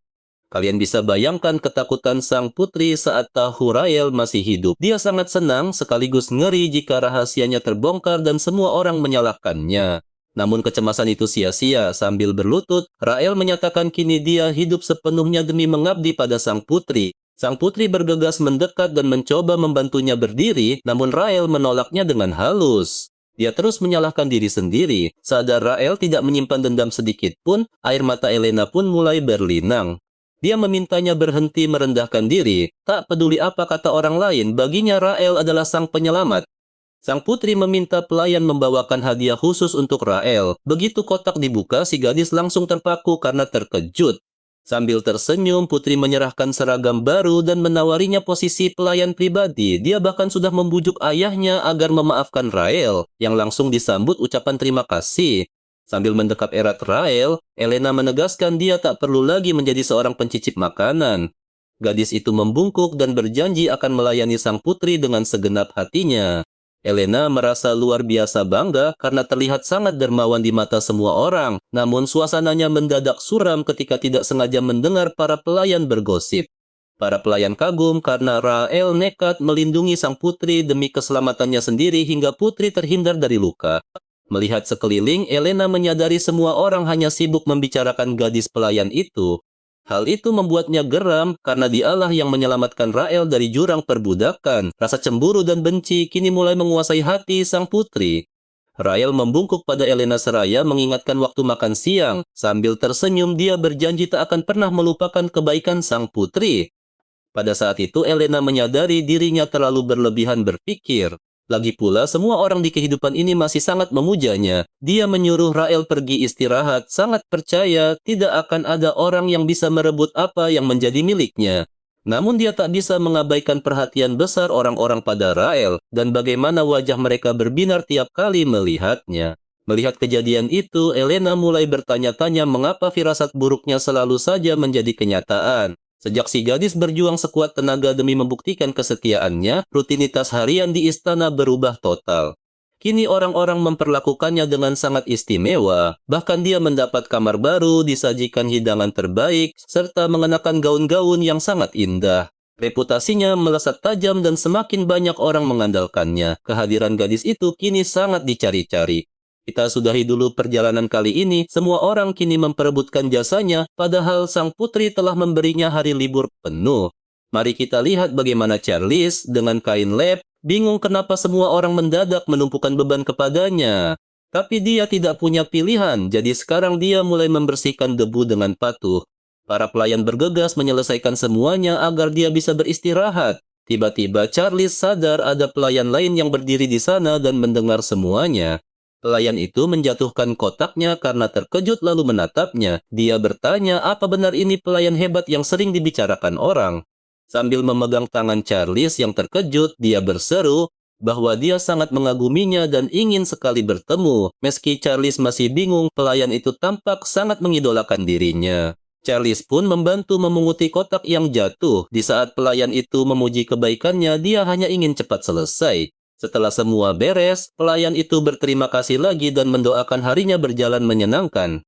Kalian bisa bayangkan ketakutan sang putri saat tahu Rael masih hidup. Dia sangat senang sekaligus ngeri jika rahasianya terbongkar dan semua orang menyalahkannya. Namun kecemasan itu sia-sia. Sambil berlutut, Rael menyatakan kini dia hidup sepenuhnya demi mengabdi pada sang putri. Sang putri bergegas mendekat dan mencoba membantunya berdiri, namun Rael menolaknya dengan halus. Dia terus menyalahkan diri sendiri. Sadar Rael tidak menyimpan dendam sedikit pun, air mata Elena pun mulai berlinang. Dia memintanya berhenti merendahkan diri. Tak peduli apa kata orang lain, baginya Rael adalah sang penyelamat. Sang putri meminta pelayan membawakan hadiah khusus untuk Rael. Begitu kotak dibuka, si gadis langsung terpaku karena terkejut. Sambil tersenyum, putri menyerahkan seragam baru dan menawarinya posisi pelayan pribadi. Dia bahkan sudah membujuk ayahnya agar memaafkan Rael, yang langsung disambut ucapan terima kasih. Sambil mendekap erat Rael, Elena menegaskan dia tak perlu lagi menjadi seorang pencicip makanan. Gadis itu membungkuk dan berjanji akan melayani sang putri dengan segenap hatinya. Elena merasa luar biasa bangga karena terlihat sangat dermawan di mata semua orang. Namun suasananya mendadak suram ketika tidak sengaja mendengar para pelayan bergosip. Para pelayan kagum karena Rael nekat melindungi sang putri demi keselamatannya sendiri hingga putri terhindar dari luka. Melihat sekeliling, Elena menyadari semua orang hanya sibuk membicarakan gadis pelayan itu. Hal itu membuatnya geram karena dialah yang menyelamatkan Rael dari jurang perbudakan. Rasa cemburu dan benci kini mulai menguasai hati sang putri. Rael membungkuk pada Elena seraya mengingatkan waktu makan siang. Sambil tersenyum, dia berjanji tak akan pernah melupakan kebaikan sang putri. Pada saat itu, Elena menyadari dirinya terlalu berlebihan berpikir. Lagi pula, semua orang di kehidupan ini masih sangat memujanya. Dia menyuruh Rael pergi istirahat, sangat percaya tidak akan ada orang yang bisa merebut apa yang menjadi miliknya. Namun dia tak bisa mengabaikan perhatian besar orang-orang pada Rael, dan bagaimana wajah mereka berbinar tiap kali melihatnya. Melihat kejadian itu, Elena mulai bertanya-tanya mengapa firasat buruknya selalu saja menjadi kenyataan. Sejak si gadis berjuang sekuat tenaga demi membuktikan kesetiaannya, rutinitas harian di istana berubah total. Kini orang-orang memperlakukannya dengan sangat istimewa, bahkan dia mendapat kamar baru, disajikan hidangan terbaik, serta mengenakan gaun-gaun yang sangat indah. Reputasinya melesat tajam dan semakin banyak orang mengandalkannya. Kehadiran gadis itu kini sangat dicari-cari. Kita sudahi dulu perjalanan kali ini, semua orang kini memperebutkan jasanya, padahal sang putri telah memberinya hari libur penuh. Mari kita lihat bagaimana Charles dengan kain lap, bingung kenapa semua orang mendadak menumpukan beban kepadanya. Tapi dia tidak punya pilihan, jadi sekarang dia mulai membersihkan debu dengan patuh. Para pelayan bergegas menyelesaikan semuanya agar dia bisa beristirahat. Tiba-tiba Charles sadar ada pelayan lain yang berdiri di sana dan mendengar semuanya. Pelayan itu menjatuhkan kotaknya karena terkejut lalu menatapnya. Dia bertanya apa benar ini pelayan hebat yang sering dibicarakan orang. Sambil memegang tangan Charles yang terkejut, dia berseru bahwa dia sangat mengaguminya dan ingin sekali bertemu. Meski Charles masih bingung, pelayan itu tampak sangat mengidolakan dirinya. Charles pun membantu memunguti kotak yang jatuh. Di saat pelayan itu memuji kebaikannya, dia hanya ingin cepat selesai. Setelah semua beres, pelayan itu berterima kasih lagi dan mendoakan harinya berjalan menyenangkan.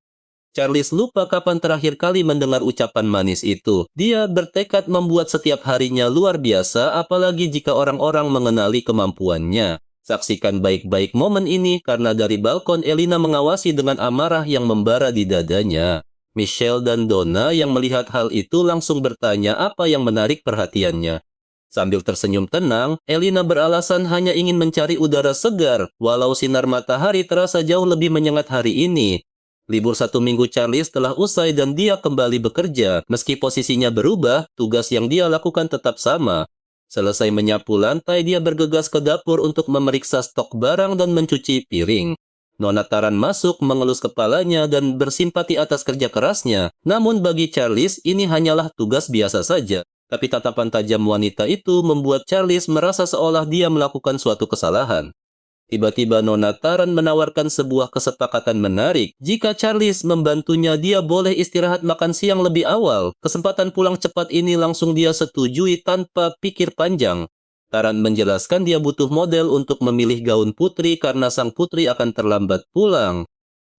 Charles lupa kapan terakhir kali mendengar ucapan manis itu. Dia bertekad membuat setiap harinya luar biasa, apalagi jika orang-orang mengenali kemampuannya. Saksikan baik-baik momen ini karena dari balkon Elena mengawasi dengan amarah yang membara di dadanya. Michelle dan Donna yang melihat hal itu langsung bertanya apa yang menarik perhatiannya. Sambil tersenyum tenang, Elena beralasan hanya ingin mencari udara segar, walau sinar matahari terasa jauh lebih menyengat hari ini. Libur 1 minggu Charles telah usai dan dia kembali bekerja. Meski posisinya berubah, tugas yang dia lakukan tetap sama. Selesai menyapu lantai, dia bergegas ke dapur untuk memeriksa stok barang dan mencuci piring. Nona Taran masuk, mengelus kepalanya dan bersimpati atas kerja kerasnya. Namun bagi Charles, ini hanyalah tugas biasa saja. Tapi tatapan tajam wanita itu membuat Charles merasa seolah dia melakukan suatu kesalahan. Tiba-tiba Nona Taran menawarkan sebuah kesepakatan menarik. Jika Charles membantunya, dia boleh istirahat makan siang lebih awal. Kesempatan pulang cepat ini langsung dia setujui tanpa pikir panjang. Taran menjelaskan dia butuh model untuk memilih gaun putri karena sang putri akan terlambat pulang.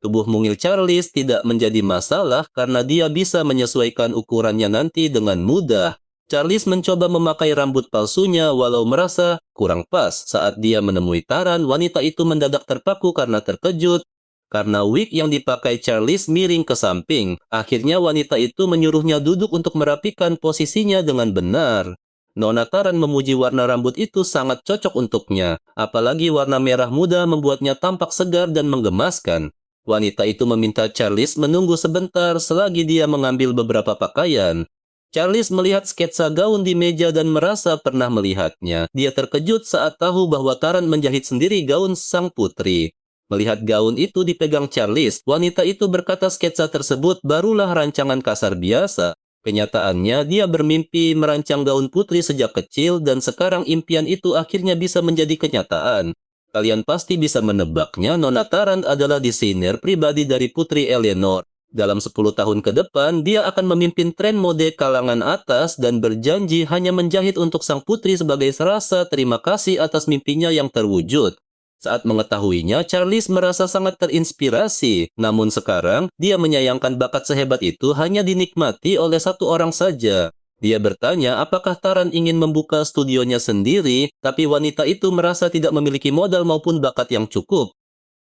Tubuh mungil Charles tidak menjadi masalah karena dia bisa menyesuaikan ukurannya nanti dengan mudah. Charles mencoba memakai rambut palsunya walau merasa kurang pas. Saat dia menemui Taran, wanita itu mendadak terpaku karena terkejut. Karena wig yang dipakai Charles miring ke samping. Akhirnya wanita itu menyuruhnya duduk untuk merapikan posisinya dengan benar. Nona Taran memuji warna rambut itu sangat cocok untuknya. Apalagi warna merah muda membuatnya tampak segar dan menggemaskan. Wanita itu meminta Charles menunggu sebentar selagi dia mengambil beberapa pakaian. Charles melihat sketsa gaun di meja dan merasa pernah melihatnya. Dia terkejut saat tahu bahwa Taran menjahit sendiri gaun sang putri. Melihat gaun itu dipegang Charles, wanita itu berkata sketsa tersebut barulah rancangan kasar biasa. Kenyataannya, dia bermimpi merancang gaun putri sejak kecil dan sekarang impian itu akhirnya bisa menjadi kenyataan. Kalian pasti bisa menebaknya, Nona Taran adalah desainer pribadi dari Putri Eleanor. Dalam 10 tahun ke depan, dia akan memimpin tren mode kalangan atas dan berjanji hanya menjahit untuk sang putri sebagai rasa terima kasih atas mimpinya yang terwujud. Saat mengetahuinya, Charles merasa sangat terinspirasi. Namun sekarang, dia menyayangkan bakat sehebat itu hanya dinikmati oleh satu orang saja. Dia bertanya apakah Taran ingin membuka studionya sendiri, tapi wanita itu merasa tidak memiliki modal maupun bakat yang cukup.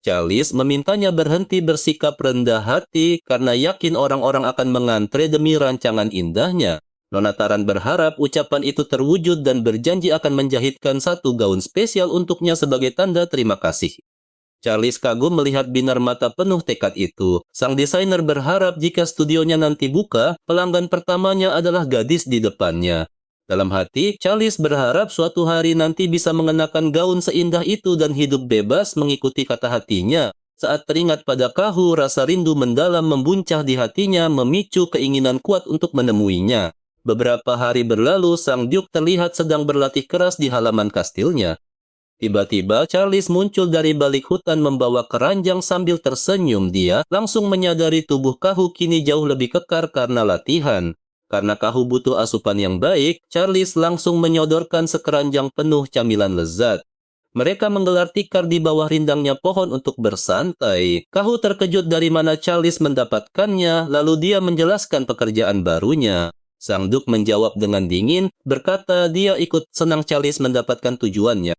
Charles memintanya berhenti bersikap rendah hati karena yakin orang-orang akan mengantre demi rancangan indahnya. Nona Taran berharap ucapan itu terwujud dan berjanji akan menjahitkan satu gaun spesial untuknya sebagai tanda terima kasih. Charles kagum melihat binar mata penuh tekad itu. Sang desainer berharap jika studionya nanti buka, pelanggan pertamanya adalah gadis di depannya. Dalam hati, Charles berharap suatu hari nanti bisa mengenakan gaun seindah itu dan hidup bebas mengikuti kata hatinya. Saat teringat pada Kahu, rasa rindu mendalam membuncah di hatinya memicu keinginan kuat untuk menemuinya. Beberapa hari berlalu, sang Duke terlihat sedang berlatih keras di halaman kastilnya. Tiba-tiba, Charles muncul dari balik hutan membawa keranjang sambil tersenyum. Dia langsung menyadari tubuh Kahu kini jauh lebih kekar karena latihan. Karena Kahu butuh asupan yang baik, Charles langsung menyodorkan sekeranjang penuh camilan lezat. Mereka menggelar tikar di bawah rindangnya pohon untuk bersantai. Kahu terkejut dari mana Charles mendapatkannya, lalu dia menjelaskan pekerjaan barunya. Sang Duke menjawab dengan dingin, berkata dia ikut senang Charles mendapatkan tujuannya.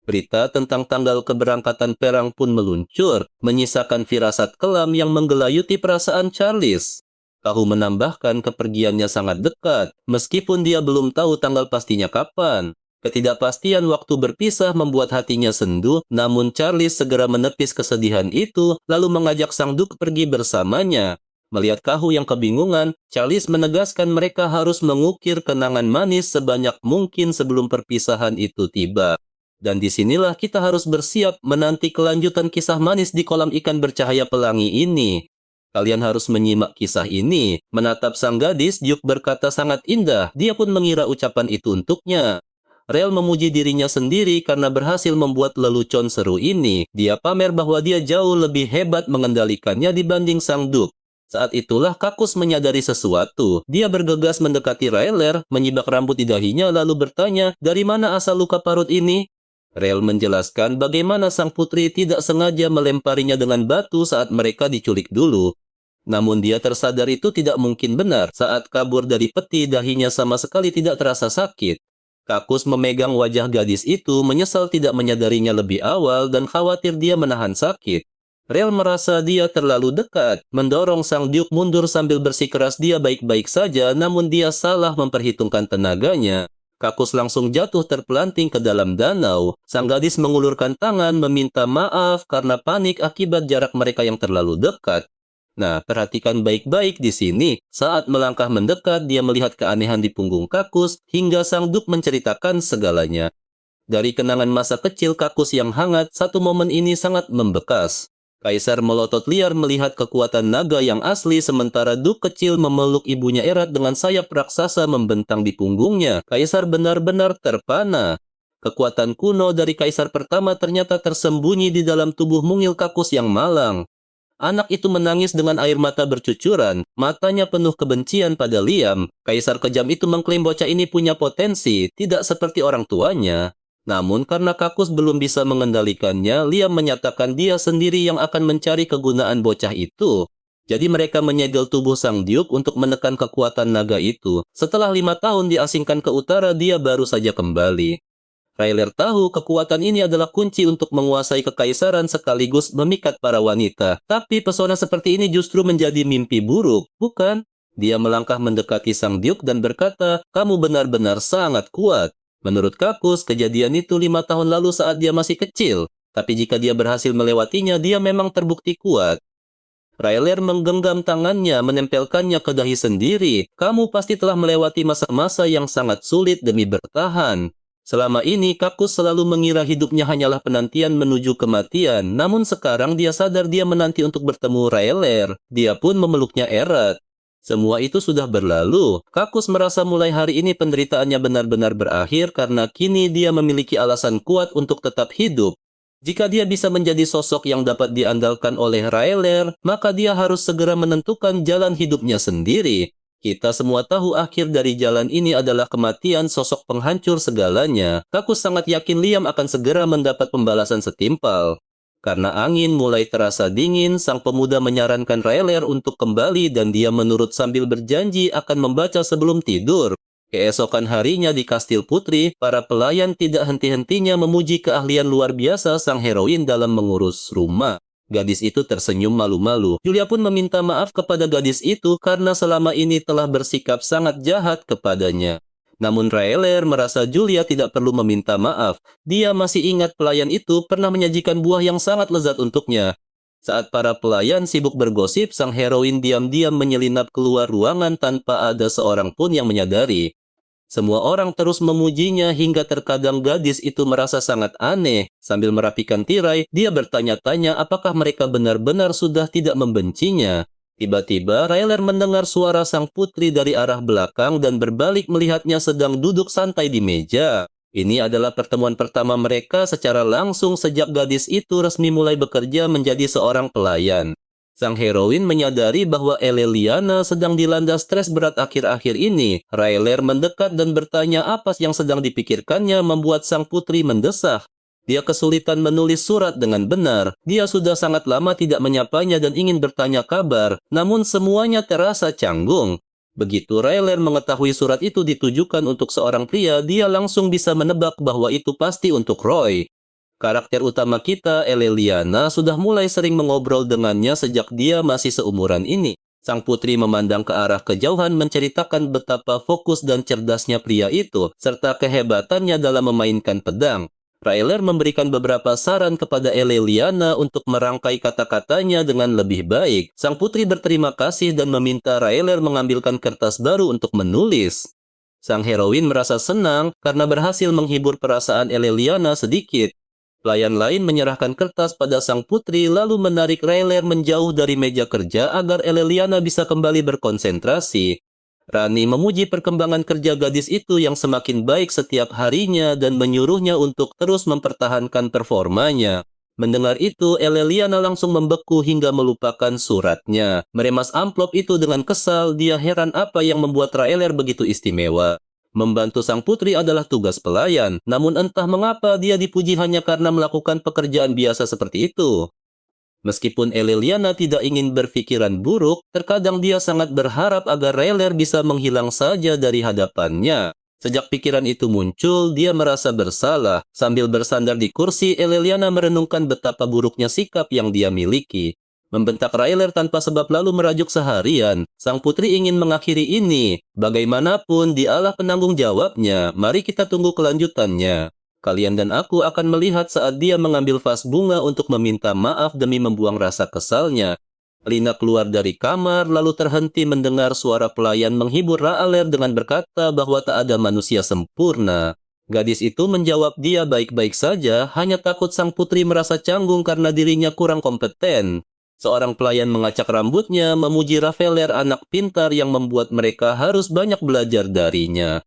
Berita tentang tanggal keberangkatan perang pun meluncur, menyisakan firasat kelam yang menggelayuti perasaan Charles. Kahu menambahkan kepergiannya sangat dekat, meskipun dia belum tahu tanggal pastinya kapan. Ketidakpastian waktu berpisah membuat hatinya sendu, namun Charles segera menepis kesedihan itu, lalu mengajak sang Duke pergi bersamanya. Melihat Kahu yang kebingungan, Charles menegaskan mereka harus mengukir kenangan manis sebanyak mungkin sebelum perpisahan itu tiba. Dan disinilah kita harus bersiap menanti kelanjutan kisah manis di kolam ikan bercahaya pelangi ini. Kalian harus menyimak kisah ini. Menatap sang gadis, Duke berkata sangat indah. Dia pun mengira ucapan itu untuknya. Rel memuji dirinya sendiri karena berhasil membuat lelucon seru ini. Dia pamer bahwa dia jauh lebih hebat mengendalikannya dibanding sang Duke. Saat itulah Kakus menyadari sesuatu. Dia bergegas mendekati Rayler, menyibak rambut di dahinya lalu bertanya, dari mana asal luka parut ini? Rel menjelaskan bagaimana sang putri tidak sengaja melemparinya dengan batu saat mereka diculik dulu. Namun dia tersadar itu tidak mungkin benar. Saat kabur dari peti, dahinya sama sekali tidak terasa sakit. Kakus memegang wajah gadis itu, menyesal tidak menyadarinya lebih awal dan khawatir dia menahan sakit. Rel merasa dia terlalu dekat, mendorong sang Duke mundur sambil bersikeras dia baik-baik saja, namun dia salah memperhitungkan tenaganya. Kakus langsung jatuh terpelanting ke dalam danau. Sang gadis mengulurkan tangan meminta maaf karena panik akibat jarak mereka yang terlalu dekat. Nah, perhatikan baik-baik di sini. Saat melangkah mendekat, dia melihat keanehan di punggung Kakus hingga sang Duke menceritakan segalanya. Dari kenangan masa kecil Kakus yang hangat, satu momen ini sangat membekas. Kaisar melotot liar melihat kekuatan naga yang asli sementara Duke kecil memeluk ibunya erat dengan sayap raksasa membentang di punggungnya. Kaisar benar-benar terpana. Kekuatan kuno dari kaisar pertama ternyata tersembunyi di dalam tubuh mungil Kakus yang malang. Anak itu menangis dengan air mata bercucuran, matanya penuh kebencian pada Liam. Kaisar kejam itu mengklaim bocah ini punya potensi, tidak seperti orang tuanya. Namun karena Kakus belum bisa mengendalikannya, Liam menyatakan dia sendiri yang akan mencari kegunaan bocah itu. Jadi mereka menyegel tubuh sang Duke untuk menekan kekuatan naga itu. Setelah 5 tahun diasingkan ke utara, dia baru saja kembali. Rayler tahu kekuatan ini adalah kunci untuk menguasai kekaisaran sekaligus memikat para wanita. Tapi pesona seperti ini justru menjadi mimpi buruk, bukan? Dia melangkah mendekati sang Duke dan berkata, kamu benar-benar sangat kuat. Menurut Kakus, kejadian itu 5 tahun lalu saat dia masih kecil. Tapi jika dia berhasil melewatinya, dia memang terbukti kuat. Rayler menggenggam tangannya, menempelkannya ke dahi sendiri. Kamu pasti telah melewati masa-masa yang sangat sulit demi bertahan. Selama ini, Kakus selalu mengira hidupnya hanyalah penantian menuju kematian. Namun sekarang dia sadar dia menanti untuk bertemu Rayler. Dia pun memeluknya erat. Semua itu sudah berlalu. Kakus merasa mulai hari ini penderitaannya benar-benar berakhir karena kini dia memiliki alasan kuat untuk tetap hidup. Jika dia bisa menjadi sosok yang dapat diandalkan oleh Rayler, maka dia harus segera menentukan jalan hidupnya sendiri. Kita semua tahu akhir dari jalan ini adalah kematian sosok penghancur segalanya. Kakus sangat yakin Liam akan segera mendapat pembalasan setimpal. Karena angin mulai terasa dingin, sang pemuda menyarankan Rayler untuk kembali dan dia menurut sambil berjanji akan membaca sebelum tidur. Keesokan harinya di Kastil Putri, para pelayan tidak henti-hentinya memuji keahlian luar biasa sang heroin dalam mengurus rumah. Gadis itu tersenyum malu-malu. Julia pun meminta maaf kepada gadis itu karena selama ini telah bersikap sangat jahat kepadanya. Namun Rayler merasa Julia tidak perlu meminta maaf. Dia masih ingat pelayan itu pernah menyajikan buah yang sangat lezat untuknya. Saat para pelayan sibuk bergosip, sang heroin diam-diam menyelinap keluar ruangan tanpa ada seorang pun yang menyadari. Semua orang terus memujinya hingga terkadang gadis itu merasa sangat aneh. Sambil merapikan tirai, dia bertanya-tanya apakah mereka benar-benar sudah tidak membencinya. Tiba-tiba, Rayler mendengar suara sang putri dari arah belakang dan berbalik melihatnya sedang duduk santai di meja. Ini adalah pertemuan pertama mereka secara langsung sejak gadis itu resmi mulai bekerja menjadi seorang pelayan. Sang heroin menyadari bahwa Eleliana sedang dilanda stres berat akhir-akhir ini. Rayler mendekat dan bertanya apa yang sedang dipikirkannya membuat sang putri mendesah. Dia kesulitan menulis surat dengan benar. Dia sudah sangat lama tidak menyapanya dan ingin bertanya kabar, namun semuanya terasa canggung. Begitu Rayler mengetahui surat itu ditujukan untuk seorang pria, dia langsung bisa menebak bahwa itu pasti untuk Roy. Karakter utama kita, Eleliana, sudah mulai sering mengobrol dengannya sejak dia masih seumuran ini. Sang putri memandang ke arah kejauhan menceritakan betapa fokus dan cerdasnya pria itu, serta kehebatannya dalam memainkan pedang. Rayler memberikan beberapa saran kepada Eleliana untuk merangkai kata-katanya dengan lebih baik. Sang putri berterima kasih dan meminta Rayler mengambilkan kertas baru untuk menulis. Sang heroin merasa senang karena berhasil menghibur perasaan Eleliana sedikit. Pelayan lain menyerahkan kertas pada sang putri lalu menarik Rayler menjauh dari meja kerja agar Eleliana bisa kembali berkonsentrasi. Rani memuji perkembangan kerja gadis itu yang semakin baik setiap harinya dan menyuruhnya untuk terus mempertahankan performanya. Mendengar itu, Eleliana langsung membeku hingga melupakan suratnya. Meremas amplop itu dengan kesal, dia heran apa yang membuat Rayler begitu istimewa. Membantu sang putri adalah tugas pelayan, namun entah mengapa dia dipuji hanya karena melakukan pekerjaan biasa seperti itu. Meskipun Eleliana tidak ingin berpikiran buruk, terkadang dia sangat berharap agar Rayler bisa menghilang saja dari hadapannya. Sejak pikiran itu muncul, dia merasa bersalah. Sambil bersandar di kursi, Eleliana merenungkan betapa buruknya sikap yang dia miliki. Membentak Rayler tanpa sebab lalu merajuk seharian. Sang putri ingin mengakhiri ini. Bagaimanapun, dialah penanggung jawabnya. Mari kita tunggu kelanjutannya. Kalian dan aku akan melihat saat dia mengambil vas bunga untuk meminta maaf demi membuang rasa kesalnya. Lina keluar dari kamar lalu terhenti mendengar suara pelayan menghibur Rayler dengan berkata bahwa tak ada manusia sempurna. Gadis itu menjawab dia baik-baik saja, hanya takut sang putri merasa canggung karena dirinya kurang kompeten. Seorang pelayan mengacak rambutnya, memuji Rayler anak pintar yang membuat mereka harus banyak belajar darinya.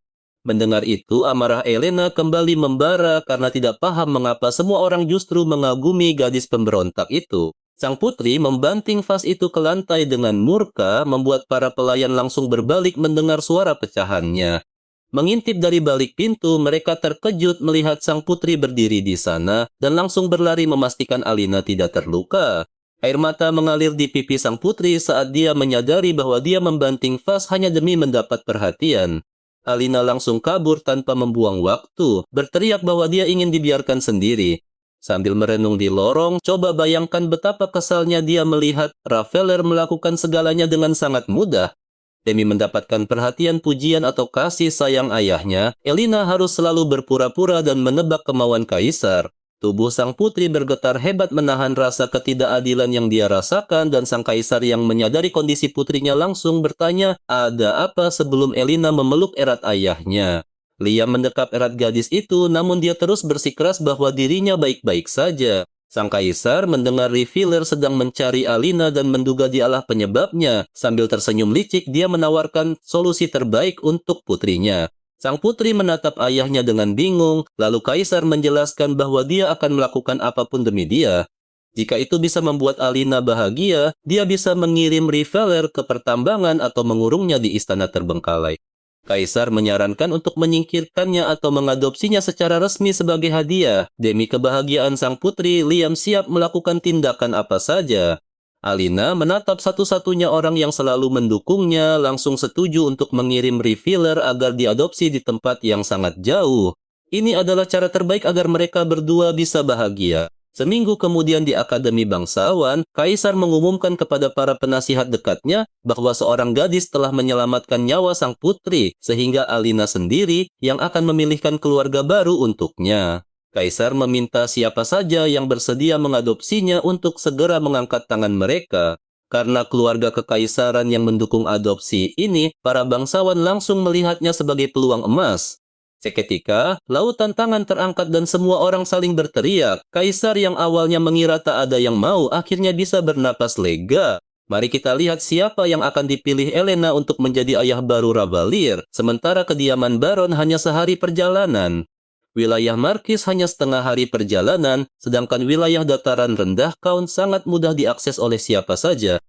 Mendengar itu, amarah Elena kembali membara karena tidak paham mengapa semua orang justru mengagumi gadis pemberontak itu. Sang putri membanting vas itu ke lantai dengan murka, membuat para pelayan langsung berbalik mendengar suara pecahannya. Mengintip dari balik pintu, mereka terkejut melihat sang putri berdiri di sana dan langsung berlari memastikan Alina tidak terluka. Air mata mengalir di pipi sang putri saat dia menyadari bahwa dia membanting vas hanya demi mendapat perhatian. Alina langsung kabur tanpa membuang waktu, berteriak bahwa dia ingin dibiarkan sendiri. Sambil merenung di lorong, coba bayangkan betapa kesalnya dia melihat Rayler melakukan segalanya dengan sangat mudah. Demi mendapatkan perhatian, pujian, atau kasih sayang ayahnya, Elina harus selalu berpura-pura dan menebak kemauan kaisar. Tubuh sang putri bergetar hebat menahan rasa ketidakadilan yang dia rasakan dan sang kaisar yang menyadari kondisi putrinya langsung bertanya, ada apa sebelum Elina memeluk erat ayahnya. Liam mendekap erat gadis itu, namun dia terus bersikeras bahwa dirinya baik-baik saja. Sang kaisar mendengar revealer sedang mencari Alina dan menduga dialah penyebabnya. Sambil tersenyum licik, dia menawarkan solusi terbaik untuk putrinya. Sang putri menatap ayahnya dengan bingung, lalu kaisar menjelaskan bahwa dia akan melakukan apapun demi dia. Jika itu bisa membuat Alina bahagia, dia bisa mengirim revealer ke pertambangan atau mengurungnya di istana terbengkalai. Kaisar menyarankan untuk menyingkirkannya atau mengadopsinya secara resmi sebagai hadiah. Demi kebahagiaan sang putri, Liam siap melakukan tindakan apa saja. Alina menatap satu-satunya orang yang selalu mendukungnya, langsung setuju untuk mengirim revealer agar diadopsi di tempat yang sangat jauh. Ini adalah cara terbaik agar mereka berdua bisa bahagia. Seminggu kemudian di Akademi Bangsawan, Kaisar mengumumkan kepada para penasihat dekatnya bahwa seorang gadis telah menyelamatkan nyawa sang putri, sehingga Alina sendiri yang akan memilihkan keluarga baru untuknya. Kaisar meminta siapa saja yang bersedia mengadopsinya untuk segera mengangkat tangan mereka. Karena keluarga kekaisaran yang mendukung adopsi ini, para bangsawan langsung melihatnya sebagai peluang emas. Seketika, lautan tangan terangkat dan semua orang saling berteriak. Kaisar yang awalnya mengira tak ada yang mau, akhirnya bisa bernapas lega. Mari kita lihat siapa yang akan dipilih Elena untuk menjadi ayah baru Ravalier, sementara kediaman Baron hanya sehari perjalanan. Wilayah Markis hanya setengah hari perjalanan, sedangkan wilayah dataran rendah Count sangat mudah diakses oleh siapa saja.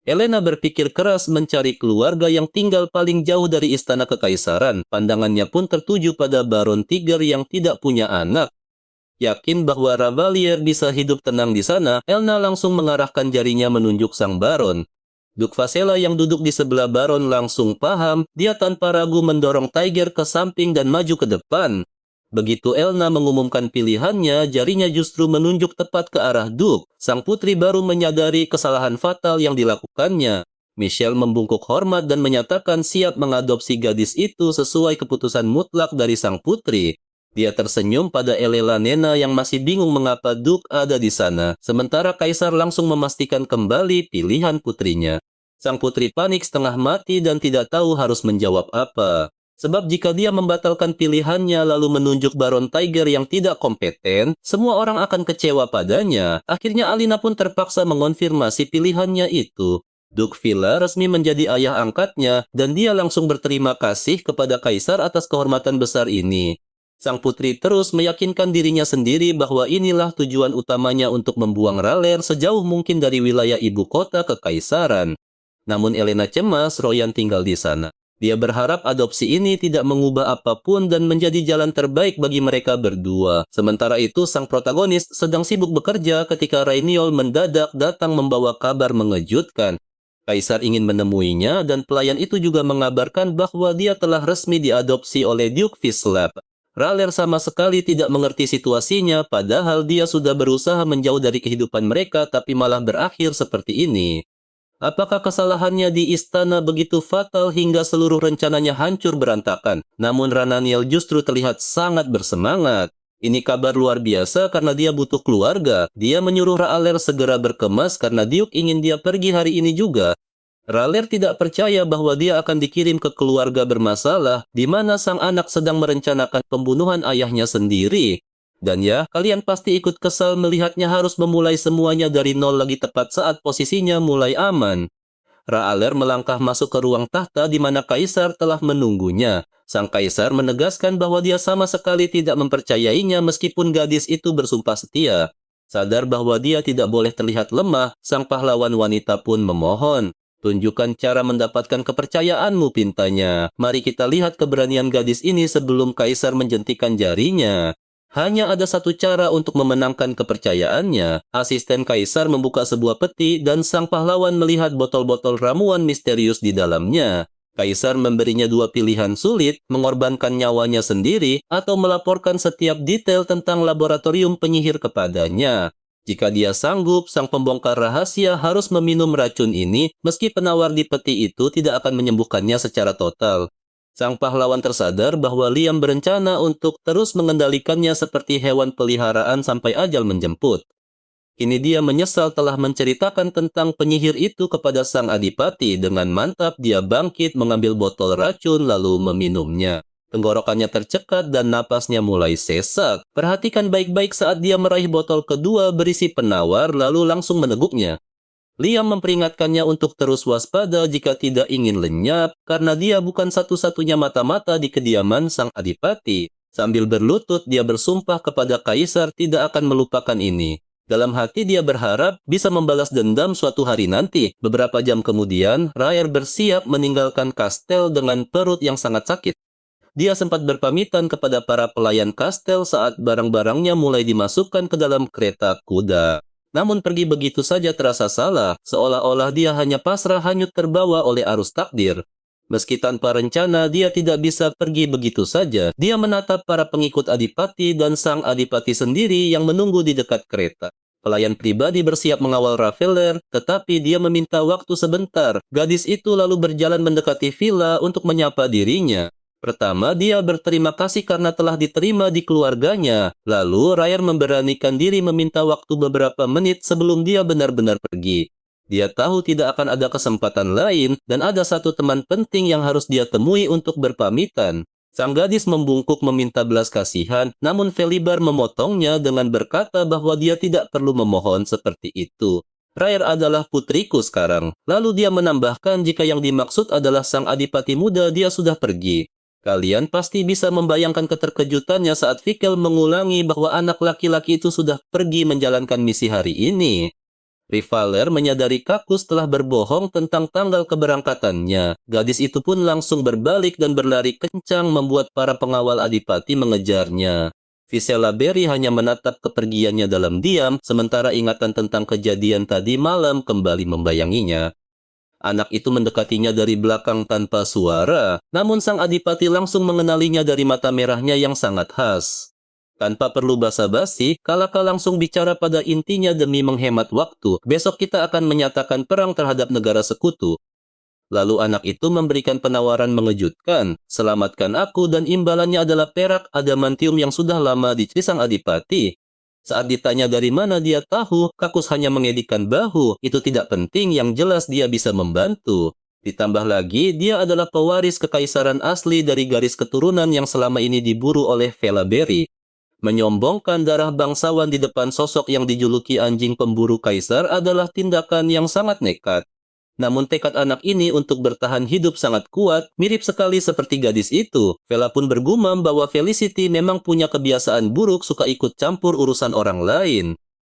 Elena berpikir keras mencari keluarga yang tinggal paling jauh dari istana kekaisaran. Pandangannya pun tertuju pada Baron Tiger yang tidak punya anak. Yakin bahwa Ravalier bisa hidup tenang di sana, Elena langsung mengarahkan jarinya menunjuk sang Baron. Duke Vasela yang duduk di sebelah Baron langsung paham, dia tanpa ragu mendorong Tiger ke samping dan maju ke depan. Begitu Elna mengumumkan pilihannya, jarinya justru menunjuk tepat ke arah Duke. Sang putri baru menyadari kesalahan fatal yang dilakukannya. Michelle membungkuk hormat dan menyatakan siap mengadopsi gadis itu sesuai keputusan mutlak dari sang putri. Dia tersenyum pada Elela Nena yang masih bingung mengapa Duke ada di sana, sementara Kaisar langsung memastikan kembali pilihan putrinya. Sang putri panik setengah mati dan tidak tahu harus menjawab apa. Sebab jika dia membatalkan pilihannya lalu menunjuk Baron Tiger yang tidak kompeten, semua orang akan kecewa padanya. Akhirnya Alina pun terpaksa mengonfirmasi pilihannya itu. Duke Villa resmi menjadi ayah angkatnya dan dia langsung berterima kasih kepada Kaisar atas kehormatan besar ini. Sang putri terus meyakinkan dirinya sendiri bahwa inilah tujuan utamanya untuk membuang Raler sejauh mungkin dari wilayah ibu kota kekaisaran. Namun Elena cemas Royan tinggal di sana. Dia berharap adopsi ini tidak mengubah apapun dan menjadi jalan terbaik bagi mereka berdua. Sementara itu, sang protagonis sedang sibuk bekerja ketika Rainiol mendadak datang membawa kabar mengejutkan. Kaisar ingin menemuinya dan pelayan itu juga mengabarkan bahwa dia telah resmi diadopsi oleh Duke Vizsla. Raler sama sekali tidak mengerti situasinya, padahal dia sudah berusaha menjauh dari kehidupan mereka tapi malah berakhir seperti ini. Apakah kesalahannya di istana begitu fatal hingga seluruh rencananya hancur berantakan? Namun Rananiel justru terlihat sangat bersemangat. Ini kabar luar biasa karena dia butuh keluarga. Dia menyuruh Ra'aler segera berkemas karena Duke ingin dia pergi hari ini juga. Ra'aler tidak percaya bahwa dia akan dikirim ke keluarga bermasalah di mana sang anak sedang merencanakan pembunuhan ayahnya sendiri. Dan ya, kalian pasti ikut kesal melihatnya harus memulai semuanya dari nol lagi tepat saat posisinya mulai aman. Ra'aler melangkah masuk ke ruang tahta di mana Kaisar telah menunggunya. Sang Kaisar menegaskan bahwa dia sama sekali tidak mempercayainya meskipun gadis itu bersumpah setia. Sadar bahwa dia tidak boleh terlihat lemah, sang pahlawan wanita pun memohon. Tunjukkan cara mendapatkan kepercayaanmu, pintanya. Mari kita lihat keberanian gadis ini sebelum Kaisar menjentikan jarinya. Hanya ada satu cara untuk memenangkan kepercayaannya. Asisten Kaisar membuka sebuah peti dan sang pahlawan melihat botol-botol ramuan misterius di dalamnya. Kaisar memberinya dua pilihan sulit, mengorbankan nyawanya sendiri atau melaporkan setiap detail tentang laboratorium penyihir kepadanya. Jika dia sanggup, sang pembongkar rahasia harus meminum racun ini meski penawar di peti itu tidak akan menyembuhkannya secara total. Sang pahlawan tersadar bahwa Liam berencana untuk terus mengendalikannya seperti hewan peliharaan sampai ajal menjemput. Kini dia menyesal telah menceritakan tentang penyihir itu kepada sang adipati. Dengan mantap dia bangkit mengambil botol racun lalu meminumnya. Tenggorokannya tercekat dan napasnya mulai sesak. Perhatikan baik-baik saat dia meraih botol kedua berisi penawar lalu langsung meneguknya. Liam memperingatkannya untuk terus waspada jika tidak ingin lenyap, karena dia bukan satu-satunya mata-mata di kediaman sang adipati. Sambil berlutut, dia bersumpah kepada kaisar tidak akan melupakan ini. Dalam hati dia berharap bisa membalas dendam suatu hari nanti. Beberapa jam kemudian, Rayer bersiap meninggalkan kastel dengan perut yang sangat sakit. Dia sempat berpamitan kepada para pelayan kastel saat barang-barangnya mulai dimasukkan ke dalam kereta kuda. Namun pergi begitu saja terasa salah, seolah-olah dia hanya pasrah hanyut terbawa oleh arus takdir. Meski tanpa rencana, dia tidak bisa pergi begitu saja. Dia menatap para pengikut adipati dan sang adipati sendiri yang menunggu di dekat kereta. Pelayan pribadi bersiap mengawal Raveler, tetapi dia meminta waktu sebentar. Gadis itu lalu berjalan mendekati villa untuk menyapa dirinya. Pertama, dia berterima kasih karena telah diterima di keluarganya. Lalu, Rayer memberanikan diri meminta waktu beberapa menit sebelum dia benar-benar pergi. Dia tahu tidak akan ada kesempatan lain, dan ada satu teman penting yang harus dia temui untuk berpamitan. Sang gadis membungkuk meminta belas kasihan, namun Felibar memotongnya dengan berkata bahwa dia tidak perlu memohon seperti itu. Rayer adalah putriku sekarang. Lalu dia menambahkan jika yang dimaksud adalah sang adipati muda, dia sudah pergi. Kalian pasti bisa membayangkan keterkejutannya saat Vikkel mengulangi bahwa anak laki-laki itu sudah pergi menjalankan misi hari ini. Rivaler menyadari Kakus telah berbohong tentang tanggal keberangkatannya. Gadis itu pun langsung berbalik dan berlari kencang membuat para pengawal adipati mengejarnya. Visela Berry hanya menatap kepergiannya dalam diam, sementara ingatan tentang kejadian tadi malam kembali membayanginya. Anak itu mendekatinya dari belakang tanpa suara, namun sang adipati langsung mengenalinya dari mata merahnya yang sangat khas. Tanpa perlu basa-basi, Kalaka langsung bicara pada intinya demi menghemat waktu. Besok kita akan menyatakan perang terhadap negara sekutu. Lalu anak itu memberikan penawaran mengejutkan. Selamatkan aku dan imbalannya adalah perak adamantium yang sudah lama dicuri sang adipati. Saat ditanya dari mana dia tahu, Kakus hanya mengedikkan bahu. Itu tidak penting, yang jelas dia bisa membantu. Ditambah lagi, dia adalah pewaris kekaisaran asli dari garis keturunan yang selama ini diburu oleh Vela Berry. Menyombongkan darah bangsawan di depan sosok yang dijuluki anjing pemburu kaisar adalah tindakan yang sangat nekat. Namun tekad anak ini untuk bertahan hidup sangat kuat, mirip sekali seperti gadis itu. Vela pun bergumam bahwa Felicity memang punya kebiasaan buruk suka ikut campur urusan orang lain.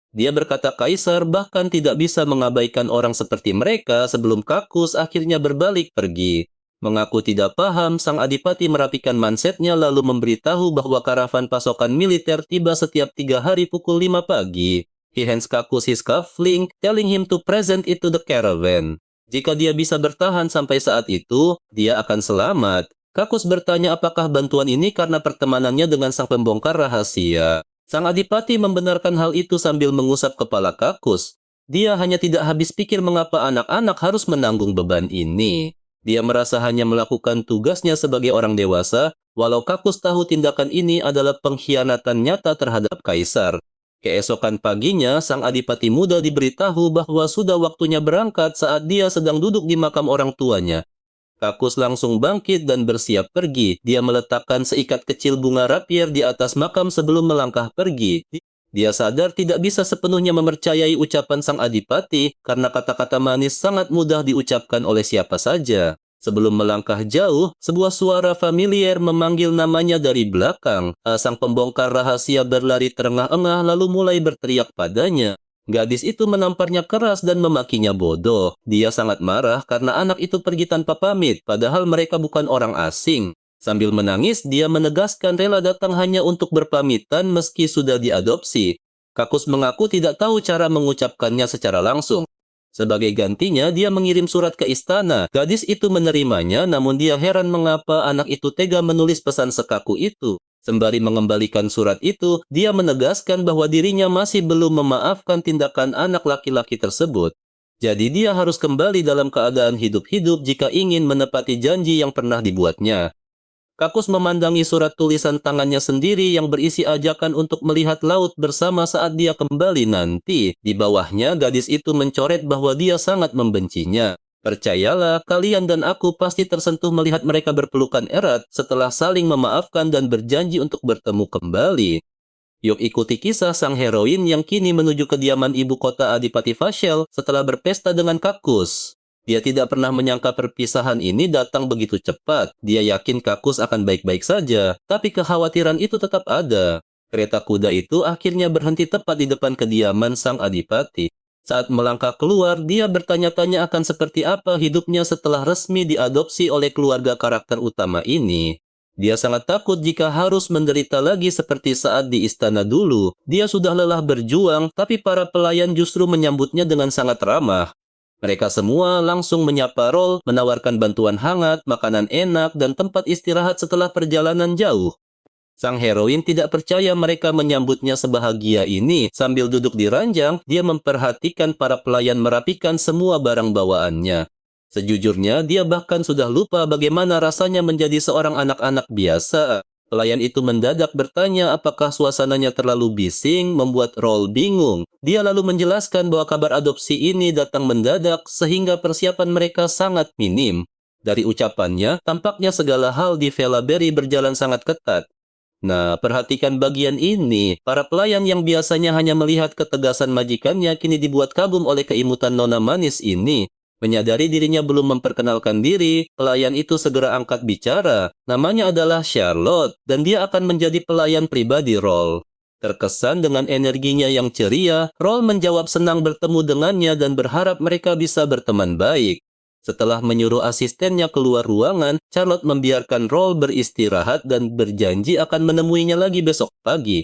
Dia berkata kaisar bahkan tidak bisa mengabaikan orang seperti mereka sebelum Kakus akhirnya berbalik pergi. Mengaku tidak paham, sang adipati merapikan mansetnya lalu memberitahu bahwa karavan pasokan militer tiba setiap 3 hari pukul 5 pagi. He hands Kakus his cufflink, telling him to present it to the caravan. Jika dia bisa bertahan sampai saat itu, dia akan selamat. Kakus bertanya apakah bantuan ini karena pertemanannya dengan sang pembongkar rahasia. Sang adipati membenarkan hal itu sambil mengusap kepala Kakus. Dia hanya tidak habis pikir mengapa anak-anak harus menanggung beban ini. Dia merasa hanya melakukan tugasnya sebagai orang dewasa, walau Kakus tahu tindakan ini adalah pengkhianatan nyata terhadap kaisar. Keesokan paginya, sang adipati muda diberitahu bahwa sudah waktunya berangkat saat dia sedang duduk di makam orang tuanya. Kakus langsung bangkit dan bersiap pergi. Dia meletakkan seikat kecil bunga rapier di atas makam sebelum melangkah pergi. Dia sadar tidak bisa sepenuhnya mempercayai ucapan sang adipati karena kata-kata manis sangat mudah diucapkan oleh siapa saja. Sebelum melangkah jauh, sebuah suara familiar memanggil namanya dari belakang. Sang pembongkar rahasia berlari terengah-engah lalu mulai berteriak padanya. Gadis itu menamparnya keras dan memakinya bodoh. Dia sangat marah karena anak itu pergi tanpa pamit, padahal mereka bukan orang asing. Sambil menangis, dia menegaskan rela datang hanya untuk berpamitan meski sudah diadopsi. Kakus mengaku tidak tahu cara mengucapkannya secara langsung. Sebagai gantinya, dia mengirim surat ke istana. Gadis itu menerimanya, namun dia heran mengapa anak itu tega menulis pesan sekaku itu. Sembari mengembalikan surat itu, dia menegaskan bahwa dirinya masih belum memaafkan tindakan anak laki-laki tersebut. Jadi dia harus kembali dalam keadaan hidup-hidup jika ingin menepati janji yang pernah dibuatnya. Kakus memandangi surat tulisan tangannya sendiri yang berisi ajakan untuk melihat laut bersama saat dia kembali nanti. Di bawahnya, gadis itu mencoret bahwa dia sangat membencinya. Percayalah, kalian dan aku pasti tersentuh melihat mereka berpelukan erat setelah saling memaafkan dan berjanji untuk bertemu kembali. Yuk ikuti kisah sang heroin yang kini menuju kediaman ibu kota Adipati Fashel setelah berpesta dengan Kakus. Dia tidak pernah menyangka perpisahan ini datang begitu cepat. Dia yakin Kakus akan baik-baik saja, tapi kekhawatiran itu tetap ada. Kereta kuda itu akhirnya berhenti tepat di depan kediaman sang adipati. Saat melangkah keluar, dia bertanya-tanya akan seperti apa hidupnya setelah resmi diadopsi oleh keluarga karakter utama ini. Dia sangat takut jika harus menderita lagi seperti saat di istana dulu. Dia sudah lelah berjuang, tapi para pelayan justru menyambutnya dengan sangat ramah. Mereka semua langsung menyapa Roll, menawarkan bantuan hangat, makanan enak, dan tempat istirahat setelah perjalanan jauh. Sang heroin tidak percaya mereka menyambutnya sebahagia ini. Sambil duduk di ranjang, dia memperhatikan para pelayan merapikan semua barang bawaannya. Sejujurnya, dia bahkan sudah lupa bagaimana rasanya menjadi seorang anak-anak biasa. Pelayan itu mendadak bertanya apakah suasananya terlalu bising, membuat Roll bingung. Dia lalu menjelaskan bahwa kabar adopsi ini datang mendadak sehingga persiapan mereka sangat minim. Dari ucapannya, tampaknya segala hal di Vela Berry berjalan sangat ketat. Nah, perhatikan bagian ini. Para pelayan yang biasanya hanya melihat ketegasan majikannya kini dibuat kagum oleh keimutan nona manis ini. Menyadari dirinya belum memperkenalkan diri, pelayan itu segera angkat bicara. Namanya adalah Charlotte, dan dia akan menjadi pelayan pribadi Roll. Terkesan dengan energinya yang ceria, Roll menjawab senang bertemu dengannya dan berharap mereka bisa berteman baik. Setelah menyuruh asistennya keluar ruangan, Charlotte membiarkan Roll beristirahat dan berjanji akan menemuinya lagi besok pagi.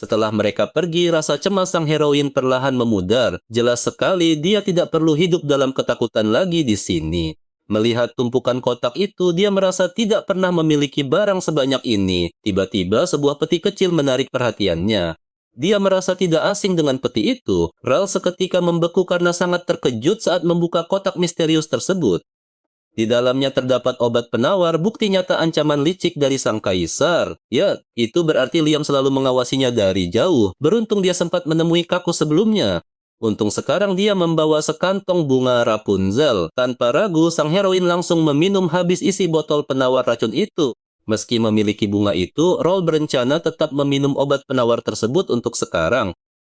Setelah mereka pergi, rasa cemas sang heroin perlahan memudar. Jelas sekali dia tidak perlu hidup dalam ketakutan lagi di sini. Melihat tumpukan kotak itu, dia merasa tidak pernah memiliki barang sebanyak ini. Tiba-tiba sebuah peti kecil menarik perhatiannya. Dia merasa tidak asing dengan peti itu. Ral seketika membeku karena sangat terkejut saat membuka kotak misterius tersebut. Di dalamnya terdapat obat penawar, bukti nyata ancaman licik dari sang kaisar. Ya, itu berarti Liam selalu mengawasinya dari jauh. Beruntung dia sempat menemui Kakus sebelumnya. Untung sekarang dia membawa sekantong bunga Rapunzel. Tanpa ragu, sang heroin langsung meminum habis isi botol penawar racun itu. Meski memiliki bunga itu, Roll berencana tetap meminum obat penawar tersebut untuk sekarang.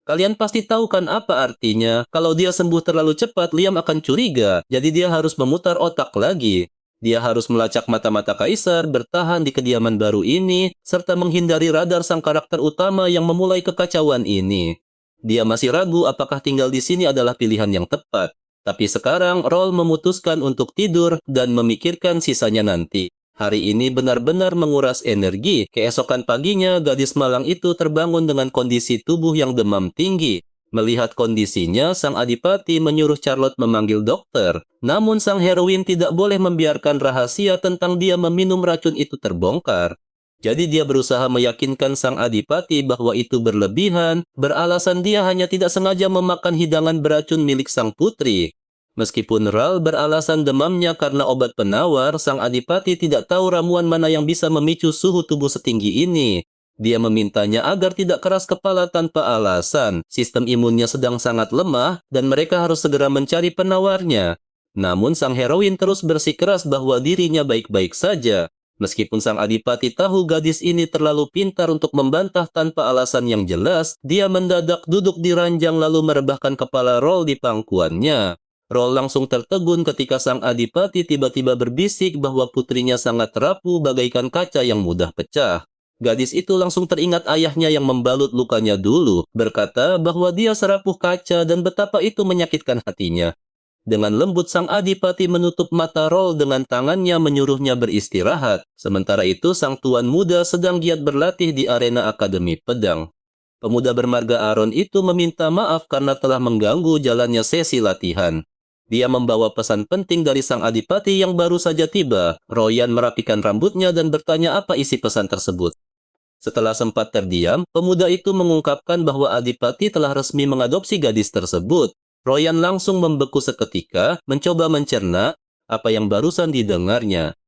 Kalian pasti tahu kan apa artinya? Kalau dia sembuh terlalu cepat, Liam akan curiga. Jadi dia harus memutar otak lagi. Dia harus melacak mata-mata kaisar, bertahan di kediaman baru ini, serta menghindari radar sang karakter utama yang memulai kekacauan ini. Dia masih ragu apakah tinggal di sini adalah pilihan yang tepat. Tapi sekarang, Roll memutuskan untuk tidur dan memikirkan sisanya nanti. Hari ini benar-benar menguras energi. Keesokan paginya, gadis malang itu terbangun dengan kondisi tubuh yang demam tinggi. Melihat kondisinya, sang adipati menyuruh Charlotte memanggil dokter. Namun sang heroin tidak boleh membiarkan rahasia tentang dia meminum racun itu terbongkar. Jadi dia berusaha meyakinkan sang adipati bahwa itu berlebihan, beralasan dia hanya tidak sengaja memakan hidangan beracun milik sang putri. Meskipun Ral beralasan demamnya karena obat penawar, sang adipati tidak tahu ramuan mana yang bisa memicu suhu tubuh setinggi ini. Dia memintanya agar tidak keras kepala tanpa alasan. Sistem imunnya sedang sangat lemah dan mereka harus segera mencari penawarnya. Namun sang heroin terus bersikeras bahwa dirinya baik-baik saja. Meskipun sang adipati tahu gadis ini terlalu pintar untuk membantah tanpa alasan yang jelas, dia mendadak duduk di ranjang lalu merebahkan kepala Roll di pangkuannya. Roll langsung tertegun ketika sang adipati tiba-tiba berbisik bahwa putrinya sangat rapuh bagaikan kaca yang mudah pecah. Gadis itu langsung teringat ayahnya yang membalut lukanya dulu, berkata bahwa dia serapuh kaca dan betapa itu menyakitkan hatinya. Dengan lembut sang adipati menutup mata Roll dengan tangannya menyuruhnya beristirahat. Sementara itu sang tuan muda sedang giat berlatih di arena Akademi Pedang. Pemuda bermarga Aaron itu meminta maaf karena telah mengganggu jalannya sesi latihan. Dia membawa pesan penting dari sang adipati yang baru saja tiba. Royan merapikan rambutnya dan bertanya apa isi pesan tersebut. Setelah sempat terdiam, pemuda itu mengungkapkan bahwa adipati telah resmi mengadopsi gadis tersebut. Royan langsung membeku seketika, mencoba mencerna apa yang barusan didengarnya.